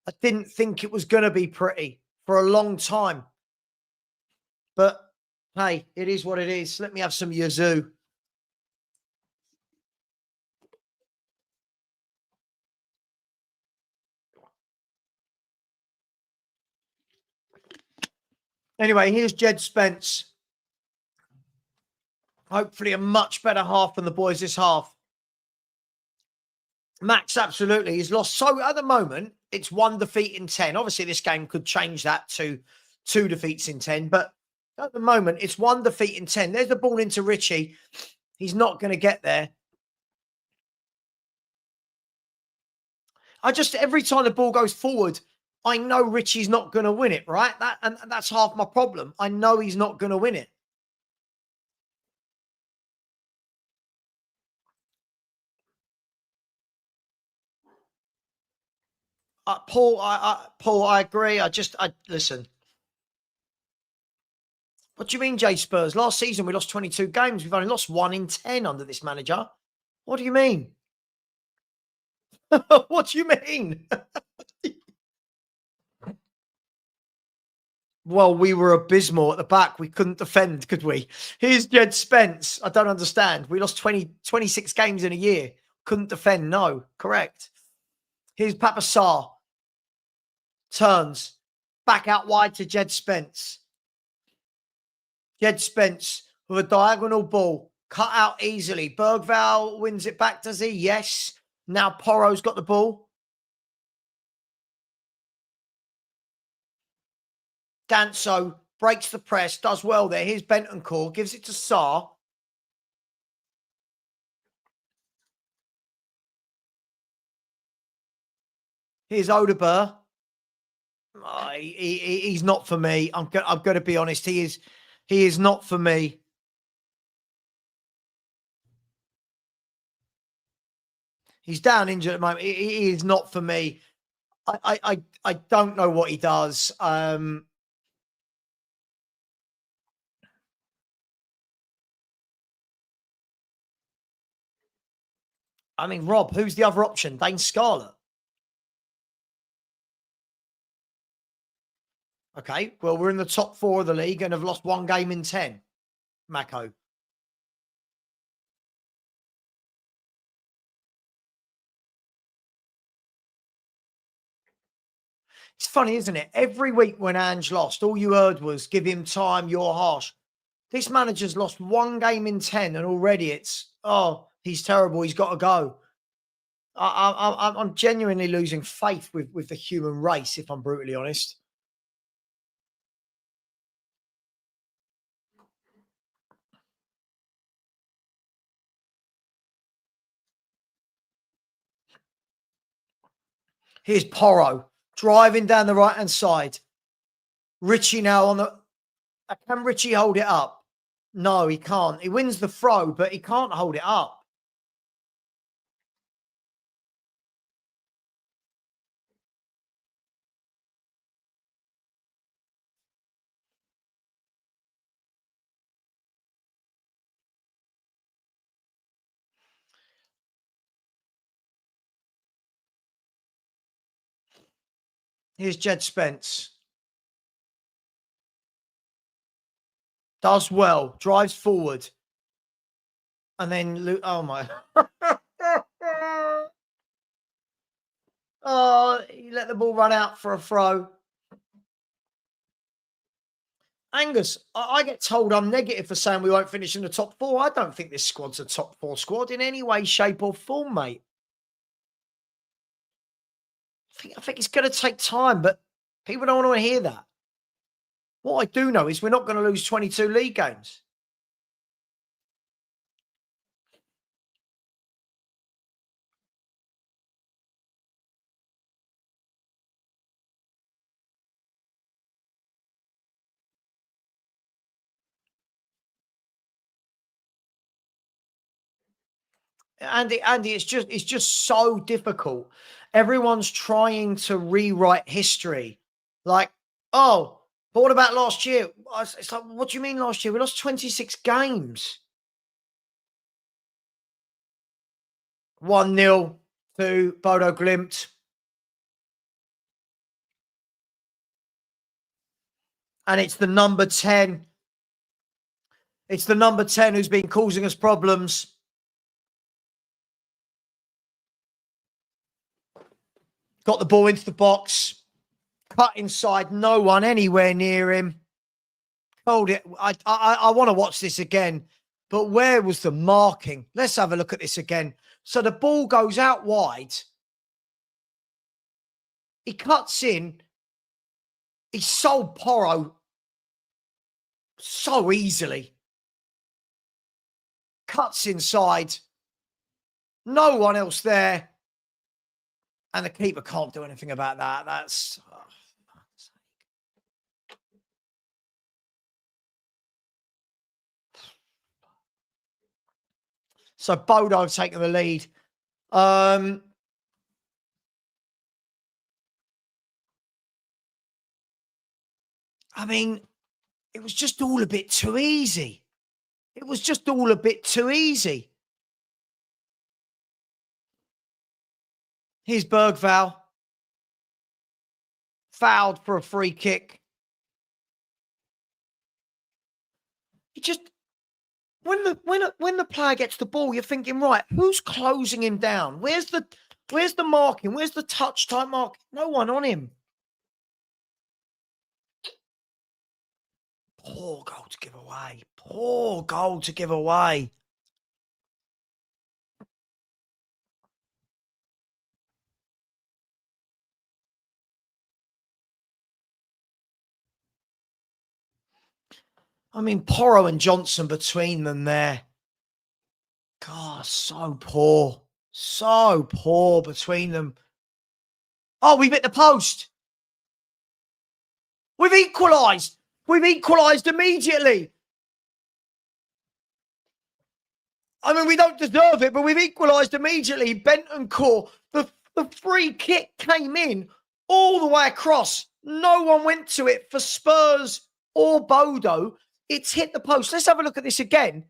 I didn't think it was going to be pretty for a long time. But hey, it is what it is. Let me have some Yazoo. Anyway, here's Jed Spence. Hopefully a much better half than the boys this half. Max, absolutely. He's lost. So at the moment, it's 1 defeat in 10. Obviously, this game could change that to 2 defeats in 10. But at the moment, it's 1 defeat in 10. There's the ball into Richie. He's not going to get there. Every time the ball goes forward, I know Richie's not going to win it, right? And that's half my problem. I know he's not going to win it. Paul, I agree. Listen. What do you mean, Jay Spurs? Last season, we lost 22 games. We've only lost 1 in 10 under this manager. What do you mean? What do you mean? Well, we were abysmal at the back. We couldn't defend, could we? Here's Jed Spence. I don't understand. We lost 26 games in a year. Couldn't defend. No, correct. Here's Papa Sarr. Turns. Back out wide to Jed Spence. Jed Spence with a diagonal ball. Cut out easily. Bergvall wins it back, does he? Yes. Now Porro's got the ball. Danso breaks the press, does well there. Here's Bentancur, gives it to Sarr. Here's Odegaard. Oh, he's not for me. I'm going to be honest. He is not for me. He's down injured at the moment. He is not for me. I don't know what he does. I mean, Rob, who's the other option? Dane Scarlett. Okay, well, we're in the top 4 of the league and have lost 1 game in 10. Mako. It's funny, isn't it? Every week when Ange lost, all you heard was, give him time, you're harsh. This manager's lost 1 game in 10 and already it's, oh, he's terrible, he's got to go. I'm genuinely losing faith with the human race, if I'm brutally honest. Here's Porro driving down the right-hand side. Richie now on the... Can Richie hold it up? No, he can't. He wins the throw, but he can't hold it up. Here's Jed Spence. Does well. Drives forward. And then... Oh, my... Oh, he let the ball run out for a throw. Angus, I get told I'm negative for saying we won't finish in the top 4. I don't think this squad's a top 4 squad in any way, shape or form, mate. I think it's going to take time, but people don't want to hear that. What I do know is we're not going to lose 22 league games. Andy, it's just so difficult. Everyone's trying to rewrite history. Like, oh, but what about last year? It's like, what do you mean last year? We lost 26 games. 1-0 to Bodo Glimt. And it's the number 10. It's the number 10 who's been causing us problems. Got the ball into the box. Cut inside. No one anywhere near him. Hold it. I want to watch this again. But where was the marking? Let's have a look at this again. So the ball goes out wide. He cuts in. He sold Porro so easily. Cuts inside. No one else there. And the keeper can't do anything about that. That's... Oh, fuck's sake. So Bodo taking the lead. I mean, it was just all a bit too easy. It was just all a bit too easy. Here's Bergvall. Fouled for a free kick. He just when the player gets the ball, you're thinking, right, who's closing him down? Where's the marking? Where's the touch type mark? No one on him. Poor goal to give away. Poor goal to give away. I mean, Porro and Johnson between them there. God, so poor. So poor between them. Oh, we've hit the post. We've equalised. We've equalised immediately. I mean, we don't deserve it, but we've equalised immediately. Bentancur, the free kick came in all the way across. No one went to it for Spurs or Bodo. It's hit the post. Let's have a look at this again.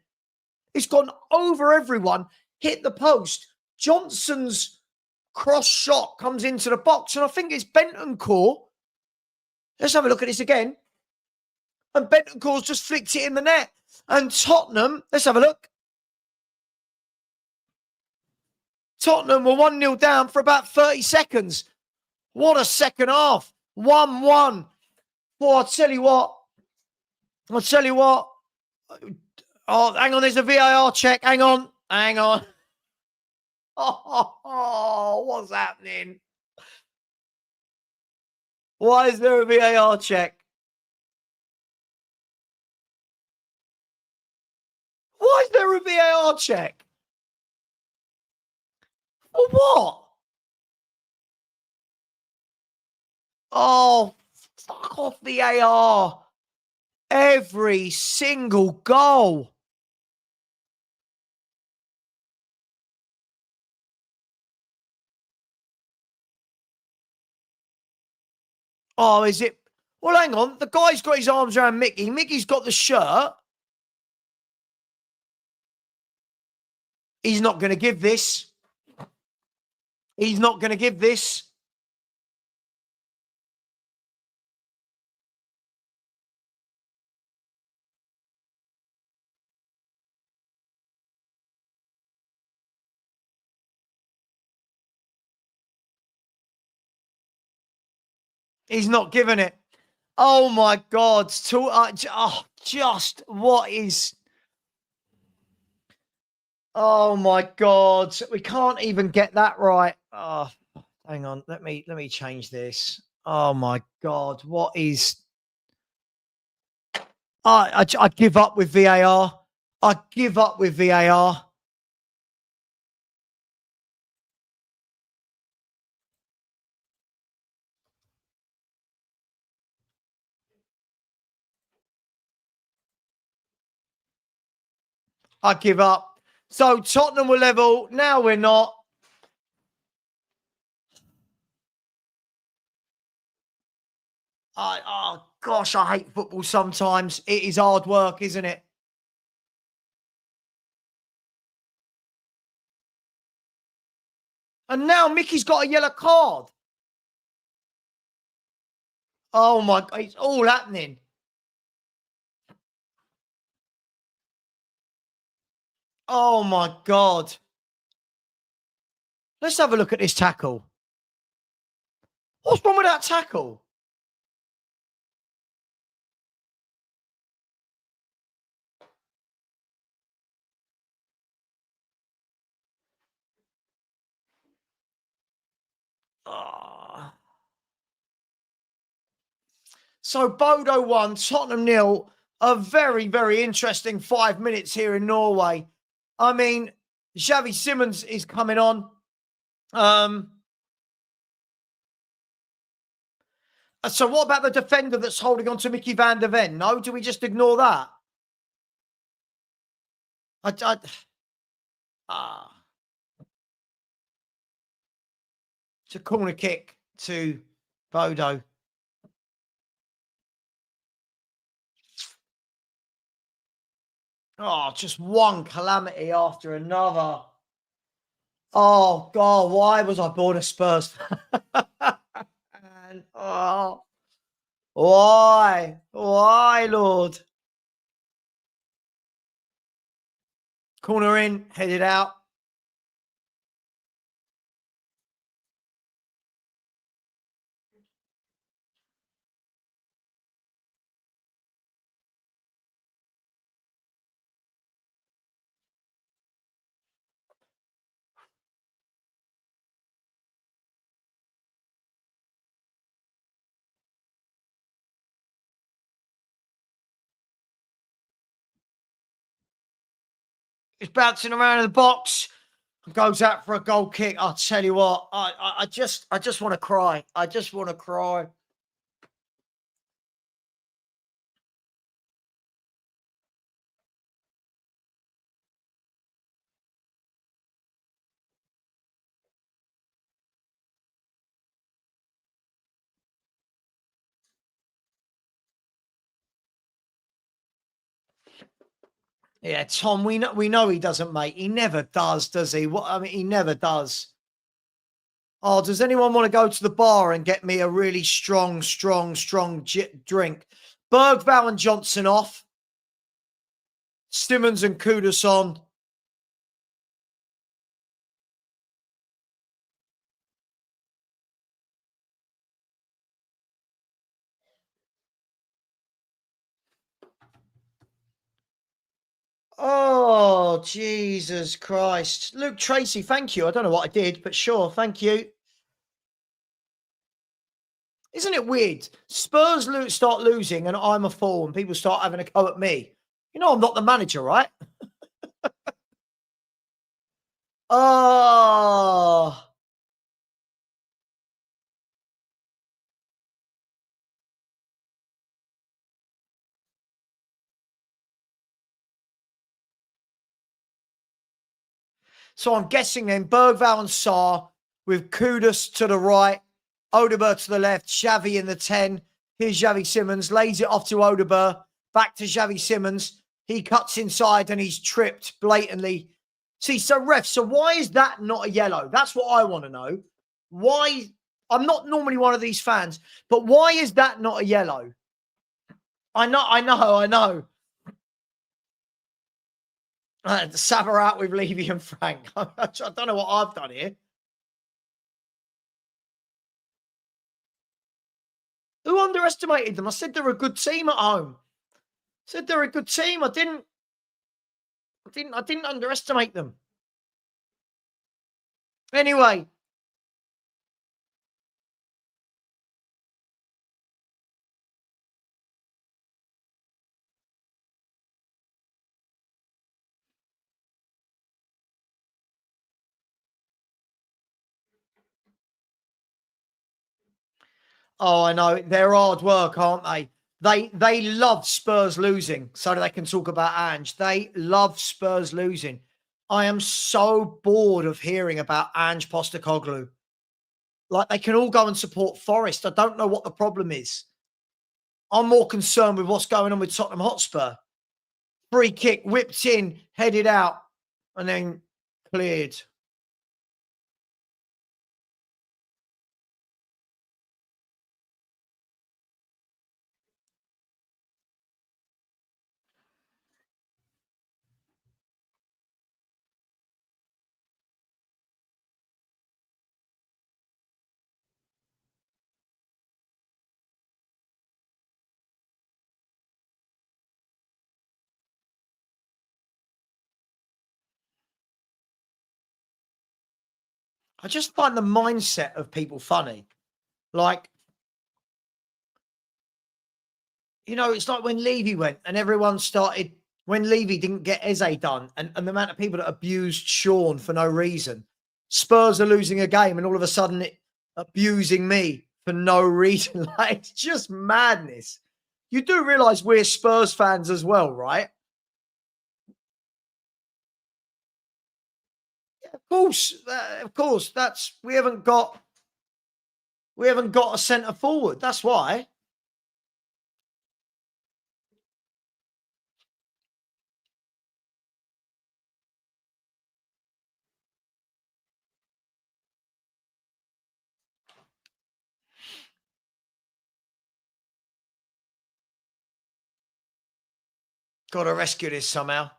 It's gone over everyone, hit the post. Johnson's cross shot comes into the box, and I think it's Bentancur. Let's have a look at this again. And Bentancur's just flicked it in the net. And Tottenham, let's have a look. Tottenham were 1-0 down for about 30 seconds. What a second half. 1-1. Boy, I'll tell you what. Oh, hang on, there's a VAR check. Hang on. Oh, what's happening? Why is there a VAR check? Why is there a VAR check? For what? Oh, fuck off VAR. Every single goal. Oh, is it? Well, hang on. The guy's got his arms around Mickey. Mickey's got the shirt. He's not going to give this. He's not going to give this. He's not giving it. Oh, my God. Just what is... Oh, my God. We can't even get that right. Oh, hang on. Let me change this. Oh, my God. What is... I give up with VAR. I give up with VAR. I give up. So Tottenham were level. Now we're not. Oh, gosh, I hate football sometimes. It is hard work, isn't it? And now Mickey's got a yellow card. Oh, my God. It's all happening. Oh, my God. Let's have a look at this tackle. What's wrong with that tackle? Oh. So Bodo won, Tottenham 0. A very, very interesting 5 minutes here in Norway. I mean, Xavi Simons is coming on. So what about the defender that's holding on to Mickey van der Ven? No, do we just ignore that? It's a corner kick to Bodo. Oh, just one calamity after another. Oh, God, why was I born a Spurs fan? Oh, why? Why, Lord? Corner in, headed out. It's bouncing around in the box. Goes out for a goal kick. I'll tell you what, I just want to cry. I just want to cry. Yeah, Tom, we know he doesn't, mate. He never does he? What I mean, he never does. Oh, does anyone want to go to the bar and get me a really strong drink? Bergvall and Johnson off. Simmons and Kudus on. Oh, Jesus Christ. Luke Tracy, thank you. I don't know what I did, but sure, thank you. Isn't it weird? Spurs start losing and I'm a fool and people start having a go at me. You know I'm not the manager, right? Oh. So I'm guessing then Bergvall and Sarr with Kudus to the right, Odegaard to the left, Xavi in the 10. Here's Xavi Simmons, lays it off to Odegaard, back to Xavi Simmons. He cuts inside and he's tripped blatantly. See, so ref, so why is that not a yellow? That's what I want to know. Why? I'm not normally one of these fans, but why is that not a yellow? I know. Saver out with Levy and Frank. I don't know what I've done here. Who underestimated them? I said they're a good team at home. I said they're a good team. I didn't underestimate them. Anyway. Oh, I know. They're hard work, aren't they? They love Spurs losing so that they can talk about Ange. They love Spurs losing. I am so bored of hearing about Ange Postecoglou. Like, they can all go and support Forest. I don't know what the problem is. I'm more concerned with what's going on with Tottenham Hotspur. Free kick, whipped in, headed out, and then cleared. I just find the mindset of people funny. Like, you know, it's like when Levy went and everyone started, when Levy didn't get Eze done and the amount of people that abused Sean for no reason. Spurs are losing a game and all of a sudden abusing me for no reason. Like, it's just madness. You do realise we're Spurs fans as well, right? Yeah, of course. That's we haven't got a centre forward. That's why. Got to rescue this somehow.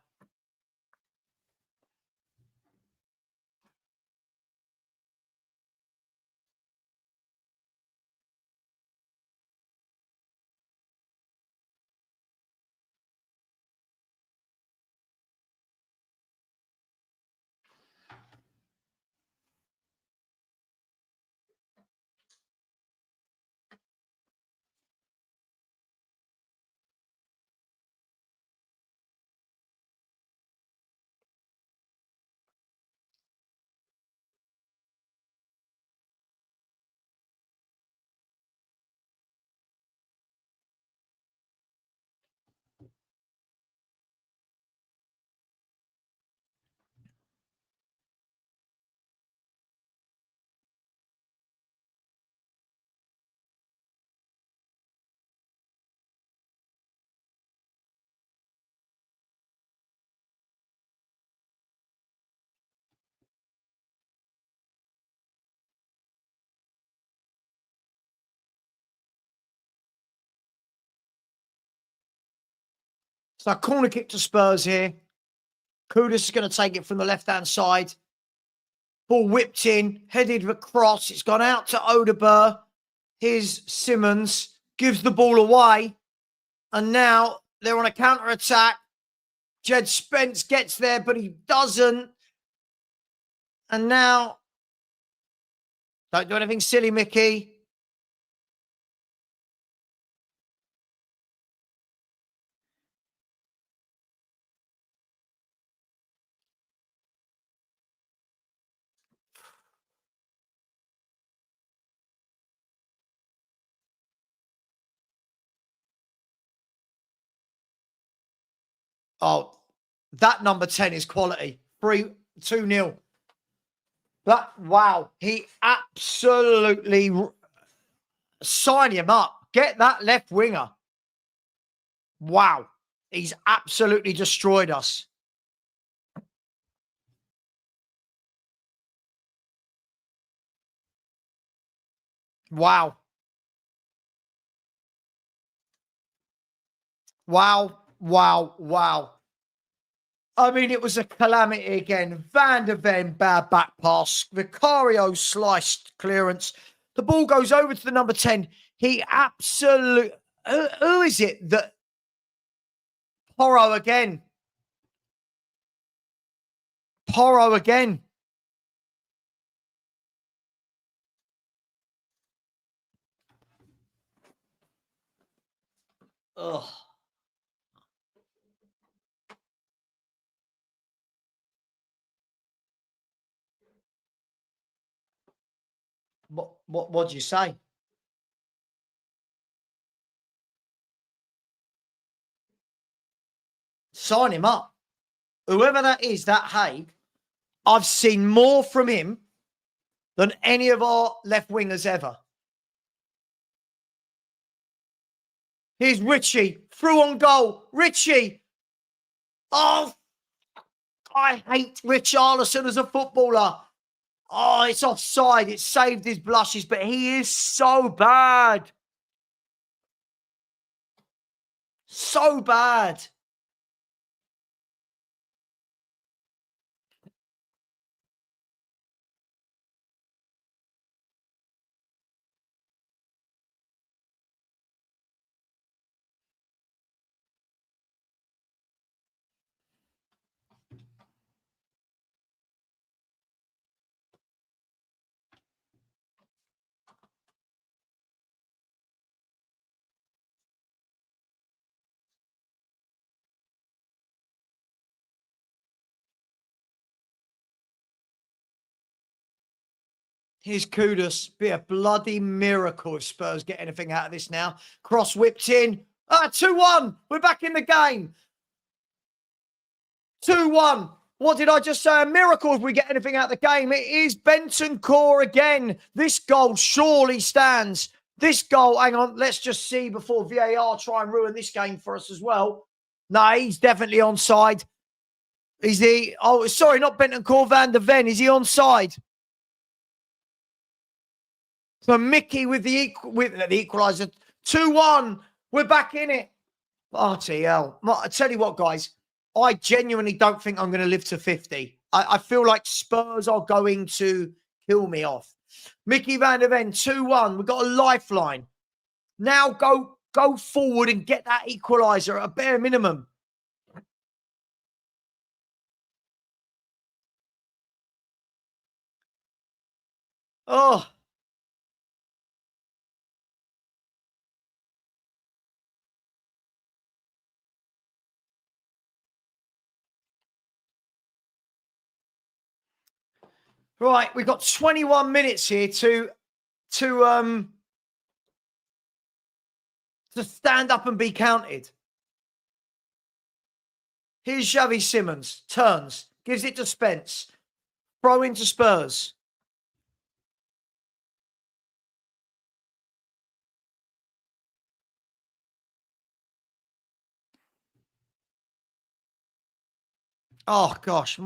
So corner kick to Spurs here. Kudus is going to take it from the left-hand side. Ball whipped in, headed across. It's gone out to Odeberg. Here's Simmons, gives the ball away. And now they're on a counter-attack. Jed Spence gets there, but he doesn't. And now, don't do anything silly, Mickey. Oh, that number 10 is quality. 2-0. Wow. He absolutely sign him up. Get that left winger. Wow. He's absolutely destroyed us. Wow. Wow. Wow. Wow. I mean, it was a calamity again. Van der Ven, bad back pass. Vicario sliced clearance. The ball goes over to the number 10. He absolutely... Who is it that... Porro again. Porro again. Ugh. What'd you say? Sign him up. Whoever that is, that Haig, I've seen more from him than any of our left wingers ever. Here's Richie, through on goal. Richie. Oh, I hate Rich Arlison as a footballer. Oh, it's offside. It saved his blushes, but he is so bad. So bad. Here's Kudus. Be a bloody miracle if Spurs get anything out of this now. Cross whipped in. 2-1. We're back in the game. 2-1. What did I just say? A miracle if we get anything out of the game. It is Bentancur again. This goal surely stands. This goal, hang on, let's just see before VAR try and ruin this game for us as well. No, he's definitely onside. Is he? Oh, sorry, not Bentancur, Van der Ven. Is he onside? So Mickey with the equalizer. 2-1. We're back in it. RTL. I tell you what, guys. I genuinely don't think I'm going to live to 50. I feel like Spurs are going to kill me off. Mickey Van der Ven, 2-1. We've got a lifeline. Now go forward and get that equalizer at a bare minimum. Oh. Right, we've got 21 minutes here to stand up and be counted. Here's Xavi Simmons. Turns. Gives it to Spence. Throw into Spurs. Oh, gosh.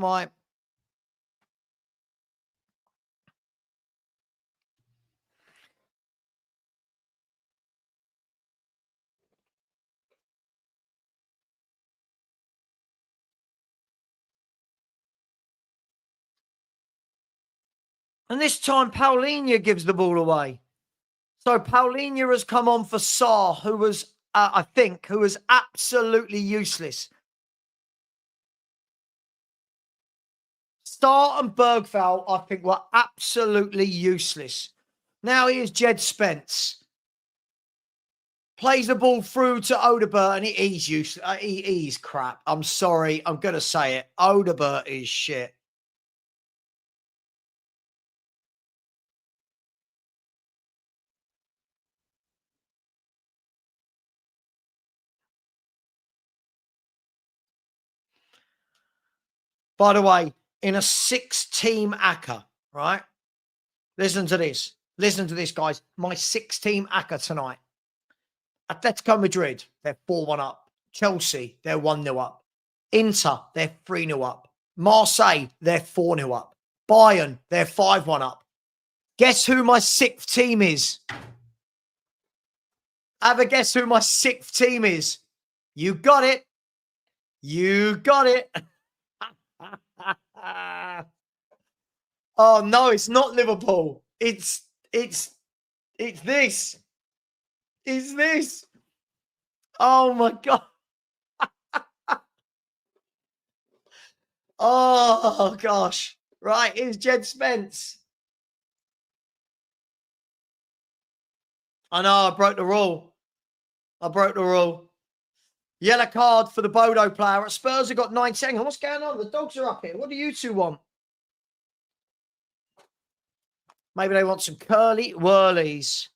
And this time, Paulinho gives the ball away. So Paulinho has come on for Sarr, who was, who was absolutely useless. Sarr and Bergvall, I think, were absolutely useless. Now here's Jed Spence. Plays the ball through to Odegaard, and he's useless. He's crap. I'm sorry. I'm going to say it. Odegaard is shit. By the way, in a 6-team ACCA, right? Listen to this. Listen to this, guys. My 6-team ACCA tonight. Atletico Madrid, they're 4-1 up. Chelsea, they're 1-0 up. Inter, they're 3-0 up. Marseille, they're 4-0 up. Bayern, they're 5-1 up. Guess who my 6th team is? Have a guess who my 6th team is? You got it. You got it. Oh no, it's not Liverpool. It's this. It's this. Oh my God. Oh gosh. Right, here's Jed Spence. I know, I broke the rule. I broke the rule. Yellow card for the Bodo player. Spurs have got 9 seconds. What's going on? The dogs are up here. What do you two want? Maybe they want some curly whirlies.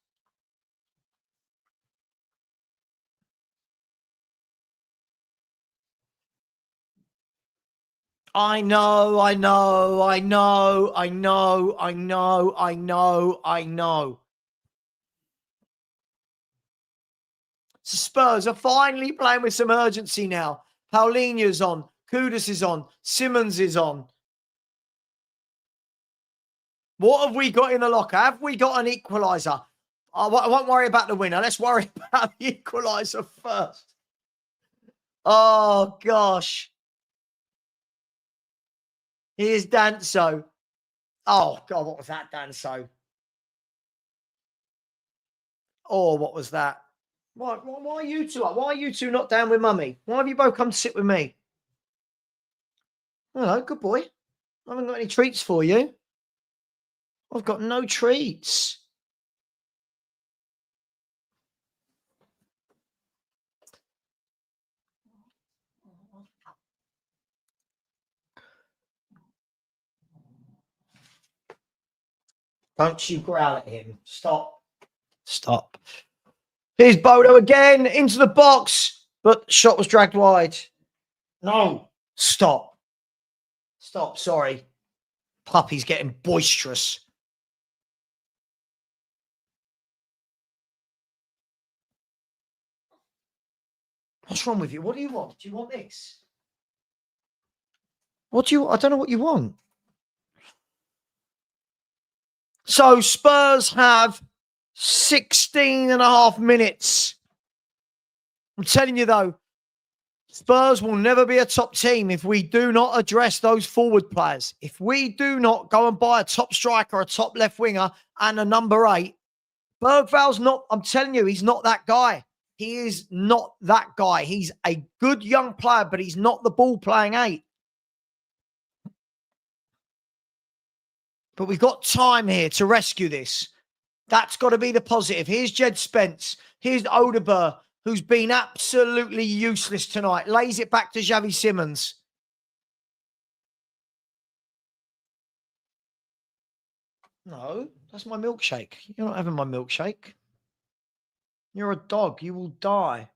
I know. So Spurs are finally playing with some urgency now. Paulinho's on. Kudus is on. Simmons is on. What have we got in the locker? Have we got an equalizer? I won't worry about the winner. Let's worry about the equalizer first. Oh, gosh. Here's Danso. Oh, God, what was that, Danso? Oh, what was that? Why are you two up? Why are you two not down with mummy? Why have you both come to sit with me? Hello, good boy. I haven't got any treats for you. I've got no treats. Don't you growl at him. Stop. Stop. Here's Bodo again into the box, but the shot was dragged wide. No. Stop. Stop. Sorry. Puppy's getting boisterous. What's wrong with you? What do you want? Do you want this? What do you... I don't know what you want. So Spurs have 16 and a half minutes. I'm telling you, though, Spurs will never be a top team if we do not address those forward players. If we do not go and buy a top striker, a top left winger, and a number 8, Bergvall's not, I'm telling you, he's not that guy. He is not that guy. He's a good young player, but he's not the ball-playing 8. But we've got time here to rescue this. That's got to be the positive. Here's Jed Spence. Here's Odegaard, who's been absolutely useless tonight. Lays it back to Xavi Simmons. No, that's my milkshake. You're not having my milkshake. You're a dog. You will die.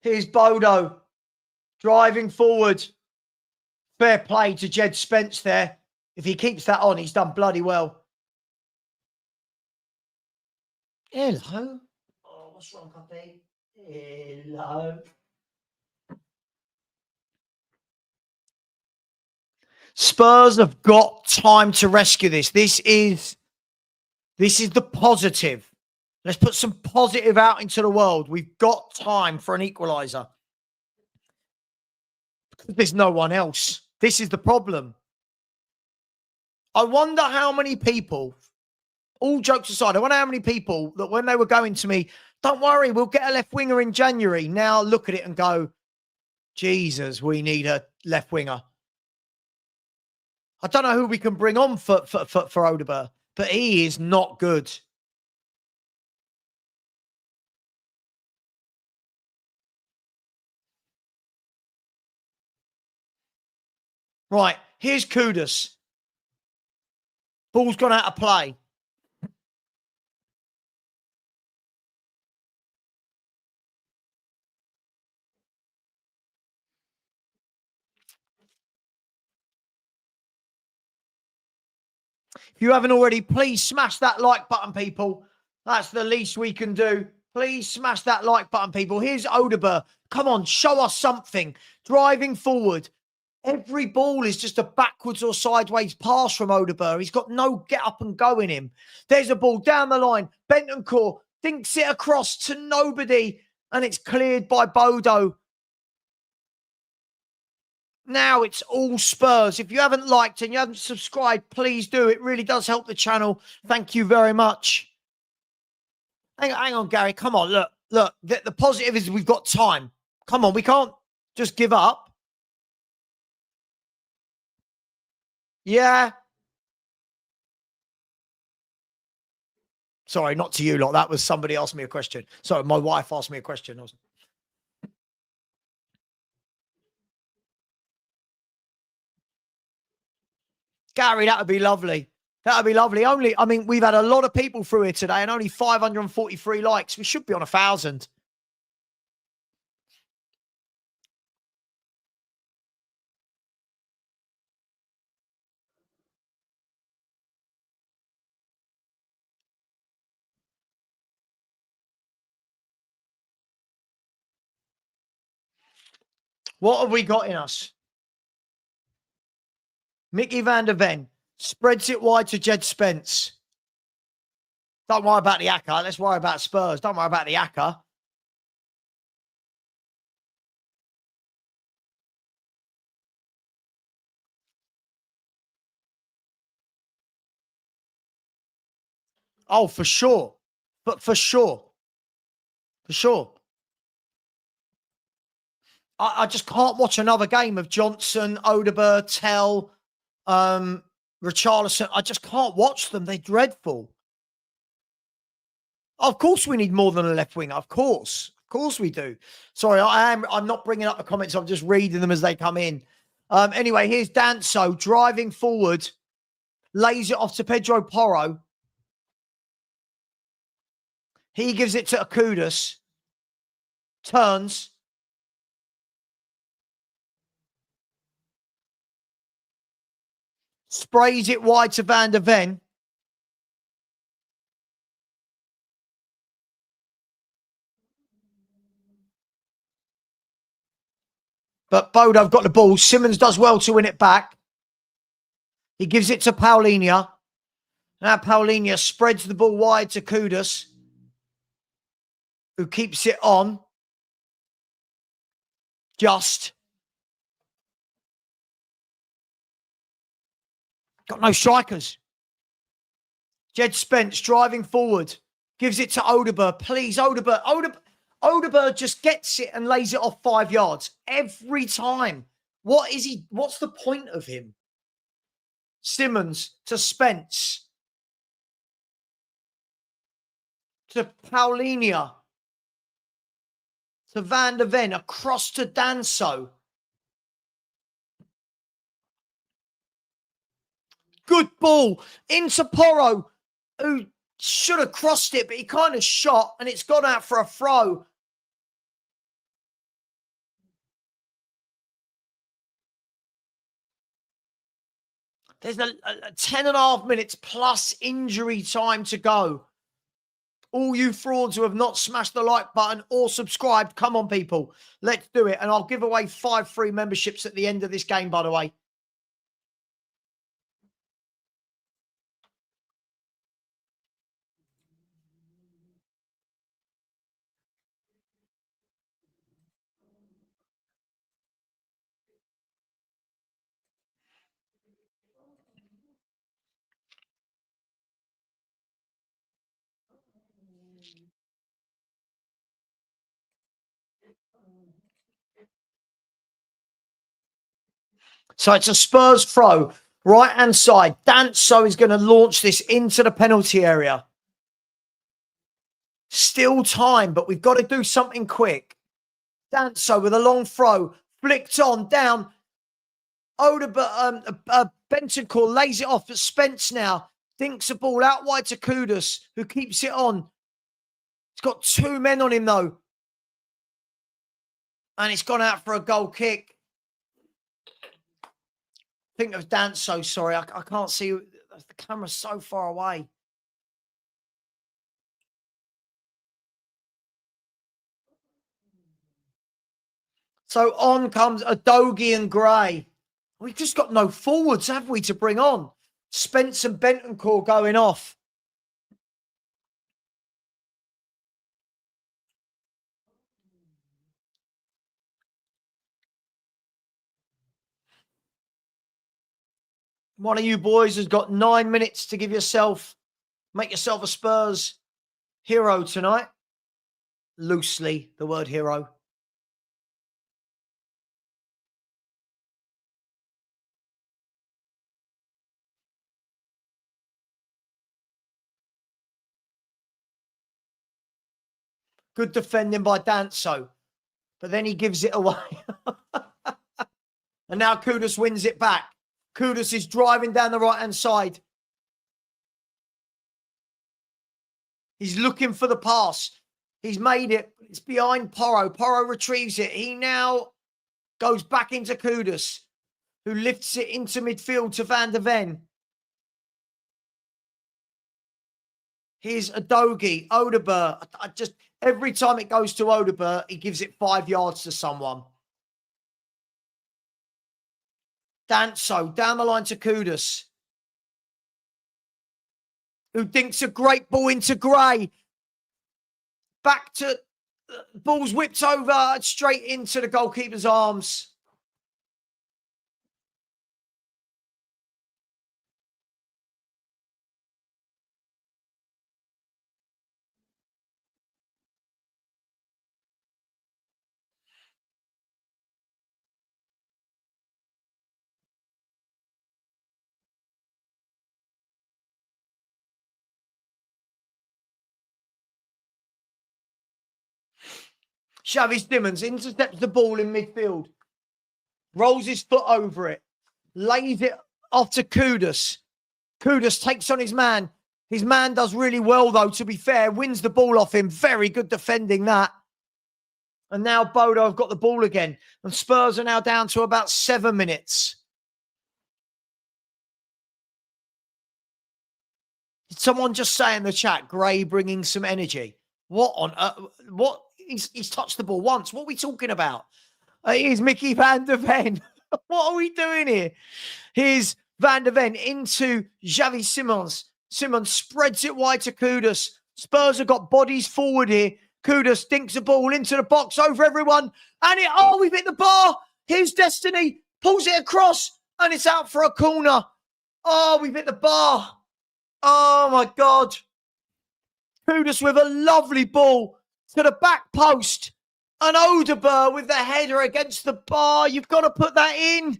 Here's Bodo driving forward. Fair play to Jed Spence there. If he keeps that on, he's done bloody well. Hello. Oh, what's wrong, puppy? Hello. Spurs have got time to rescue this. This is the positive. Let's put some positive out into the world. We've got time for an equalizer. There's no one else. This is the problem. I wonder how many people, all jokes aside, I wonder how many people that when they were going to me, don't worry, we'll get a left winger in January, now look at it and go, Jesus, we need a left winger. I don't know who we can bring on for Odegaard, but he is not good. Right, here's Kudus. Ball's gone out of play. If you haven't already, please smash that like button, people. That's the least we can do. Please smash that like button, people. Here's Odegaard. Come on, show us something. Driving forward. Every ball is just a backwards or sideways pass from Odegaard. He's got no get up and go in him. There's a ball down the line. Bentancur thinks it across to nobody, and it's cleared by Bodo. Now it's all Spurs. If you haven't liked and you haven't subscribed, please do. It really does help the channel. Thank you very much. Hang on, Gary. Come on, look. The positive is we've got time. Come on, we can't just give up. Yeah. Sorry, not to you lot. That was somebody asked me a question. Sorry, my wife asked me a question. Gary, that would be lovely. That would be lovely. I mean, we've had a lot of people through here today and only 543 likes. We should be on 1,000. What have we got in us? Mickey van der Ven spreads it wide to Jed Spence. Don't worry about the Aka. Let's worry about Spurs. Don't worry about the Aka. Oh, for sure. But for sure. For sure. I just can't watch another game of Johnson, Odegaard, Tell, Richarlison. I just can't watch them. They're dreadful. Of course we need more than a left winger. Of course. Of course we do. Sorry, I'm not bringing up the comments. I'm just reading them as they come in. Anyway, here's Danso driving forward. Lays it off to Pedro Porro. He gives it to Kudus. Turns. Sprays it wide to Van der Ven. But Bodo have got the ball. Simmons does well to win it back. He gives it to Paulinho. Now Paulinho spreads the ball wide to Kudus, who keeps it on. Just. Got no strikers. Jed Spence driving forward. Gives it to Odegaard. Please, Odegaard. Odegaard just gets it and lays it off 5 yards every time. What is he? What's the point of him? Simmons to Spence. To Paulinho. To Van der Ven. Across to Danso. Good ball into Porro, who should have crossed it, but he kind of shot and it's gone out for a throw. There's a 10.5 minutes plus injury time to go. All you frauds who have not smashed the like button or subscribed, come on, people. Let's do it. And I'll give away 5 free memberships at the end of this game, by the way. So it's a Spurs throw, right-hand side. Danso is going to launch this into the penalty area. Still time, but we've got to do something quick. Danso with a long throw, flicked on, down. Bentancur lays it off at Spence now. Dinks the ball out wide to Kudus, who keeps it on. He's got 2 men on him, though. And it's gone out for a goal kick. Think of Danso, sorry. I can't see. The camera's so far away. So on comes Udogie and Gray. We've just got no forwards, have we, to bring on? Spence and Bentancur going off. One of you boys has got 9 minutes to make yourself a Spurs hero tonight. Loosely, the word hero. Good defending by Danso. But then he gives it away. And now Kudus wins it back. Kudus is driving down the right-hand side. He's looking for the pass. He's made it. It's behind Porro. Porro retrieves it. He now goes back into Kudus, who lifts it into midfield to Van de Ven. Here's Udogie, Odegaard. Every time it goes to Odegaard, he gives it 5 yards to someone. Danso down the line to Kudus, who dinks a great ball into Gray. Back to ball's whipped over straight into the goalkeeper's arms. Xavi Simons intercepts the ball in midfield, rolls his foot over it, lays it off to Kudus. Kudus takes on his man. His man does really well, though, to be fair. Wins the ball off him. Very good defending that. And now Bodo have got the ball again. And Spurs are now down to about 7 minutes. Did someone just say in the chat, Gray bringing some energy? What on earth? What? He's touched the ball once. What are we talking about? Here's Mickey Van de Ven. What are we doing here? Here's Van de Ven into Xavi Simons. Simons spreads it wide to Kudus. Spurs have got bodies forward here. Kudus dinks the ball into the box over everyone. And we've hit the bar. Here's Destiny. Pulls it across. And it's out for a corner. Oh, we've hit the bar. Oh, my God. Kudus with a lovely ball to the back post. And Odegaard with the header against the bar. You've got to put that in.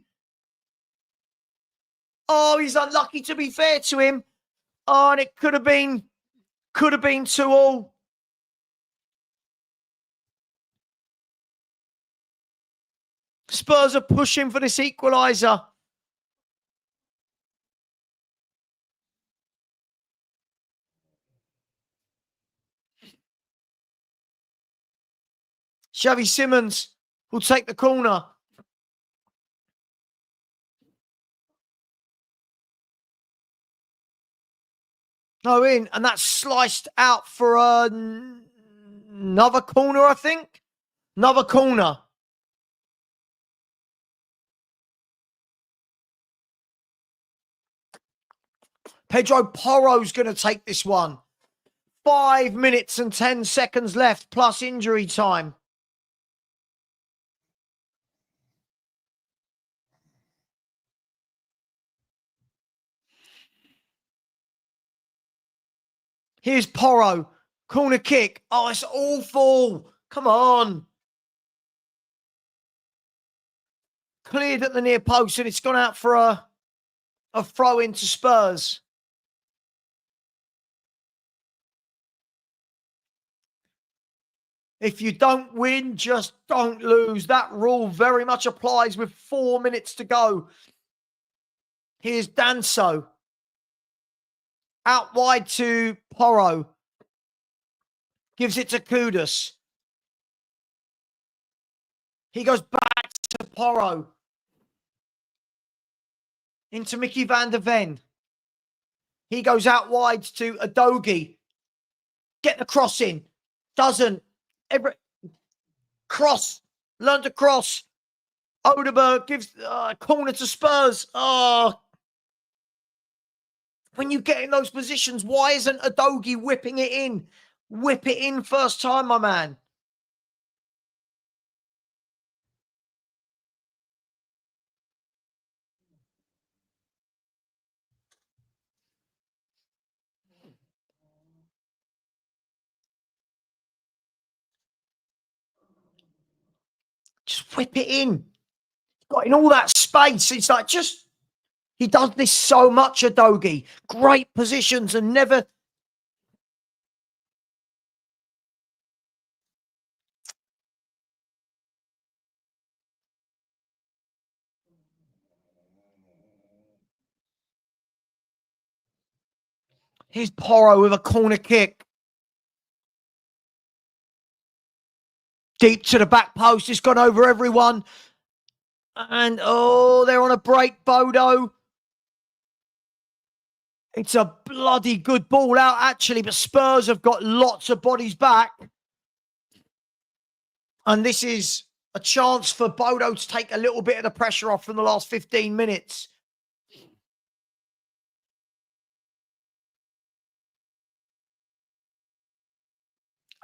Oh, he's unlucky, to be fair to him. Oh, and it could have been 2-2. Spurs are pushing for this equalizer. Xavi Simons will take the corner. No, in. And that's sliced out for another corner, I think. Another corner. Pedro Porro's going to take this one. 5 minutes and 10 seconds left, plus injury time. Here's Porro Corner kick. Oh, it's awful. Come on. Cleared at the near post, and it's gone out for a throw into Spurs. If you don't win, just don't lose. That rule very much applies with 4 minutes to go. Here's Danso. Out wide to Porro. Gives it to Kudus. He goes back to Porro. Into Mickey van der Ven. He goes out wide to Adogi. Get the cross in. Doesn't. Cross. Learn to cross. Odeberg gives corner to Spurs. Oh. When you get in those positions, why isn't Adogi whipping it in? Whip it in first time, my man. Just whip it in. Got in all that space. It's like he does this so much, Adogi. Great positions and never. Here's Porro with a corner kick. Deep to the back post. It's gone over everyone. And, oh, they're on a break, Bodo. It's a bloody good ball out, actually, but Spurs have got lots of bodies back. And this is a chance for Bodo to take a little bit of the pressure off from the last 15 minutes.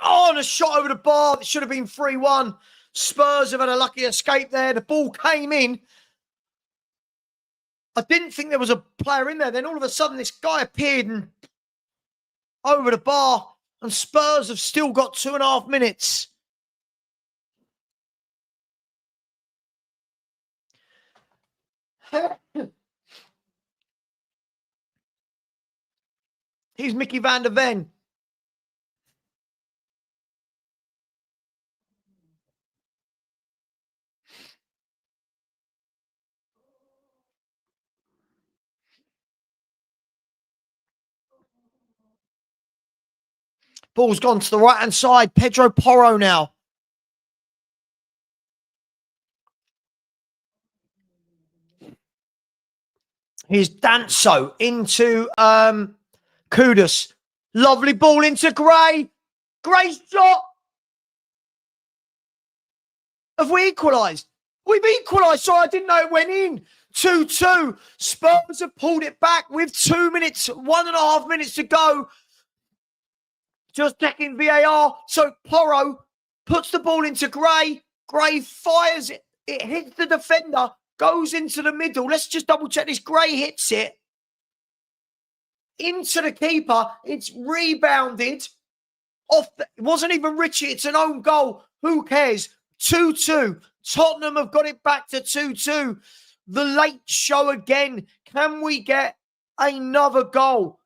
Oh, and a shot over the bar. It should have been 3-1. Spurs have had a lucky escape there. The ball came in. I didn't think there was a player in there. Then all of a sudden, this guy appeared and over the bar. And Spurs have still got 2.5 minutes. Here's Mickey van der Ven. Ball's gone to the right-hand side. Pedro Porro now. Here's Danso into Kudus. Lovely ball into Gray. Gray's shot. Have we equalised? We've equalised. Sorry, I didn't know it went in. 2-2. Spurs have pulled it back with 2 minutes, 1.5 minutes to go. Just checking VAR. So Porro puts the ball into Gray. Gray fires it. It hits the defender. Goes into the middle. Let's just double check this. Gray hits it. Into the keeper. It's rebounded. It wasn't even Richie. It's an own goal. Who cares? 2-2. Tottenham have got it back to 2-2. The late show again. Can we get another goal?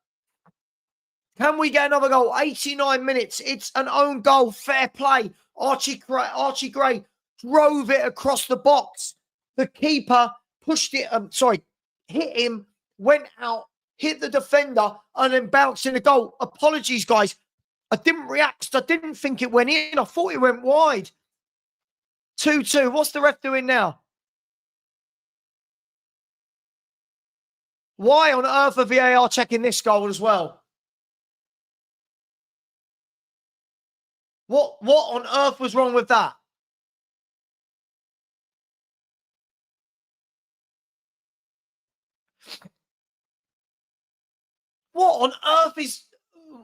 Can we get another goal? 89 minutes. It's an own goal. Fair play. Archie Gray drove it across the box. The keeper pushed it, hit him, went out, hit the defender, and then bounced in the goal. Apologies, guys. I didn't react. I didn't think it went in. I thought it went wide. 2-2. What's the ref doing now? Why on earth are VAR checking this goal as well? What on earth was wrong with that? What on earth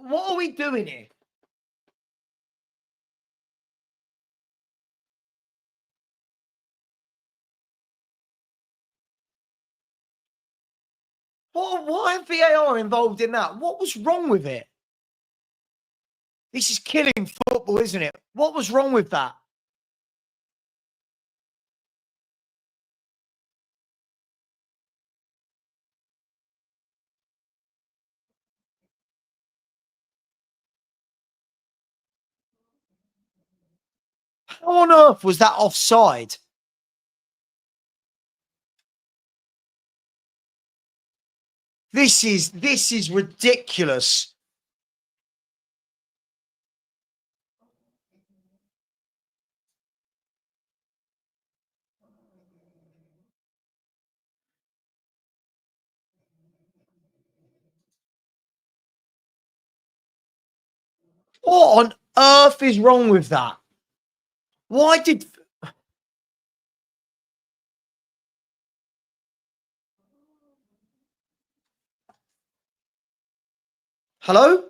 what are we doing here? Why VAR involved in that? What was wrong with it? This is killing football, isn't it? What was wrong with that? How on earth was that offside? This is ridiculous. What on earth is wrong with that? Why did... Hello?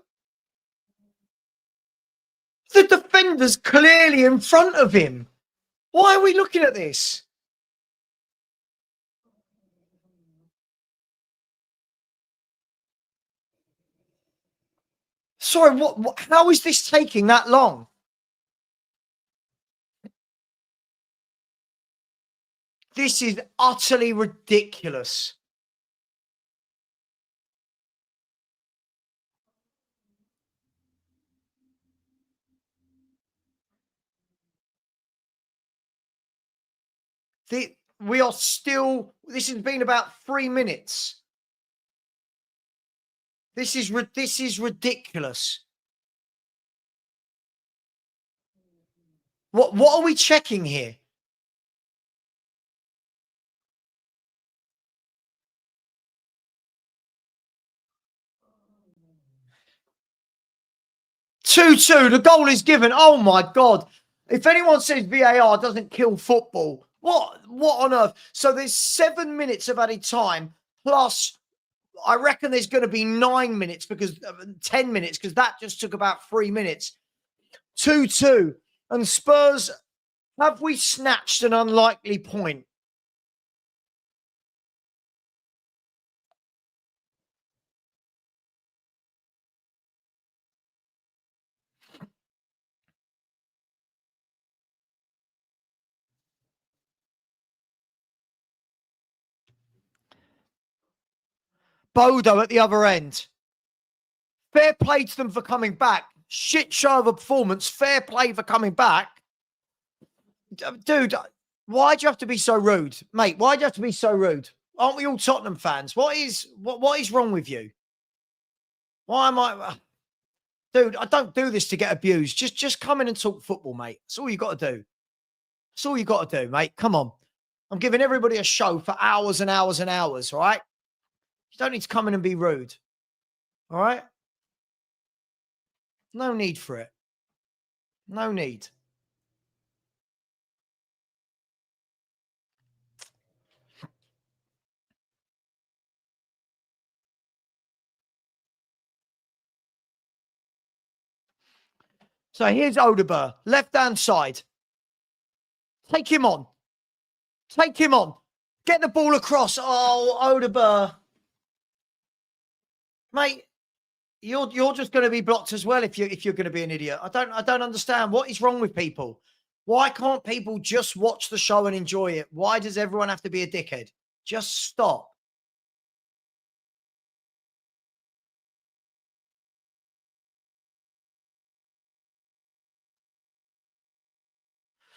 The defender's clearly in front of him. Why are we looking at this? Sorry, what how is this taking that long? This is utterly ridiculous. We are still, this has been about 3 minutes. This is ridiculous. What are we checking here? Two. The goal is given. Oh my God. If anyone says VAR doesn't kill football, what on earth? So there's 7 minutes of added time, plus I reckon there's going to be 9 minutes because 10 minutes, because that just took about 3 minutes. 2-2. And Spurs, have we snatched an unlikely point? Bodo at the other end. Fair play to them for coming back. Shit show of a performance. Fair play for coming back. Dude, why do you have to be so rude? Mate, why do you have to be so rude? Aren't we all Tottenham fans? What is wrong with you? Why am I... Dude, I don't do this to get abused. Just come in and talk football, mate. That's all you got to do. That's all you got to do, mate. Come on. I'm giving everybody a show for hours and hours and hours, all right? You don't need to come in and be rude. All right? No need for it. No need. So here's Odegaard, left-hand side. Take him on. Take him on. Get the ball across. Oh, Odegaard. Mate, you're just going to be blocked as well if you're going to be an idiot. I don't understand. What is wrong with people? Why can't people just watch the show and enjoy it? Why does everyone have to be a dickhead? Just stop.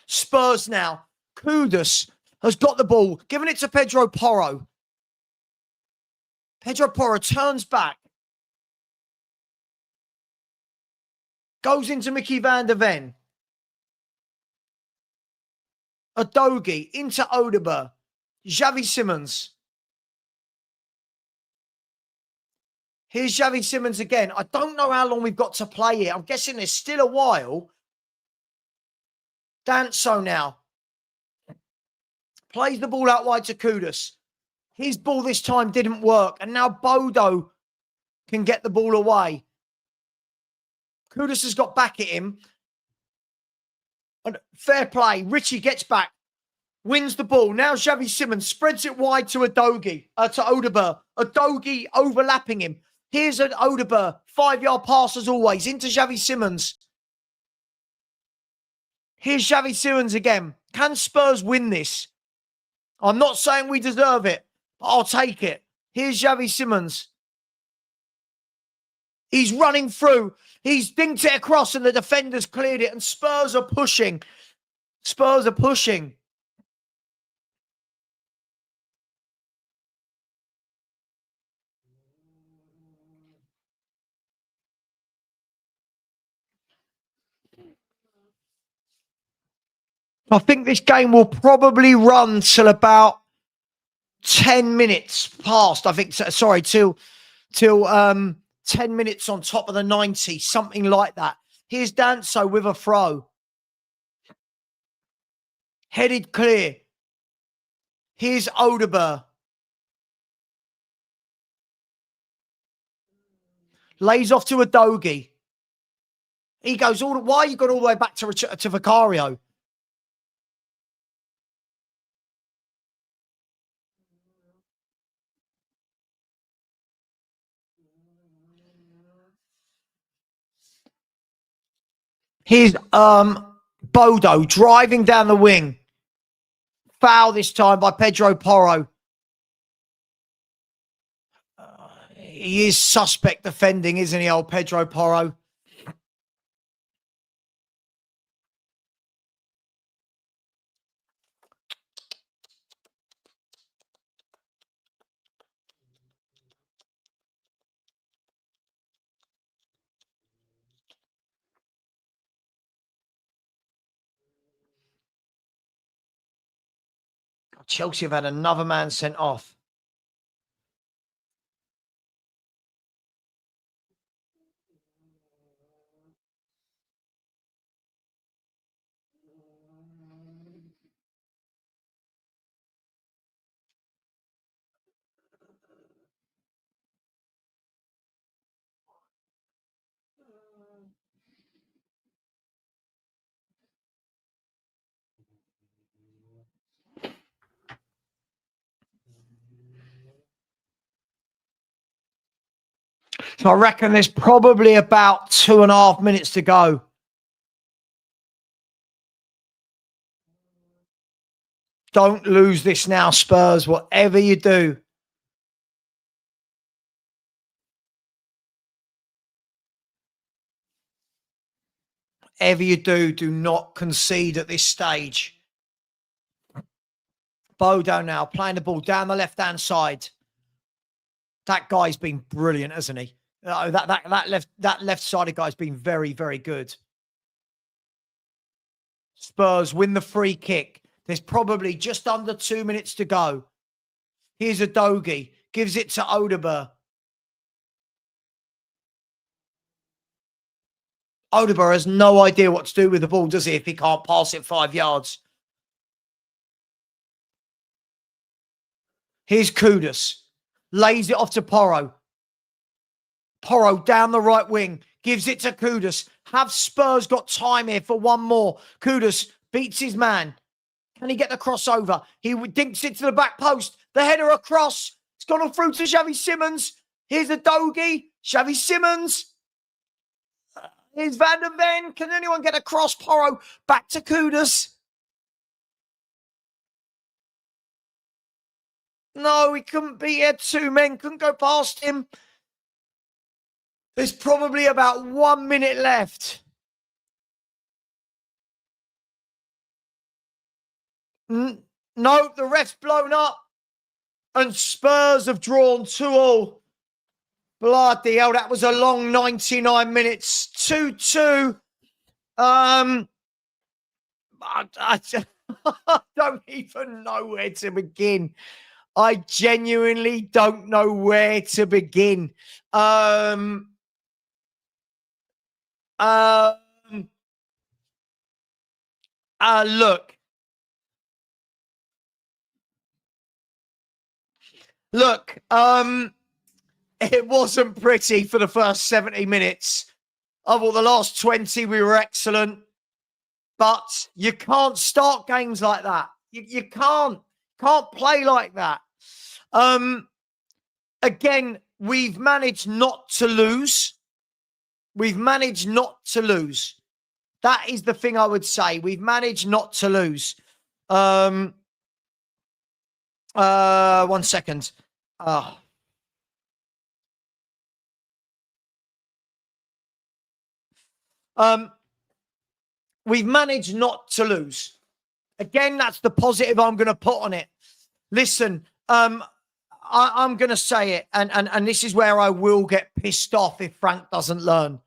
Spurs now. Kudus has got the ball, giving it to Pedro Porro. Pedro Porro turns back. Goes into Mickey van der Ven. Udogie into Odegaard. Xavi Simons. Here's Xavi Simons again. I don't know how long we've got to play here. I'm guessing there's still a while. Danso now. Plays the ball out wide to Kudus. His ball this time didn't work. And now Bodo can get the ball away. Kudus has got back at him. And fair play. Richie gets back. Wins the ball. Now Xavi Simons spreads it wide to Udogie. To Odegaard. Udogie overlapping him. Here's an Odegaard, 5-yard pass as always, into Xavi Simons. Here's Xavi Simons again. Can Spurs win this? I'm not saying we deserve it, but I'll take it. Here's Xavi Simons. He's running through. He's dinked it across and the defenders cleared it and Spurs are pushing. Spurs are pushing. I think this game will probably run till about 10 minutes past. I think, sorry, till 10 minutes on top of the 90, something like that. Here's Danso with a throw. Headed clear. Here's Odegaard. Lays off to a Dogie. He goes, why are you going all the way back to Vicario? Here's Bodo driving down the wing. Foul this time by Pedro Porro. He is suspect defending, isn't he, old Pedro Porro? Chelsea have had another man sent off. So I reckon there's probably about 2.5 minutes to go. Don't lose this now, Spurs, whatever you do. Whatever you do, do not concede at this stage. Bodo now playing the ball down the left-hand side. That guy's been brilliant, hasn't he? That left-sided guy's been very, very good. Spurs win the free kick. There's probably just under 2 minutes to go. Here's a Dogie. Gives it to Odegaard. Odegaard has no idea what to do with the ball, does he, if he can't pass it 5 yards? Here's Kudus. Lays it off to Porro. Porro down the right wing. Gives it to Kudus. Have Spurs got time here for one more? Kudus beats his man. Can he get the crossover? He dinks it to the back post. The header across. It's gone on through to Xavi Simons. Here's the Dogie. Xavi Simons. Here's Van der Ven. Can anyone get across? Porro back to Kudus. No, he couldn't be here. 2 men couldn't go past him. There's probably about 1 minute left. No, the ref's blown up. And Spurs have drawn 2-2. Bloody hell, that was a long 99 minutes. 2-2. I don't even know where to begin. I genuinely don't know where to begin. Look, it wasn't pretty for the first 70 minutes. I thought the last 20 we were excellent, but you can't start games like that. You can't play like that. Again, we've managed not to lose. We've managed not to lose. That is the thing I would say. We've managed not to lose. 1 second. We've managed not to lose. Again, that's the positive I'm going to put on it. Listen, I'm going to say it, and this is where I will get pissed off if Frank doesn't learn.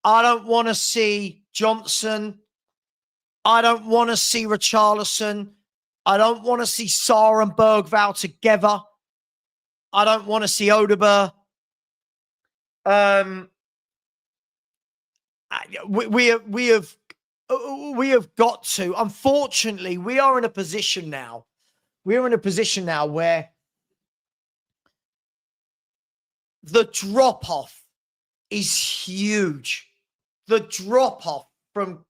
I don't want to see Johnson. I don't want to see Richarlison. I don't want to see Sarr and Bergvall together. I don't want to see Odegaard. We have got to. Unfortunately, we are in a position now. We're in a position now where the drop-off is huge. The drop-off from,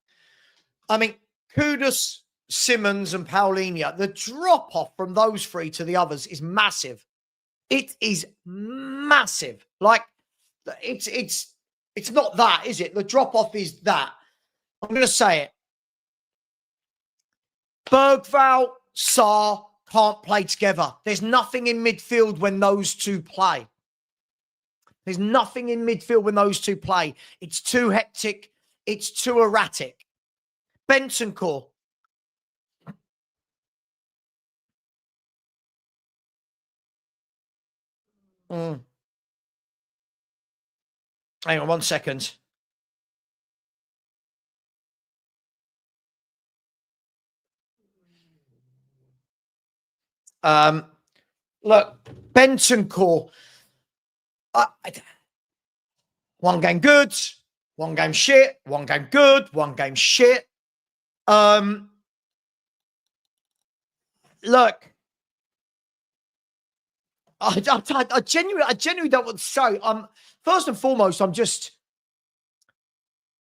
Kudus, Simmons, and Paulinho, the drop-off from those three to the others is massive. It is massive. Like, it's not that, is it? The drop-off is that. I'm going to say it. Bergvall, Sarr can't play together. There's nothing in midfield when those two play. There's nothing in midfield when those two play. It's too hectic. It's too erratic. Bentancur. Hang on 1 second. Look, Bentancur. One game good, one game shit, one game good, one game shit. Look, I genuinely don't want to say. First and foremost,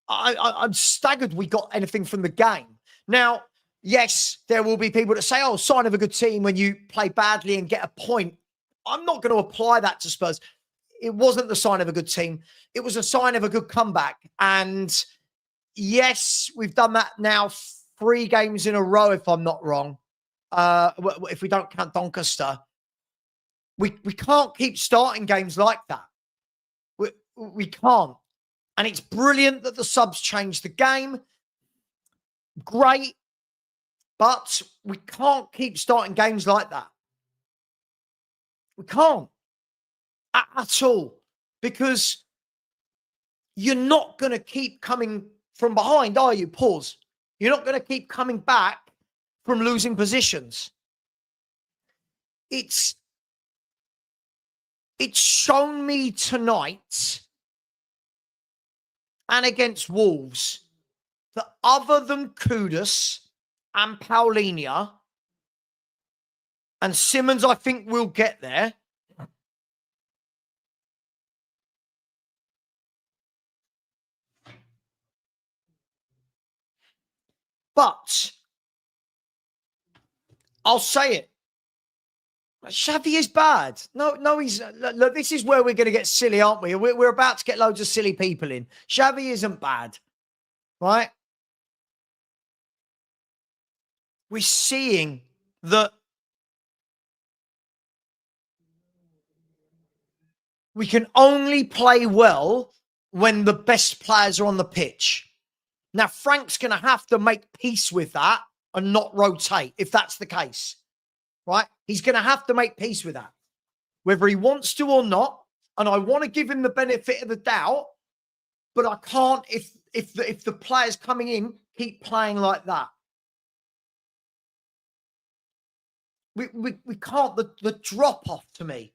I'm staggered we got anything from the game. Now, yes, there will be people that say, "Oh, sign of a good team when you play badly and get a point." I'm not going to apply that to Spurs. It wasn't the sign of a good team. It was a sign of a good comeback. And yes, we've done that now 3 games in a row, if I'm not wrong. If we don't count Doncaster. We can't keep starting games like that. We can't. And it's brilliant that the subs changed the game. Great. But we can't keep starting games like that. We can't. At all. Because you're not going to keep coming from behind, are you? Pause. You're not going to keep coming back from losing positions. It's shown me tonight and against Wolves that other than Kudus and Paulinho and Simmons, I think we'll get there. But I'll say it. Xavi is bad. No, he's... Look, this is where we're going to get silly, aren't we? We're about to get loads of silly people in. Xavi isn't bad, right? We're seeing that we can only play well when the best players are on the pitch. Now, Frank's going to have to make peace with that and not rotate, if that's the case. Right? He's going to have to make peace with that, whether he wants to or not. And I want to give him the benefit of the doubt, but I can't if the players coming in keep playing like that. We can't. The drop off to me,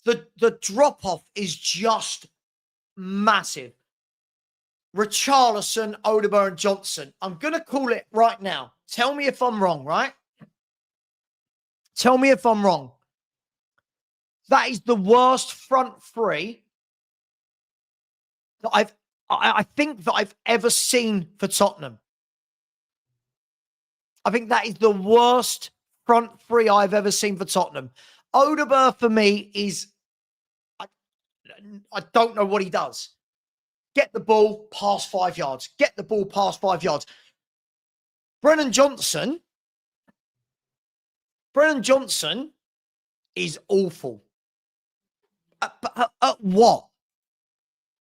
the drop off is just massive. Richarlison, Odegaard, and Johnson. I'm going to call it right now. Tell me if I'm wrong, right? Tell me if I'm wrong. That is the worst front three that I think that I've ever seen for Tottenham. I think that is the worst front three I've ever seen for Tottenham. Odegaard for me is I don't know what he does. Get the ball past 5 yards. Get the ball past 5 yards. Brennan Johnson is awful. At what?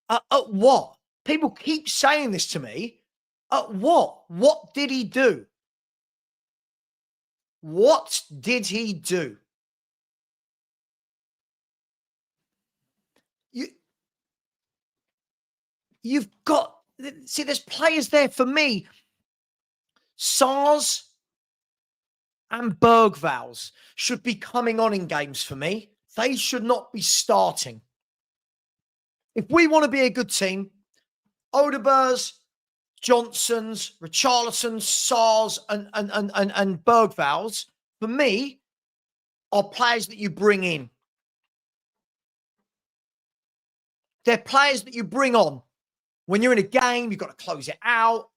At what? People keep saying this to me. At what? What did he do? What did he do? You've got, see, there's players there for me. Sars and Bergvals should be coming on in games for me. They should not be starting. If we want to be a good team, Odebergs, Johnsons, Richarlisons, Sars, and Bergvals, for me, are players that you bring in. They're players that you bring on. When you're in a game, you've got to close it out.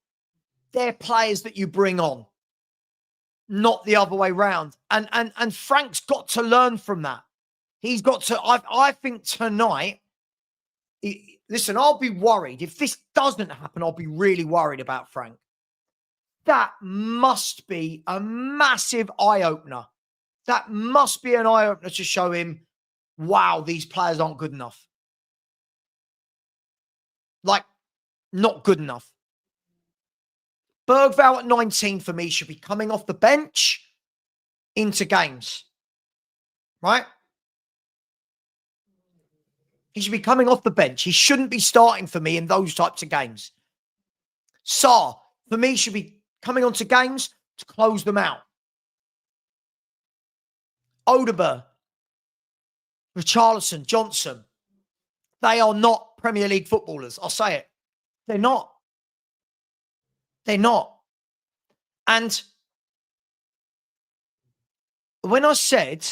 They're players that you bring on, not the other way round. And Frank's got to learn from that. He's got to, I think tonight, listen, I'll be worried. If this doesn't happen, I'll be really worried about Frank. That must be a massive eye-opener. That must be an eye-opener to show him, wow, these players aren't good enough. Like, not good enough. Bergvall at 19 for me should be coming off the bench into games. Right? He should be coming off the bench. He shouldn't be starting for me in those types of games. Sarr, for me, should be coming onto games to close them out. Odeberg, Richarlison, Johnson, they are not Premier League footballers. I'll say it. They're not. They're not. And when I said,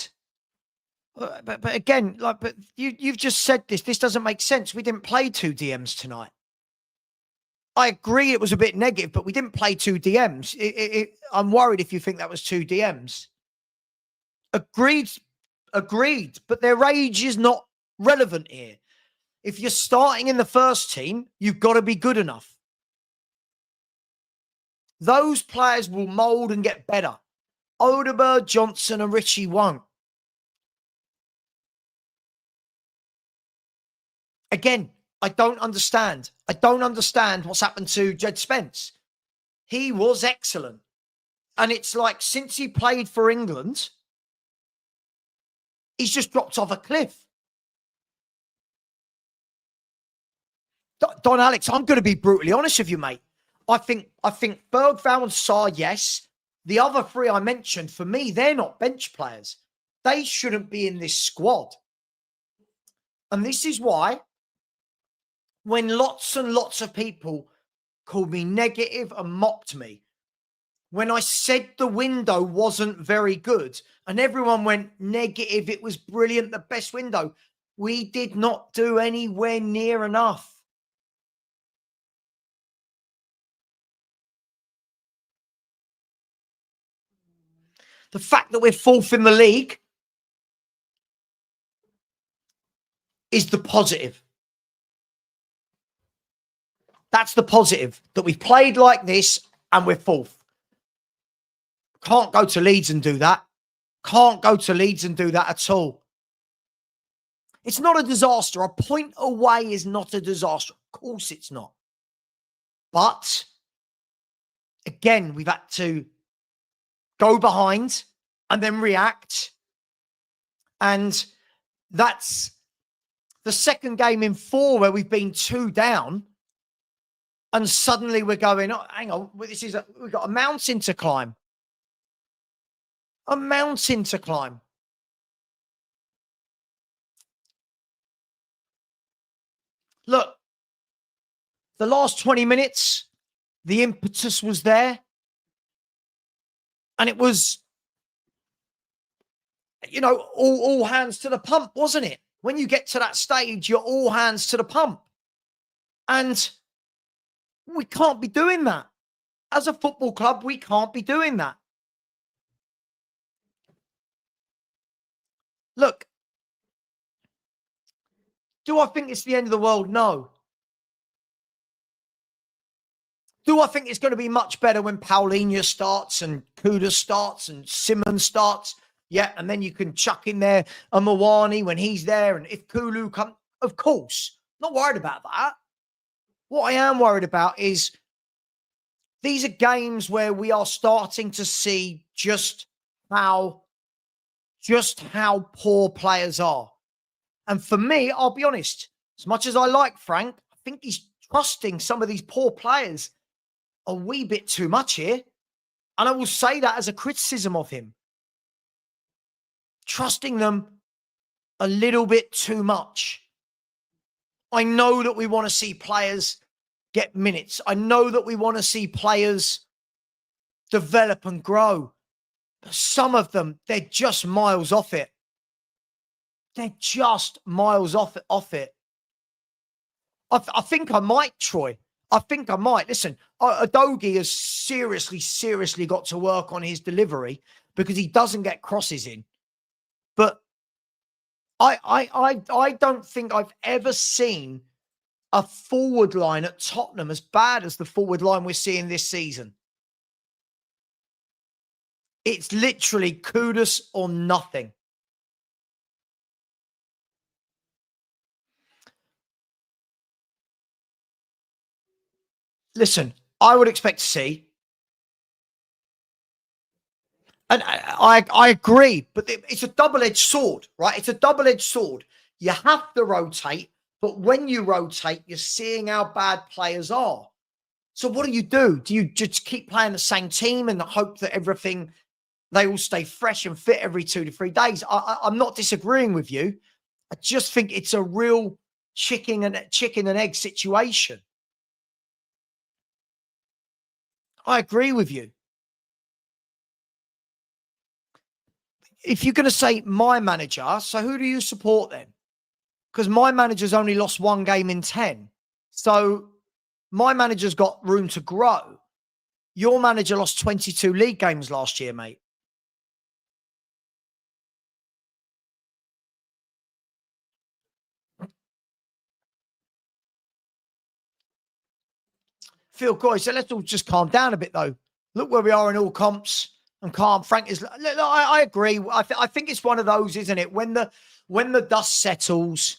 but again, but you've just said this. This doesn't make sense. We didn't play 2 DMs tonight. I agree it was a bit negative, but we didn't play 2 DMs. I'm worried if you think that was 2 DMs. Agreed. But their age is not relevant here. If you're starting in the first team, you've got to be good enough. Those players will mould and get better. Odeberg, Johnson, and Richie won't. Again, I don't understand. I don't understand what's happened to Jed Spence. He was excellent. And it's like since he played for England, he's just dropped off a cliff. Don Alex, I'm going to be brutally honest with you, mate. I think Bergvall and Sarr, yes. The other 3 I mentioned, for me, they're not bench players. They shouldn't be in this squad. And this is why when lots and lots of people called me negative and mocked me, when I said the window wasn't very good and everyone went negative, it was brilliant, the best window. We did not do anywhere near enough. The fact that we're 4th in the league is the positive. That's the positive, that we've played like this and we're 4th. Can't go to Leeds and do that. Can't go to Leeds and do that at all. It's not a disaster. A point away is not a disaster. Of course it's not. But, again, we've had to go behind and then react. And that's the second game in 4 where we've been 2 down. And suddenly we're going, oh, hang on, we've got a mountain to climb. A mountain to climb. Look, the last 20 minutes, the impetus was there. And it was, all hands to the pump, wasn't it? When you get to that stage, you're all hands to the pump. And we can't be doing that. As a football club, we can't be doing that. Look, Do I think it's the end of the world? No. Do I think it's going to be much better when Paulinho starts and Kudus starts and Simmons starts? Yeah, and then you can chuck in there a Mawani when he's there, and if Kulu comes, of course. Not worried about that. What I am worried about is these are games where we are starting to see just how poor players are. And for me, I'll be honest, as much as I like Frank, I think he's trusting some of these poor players a wee bit too much here. And I will say that as a criticism of him. Trusting them a little bit too much. I know that we want to see players get minutes. I know that we want to see players develop and grow. But some of them, they're just miles off it. They're just miles off it. I think I might, Troy. I think I might. Listen, Adogi has seriously got to work on his delivery because he doesn't get crosses in. But I don't think I've ever seen a forward line at Tottenham as bad as the forward line we're seeing this season. It's literally Kudus or nothing. Listen, I would expect to see, and I agree, but it's a double-edged sword, right? It's a double-edged sword. You have to rotate, but when you rotate, you're seeing how bad players are. So what do? Do you just keep playing the same team and hope that they all stay fresh and fit every 2 to 3 days? I'm not disagreeing with you. I just think it's a real chicken and egg situation. I agree with you. If you're going to say my manager, so who do you support then? Because my manager's only lost 1 game in 10. So my manager's got room to grow. Your manager lost 22 league games last year, mate. Phil Coys, so let's all just calm down a bit, though. Look where we are in all comps and calm. Frank is. Look, I agree. I think it's one of those, isn't it? When the dust settles,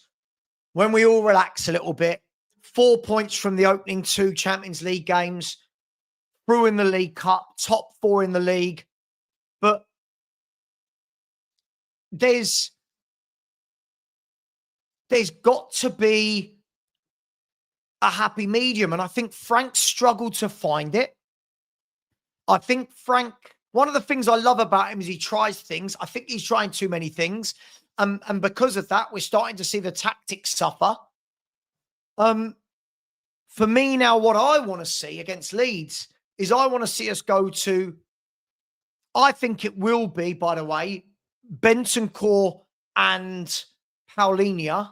when we all relax a little bit. 4 points from the opening 2 Champions League games, through in the League Cup, top 4 in the league. But there's got to be a happy medium. And I think Frank struggled to find it. I think Frank, one of the things I love about him is he tries things. I think he's trying too many things. And because of that, we're starting to see the tactics suffer. For me now, what I want to see against Leeds is I want to see us go to, I think it will be, by the way, Bentancur and Paulinho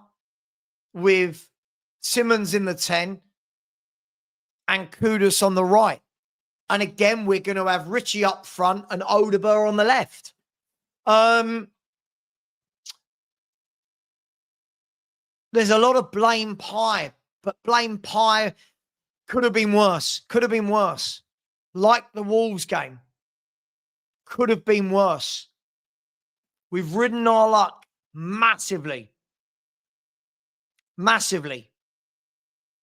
with Simmons in the 10 and Kudus on the right. And again, we're going to have Richie up front and Odeber on the left. There's a lot of blame pie, but blame pie could have been worse. Could have been worse. Like the Wolves game. Could have been worse. We've ridden our luck massively. Massively.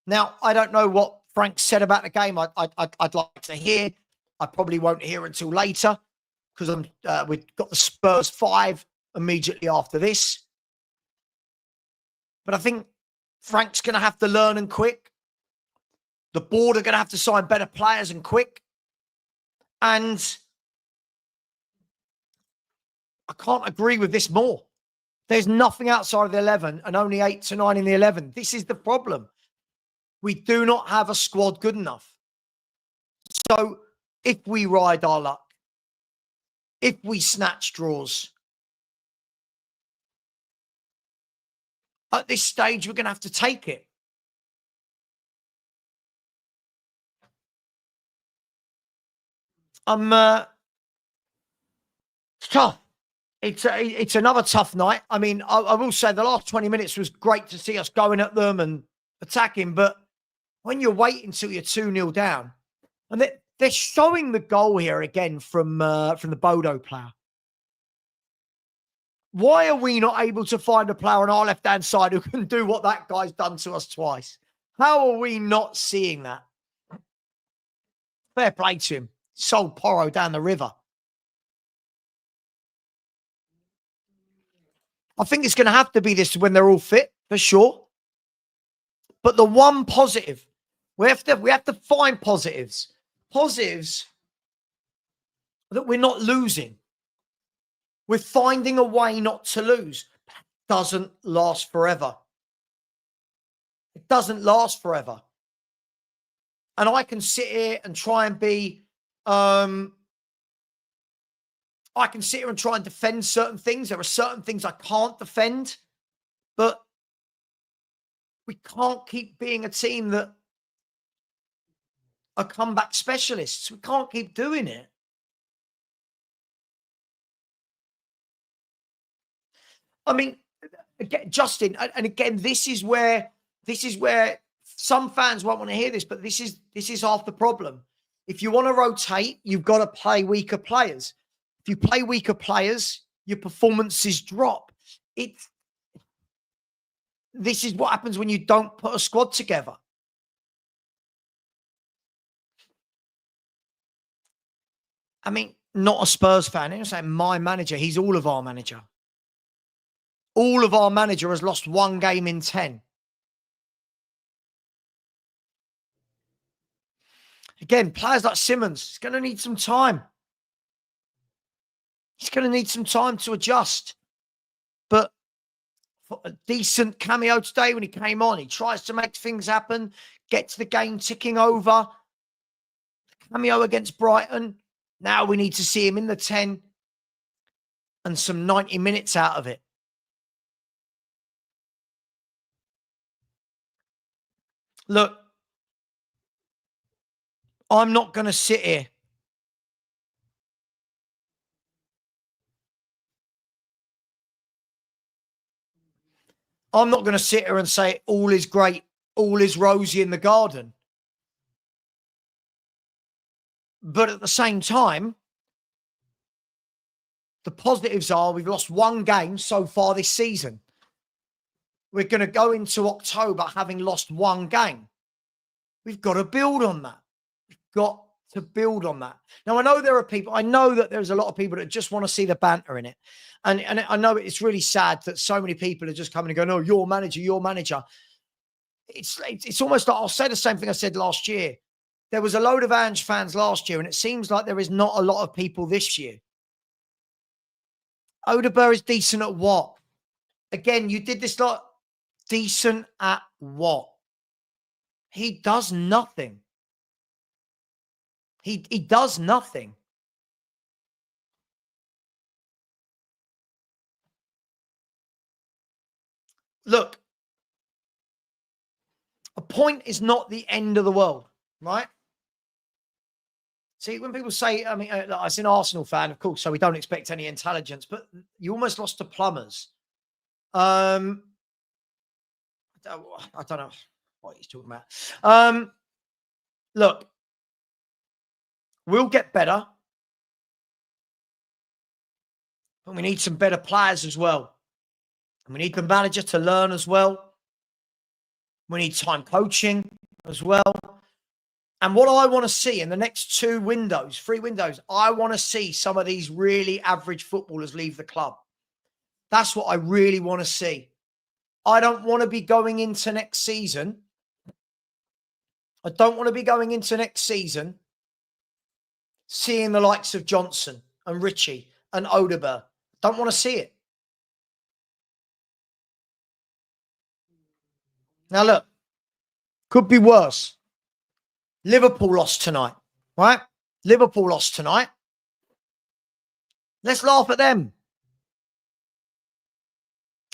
Now, I don't know what Frank said about the game. I'd like to hear. I probably won't hear until later because we've got the Spurs 5 immediately after this. But I think Frank's going to have to learn and quick. The board are going to have to sign better players and quick. And I can't agree with this more. There's nothing outside of the 11 and only 8 to 9 in the 11. This is the problem. We do not have a squad good enough. So if we ride our luck, if we snatch draws, at this stage, we're going to have to take it. It's tough. it's another tough night. I mean, I will say the last 20 minutes was great to see us going at them and attacking, but when you're waiting until you're 2-0 down, and they're showing the goal here again from the Bodo player. Why are we not able to find a player on our left-hand side who can do what that guy's done to us twice? How are we not seeing that? Fair play to him. Sold Porro down the river. I think it's going to have to be this when they're all fit, for sure. But the one positive, we have to find positives. Positives that we're not losing. We're finding a way not to lose. That doesn't last forever. It doesn't last forever. And I can sit here and try and be, I can sit here and try and defend certain things. There are certain things I can't defend, but we can't keep being a team that are comeback specialists. We can't keep doing it. I mean, again, Justin, and again, this is where some fans won't want to hear this, but this is half the problem. If you want to rotate, you've got to play weaker players. If you play weaker players, your performances drop. This is what happens when you don't put a squad together. I mean, not a Spurs fan. I'm saying my manager. He's all of our manager. All of our manager has lost one game in 10. Again, players like Simmons, he's going to need some time. He's going to need some time to adjust. But for a decent cameo today when he came on, he tries to make things happen, gets the game ticking over. Cameo against Brighton. Now we need to see him in the 10 and some 90 minutes out of it. Look, I'm not going to sit here and say all is great, all is rosy in the garden. But at the same time, the positives are we've lost one game so far this season. We're going to go into October having lost one game. We've got to build on that. We've got to build on that. Now, I know that there's a lot of people that just want to see the banter in it. And I know it's really sad that so many people are just coming and going, oh, your manager, your manager. It's almost like I'll say the same thing I said last year. There was a load of Ange fans last year, and it seems like there is not a lot of people this year. Odegaard is decent at what? Again, you did this lot. Decent at what? He does nothing. He does nothing. Look, a point is not the end of the world, right? See, when people say, I mean, I was an Arsenal fan, of course, so we don't expect any intelligence, but you almost lost to plumbers. I don't know what he's talking about. Look, we'll get better, but we need some better players as well. And we need the manager to learn as well. We need time coaching as well. And what I want to see in the next 3 windows, I want to see some of these really average footballers leave the club. That's what I really want to see. I don't want to be going into next season. Seeing the likes of Johnson and Richie and Odegaard. Don't want to see it. Now look, could be worse. Liverpool lost tonight, right? Liverpool lost tonight. Let's laugh at them.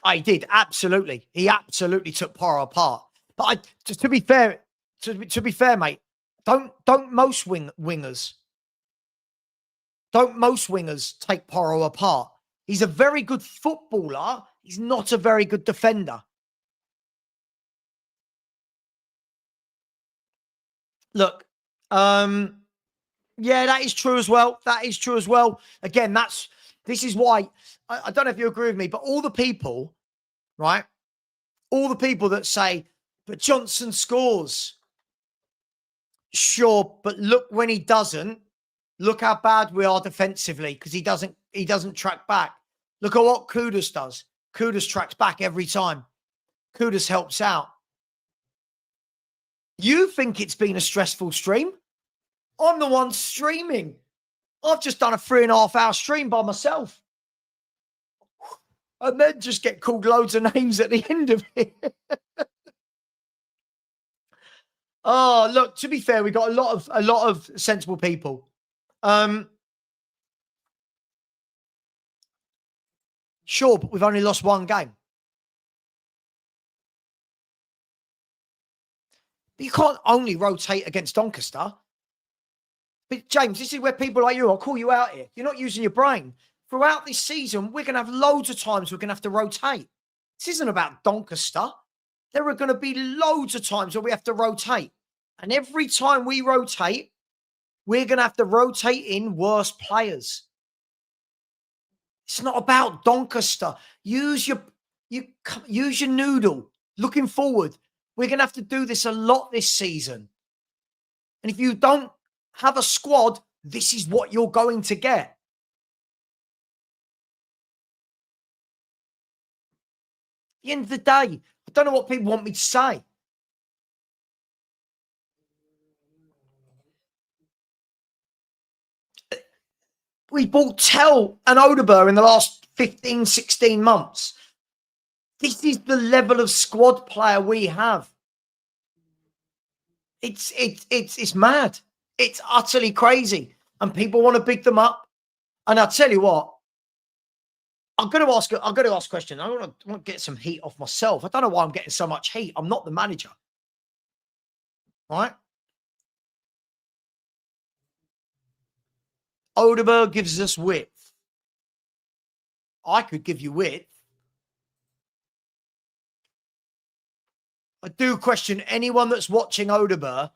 I did, absolutely. He absolutely took Porro apart. But to be fair, mate, don't most wingers take Porro apart. He's a very good footballer. He's not a very good defender. Look, yeah, that is true as well. That is true as well. Again, this is why, I don't know if you agree with me, but all the people, right? All the people that say, but Johnson scores. Sure, but look when he doesn't. Look how bad we are defensively because he doesn't track back. Look at what Kudus does. Kudus tracks back every time. Kudus helps out. You think it's been a stressful stream? I'm the one streaming. I've just done a 3.5-hour stream by myself. And then just get called loads of names at the end of it. Oh, look, to be fair, we got a lot of sensible people. Sure, but we've only lost one game. But you can't only rotate against Doncaster. But James, this is where people like you, I'll call you out here. You're not using your brain. Throughout this season, we're going to have loads of times we're going to have to rotate. This isn't about Doncaster. There are going to be loads of times where we have to rotate. And every time we rotate, we're going to have to rotate in worse players. It's not about Doncaster. Use your noodle. Looking forward, we're going to have to do this a lot this season. And if you don't have a squad, this is what you're going to get. At the end of the day, I don't know what people want me to say. We bought Tell and Odeberg in the last 15, 16 months. This is the level of squad player we have. It's mad. It's utterly crazy. And people want to big them up. And I'll tell you what, I'm going to ask a question. I want to get some heat off myself. I don't know why I'm getting so much heat. I'm not the manager. All right? Odeberg gives us width. I could give you width. I do question anyone that's watching Odeberg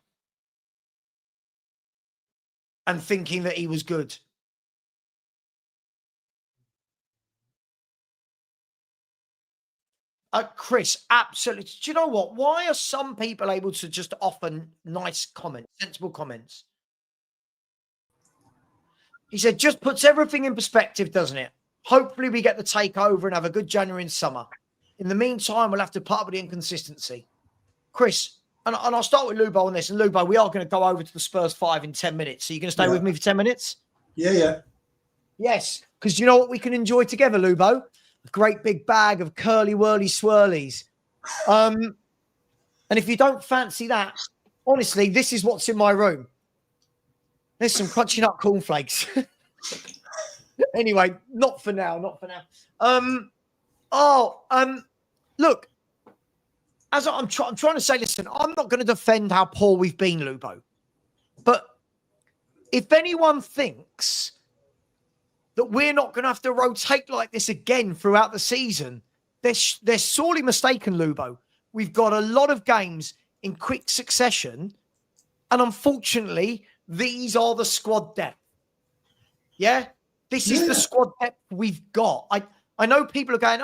and thinking that he was good. Chris, absolutely. Do you know what? Why are some people able to just offer nice comments, sensible comments? He said, just puts everything in perspective, doesn't it? Hopefully we get the takeover and have a good January and summer. In the meantime, we'll have to put up with the inconsistency. Chris, and I'll start with Lubo on this. And Lubo, we are going to go over to the Spurs 5 in 10 minutes. So you're going to stay with me for 10 minutes? Yeah. Yes, because you know what we can enjoy together, Lubo? A great big bag of curly whirly swirlies. And if you don't fancy that, honestly, this is what's in my room. There's some crunchy nut cornflakes. Anyway, not for now. Look, as I'm trying to say, listen, I'm not going to defend how poor we've been, Lubo. But if anyone thinks that we're not going to have to rotate like this again throughout the season, they're sorely mistaken, Lubo. We've got a lot of games in quick succession. And unfortunately, these are the squad depth. Yeah? This is the squad depth we've got. I know people are going,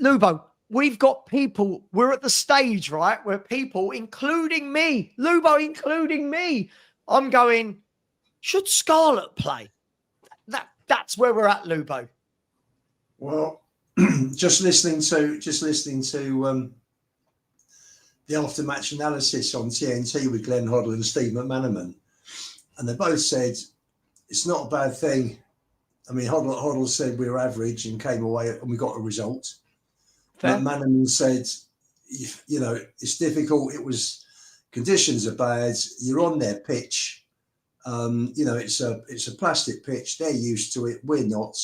Lubo, we've got people. We're at the stage, right, where people, including me, Lubo, including me, I'm going, should Scarlett play? That's where we're at, Lubo. Well, just listening to the after-match analysis on TNT with Glenn Hoddle and Steve McManaman, and they both said it's not a bad thing. I mean, Hoddle said we were average and came away and we got a result. McManaman said, you know, it's difficult. Conditions are bad. You're on their pitch. You know, it's a plastic pitch. They're used to it. We're not.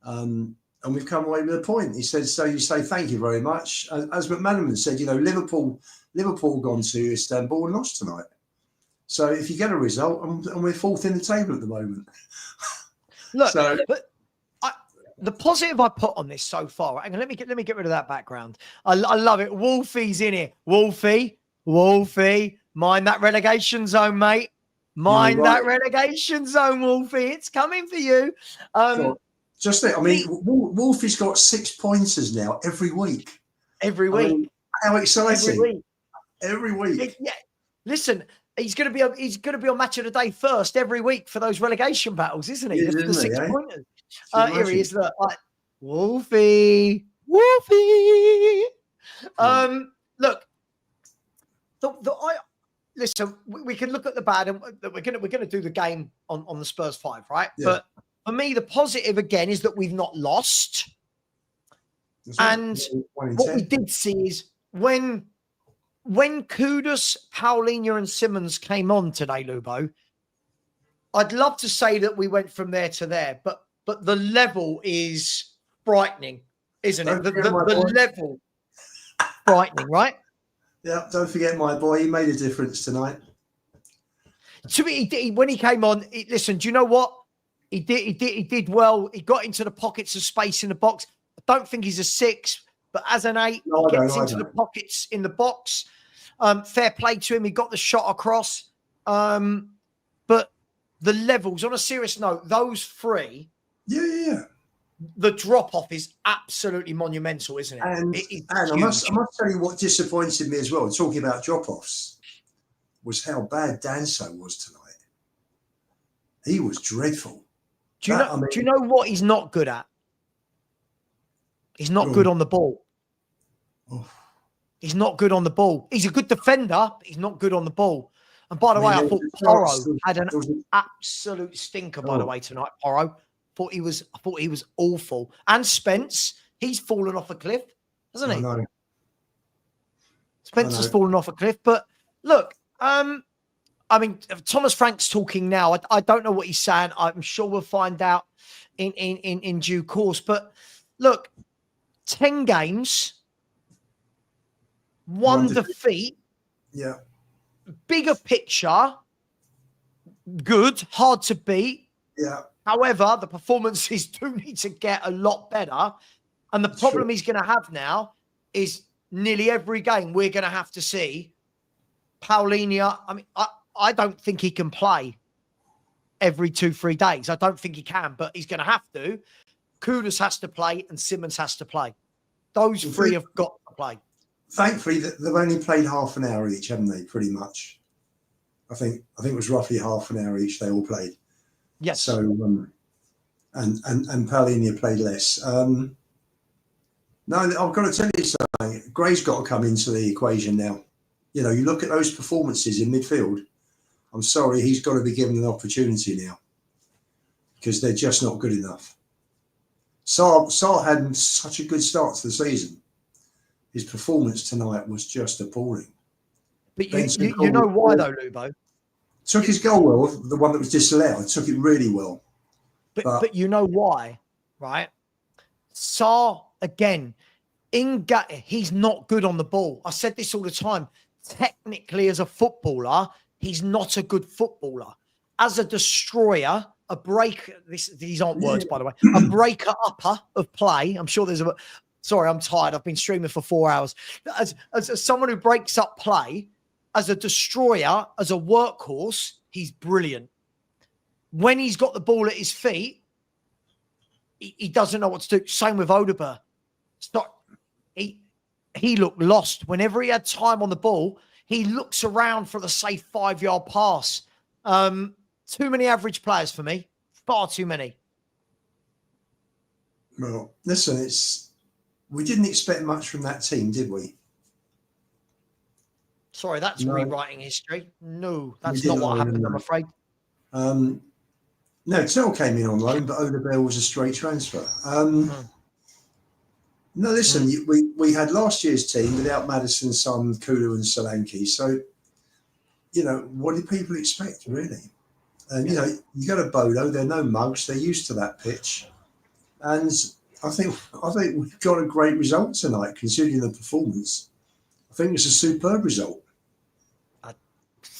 And we've come away with a point. He said, so you say thank you very much. As McManaman said, you know, Liverpool gone to Istanbul and lost tonight. So if you get a result, and we're fourth in the table at the moment. Look, but the positive I put on this so far. Hang on, let me get rid of that background. I love it. Wolfie's in here. Wolfie, mind that relegation zone, mate. Mind that relegation zone, Wolfie. It's coming for you. Just think, I mean, Wolfie's got 6 pointers now every week. Every week. I mean, how exciting! Every week. Yeah. Listen, he's going to be on Match of the Day first every week for those relegation battles, isn't he? The 6 pointers. Here he is. Look, Wolfie. Look, listen. We can look at the bad, and we're going to do the game on the Spurs 5, right? Yeah. But for me, the positive again is that we've not lost. And what we did see is when Kudus, Paulinho, and Simmons came on today, Lubo, I'd love to say that we went from there to there, but the level is frightening, isn't it? The level frightening, right? Yeah, don't forget my boy. He made a difference tonight. To me, when he came on, listen, do you know what? He did well. He got into the pockets of space in the box. I don't think he's a 6, but as an 8, he gets into the pockets in the box. Fair play to him. He got the shot across. But the levels, on a serious note, those 3. Yeah. The drop-off is absolutely monumental, isn't it? And I must tell you what disappointed me as well, talking about drop-offs, was how bad Danso was tonight. He was dreadful. Do you know what he's not good at? He's not good on the ball. Oh. He's not good on the ball. He's a good defender, but he's not good on the ball. And by the way, I thought Porro had an absolute stinker, by the way, tonight. Porro. I thought he was awful. And Spence, he's fallen off a cliff, hasn't he? No. Spencer's fallen off a cliff. But look, I mean, Thomas Frank's talking now. I don't know what he's saying. I'm sure we'll find out in due course. But look, 10 games, one defeat. Yeah. Bigger picture, good, hard to beat. Yeah. However, the performances do need to get a lot better. And the problem he's going to have now is nearly every game we're going to have to see Paulinho. I mean, I don't think he can play every 2-3 days. I don't think he can, but he's going to have to. Kudus has to play and Simmons has to play. Those 3 have got to play. Thankfully, they've only played half an hour each, haven't they? Pretty much. I think it was roughly half an hour each they all played. Yes. So, and Paulinho played less. No, I've got to tell you something. Gray's got to come into the equation now. You know, you look at those performances in midfield. I'm sorry, he's got to be given an opportunity now because they're just not good enough. Sarr had such a good start to the season. His performance tonight was just appalling. But you know why though, Lubo? Took his goal well, the one that was disallowed. Took it really well. But you know why, right? Sarr, again, he's not good on the ball. I said this all the time. Technically, as a footballer, he's not a good footballer. As a destroyer, a breaker, these aren't words, by the way, a breaker-upper of play. I'm sure there's sorry, I'm tired. I've been streaming for 4 hours. As someone who breaks up play, as a destroyer, as a workhorse, he's brilliant. When he's got the ball at his feet, he doesn't know what to do. Same with Odegaard. He looked lost. Whenever he had time on the ball, he looks around for the safe 5-yard pass. Too many average players for me. Far too many. Well, listen, we didn't expect much from that team, did we? Sorry, that's rewriting history. No, that's not what happened, I'm afraid. No, Tell came in on loan, but Odegaard was a straight transfer. No, listen, we had last year's team without Maddison, Son, Kulu and Solanke. So, you know, what did people expect, really? And, you know, you go to Bodo, they're no mugs. They're used to that pitch. And I think we've got a great result tonight, considering the performance. I think it's a superb result.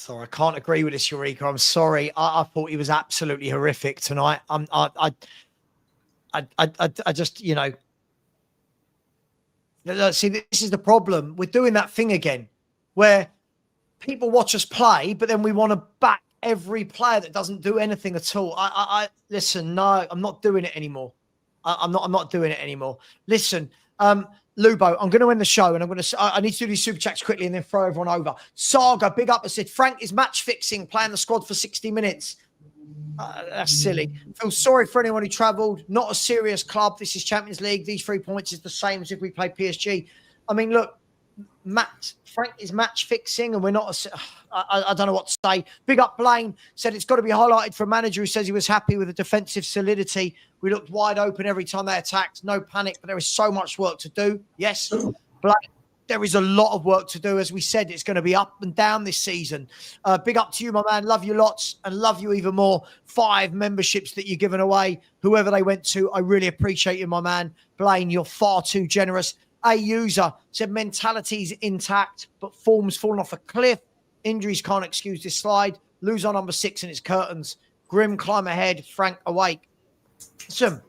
Sorry, I can't agree with this, Eureka. I'm sorry. I thought he was absolutely horrific tonight. I just, you know, see, this is the problem. We're doing that thing again where people watch us play, but then we want to back every player that doesn't do anything at all. Listen, no, I'm not doing it anymore. I'm not doing it anymore. Listen, Lubo, I'm going to end the show and I need to do these super chats quickly and then throw everyone over. Saga, big up. I said, Frank is match fixing, playing the squad for 60 minutes. That's silly. Feel sorry for anyone who travelled. Not a serious club. This is Champions League. These 3 points is the same as if we play PSG. I mean, look, Frank is match fixing and we're not, I don't know what to say. Big up Blaine, said it's got to be highlighted for a manager who says he was happy with the defensive solidity. We looked wide open every time they attacked. No panic, but there is so much work to do. Yes, Blaine, there is a lot of work to do. As we said, it's going to be up and down this season. Big up to you, my man. Love you lots and love you even more. 5 memberships that you're giving away, whoever they went to. I really appreciate you, my man. Blaine, you're far too generous. A user said mentality's intact, but form's fallen off a cliff. Injuries can't excuse this slide. Lose on number 6 and it's curtains. Grim climb ahead. Frank awake. Listen,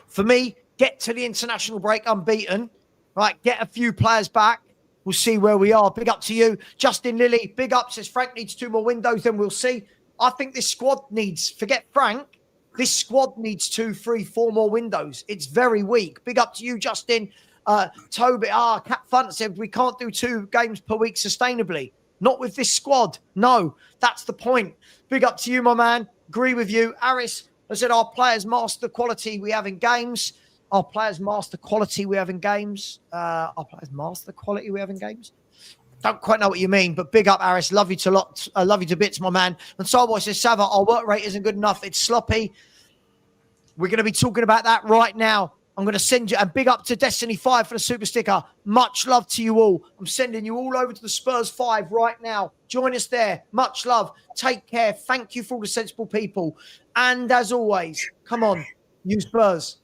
for me, get to the international break unbeaten. Right, get a few players back. We'll see where we are. Big up to you. Justin Lilly, big up. Says Frank needs 2 more windows, then we'll see. I think this squad needs, forget Frank, this squad needs 2, 3, 4 more windows. It's very weak. Big up to you, Justin. Toby, Cat Fun said we can't do 2 games per week sustainably. Not with this squad. No, that's the point. Big up to you, my man. Agree with you. Aris, I said our players master the quality we have in games. Our players master quality we have in games. Our players master the quality we have in games. Don't quite know what you mean, but big up, Aris. Love you to lots. Love you to bits, my man. And Starboy says, Sava, our work rate isn't good enough. It's sloppy. We're going to be talking about that right now. I'm going to send you, and big up to Destiny 5 for the super sticker. Much love to you all. I'm sending you all over to the Spurs 5 right now. Join us there. Much love. Take care. Thank you for all the sensible people. And as always, come on, you Spurs.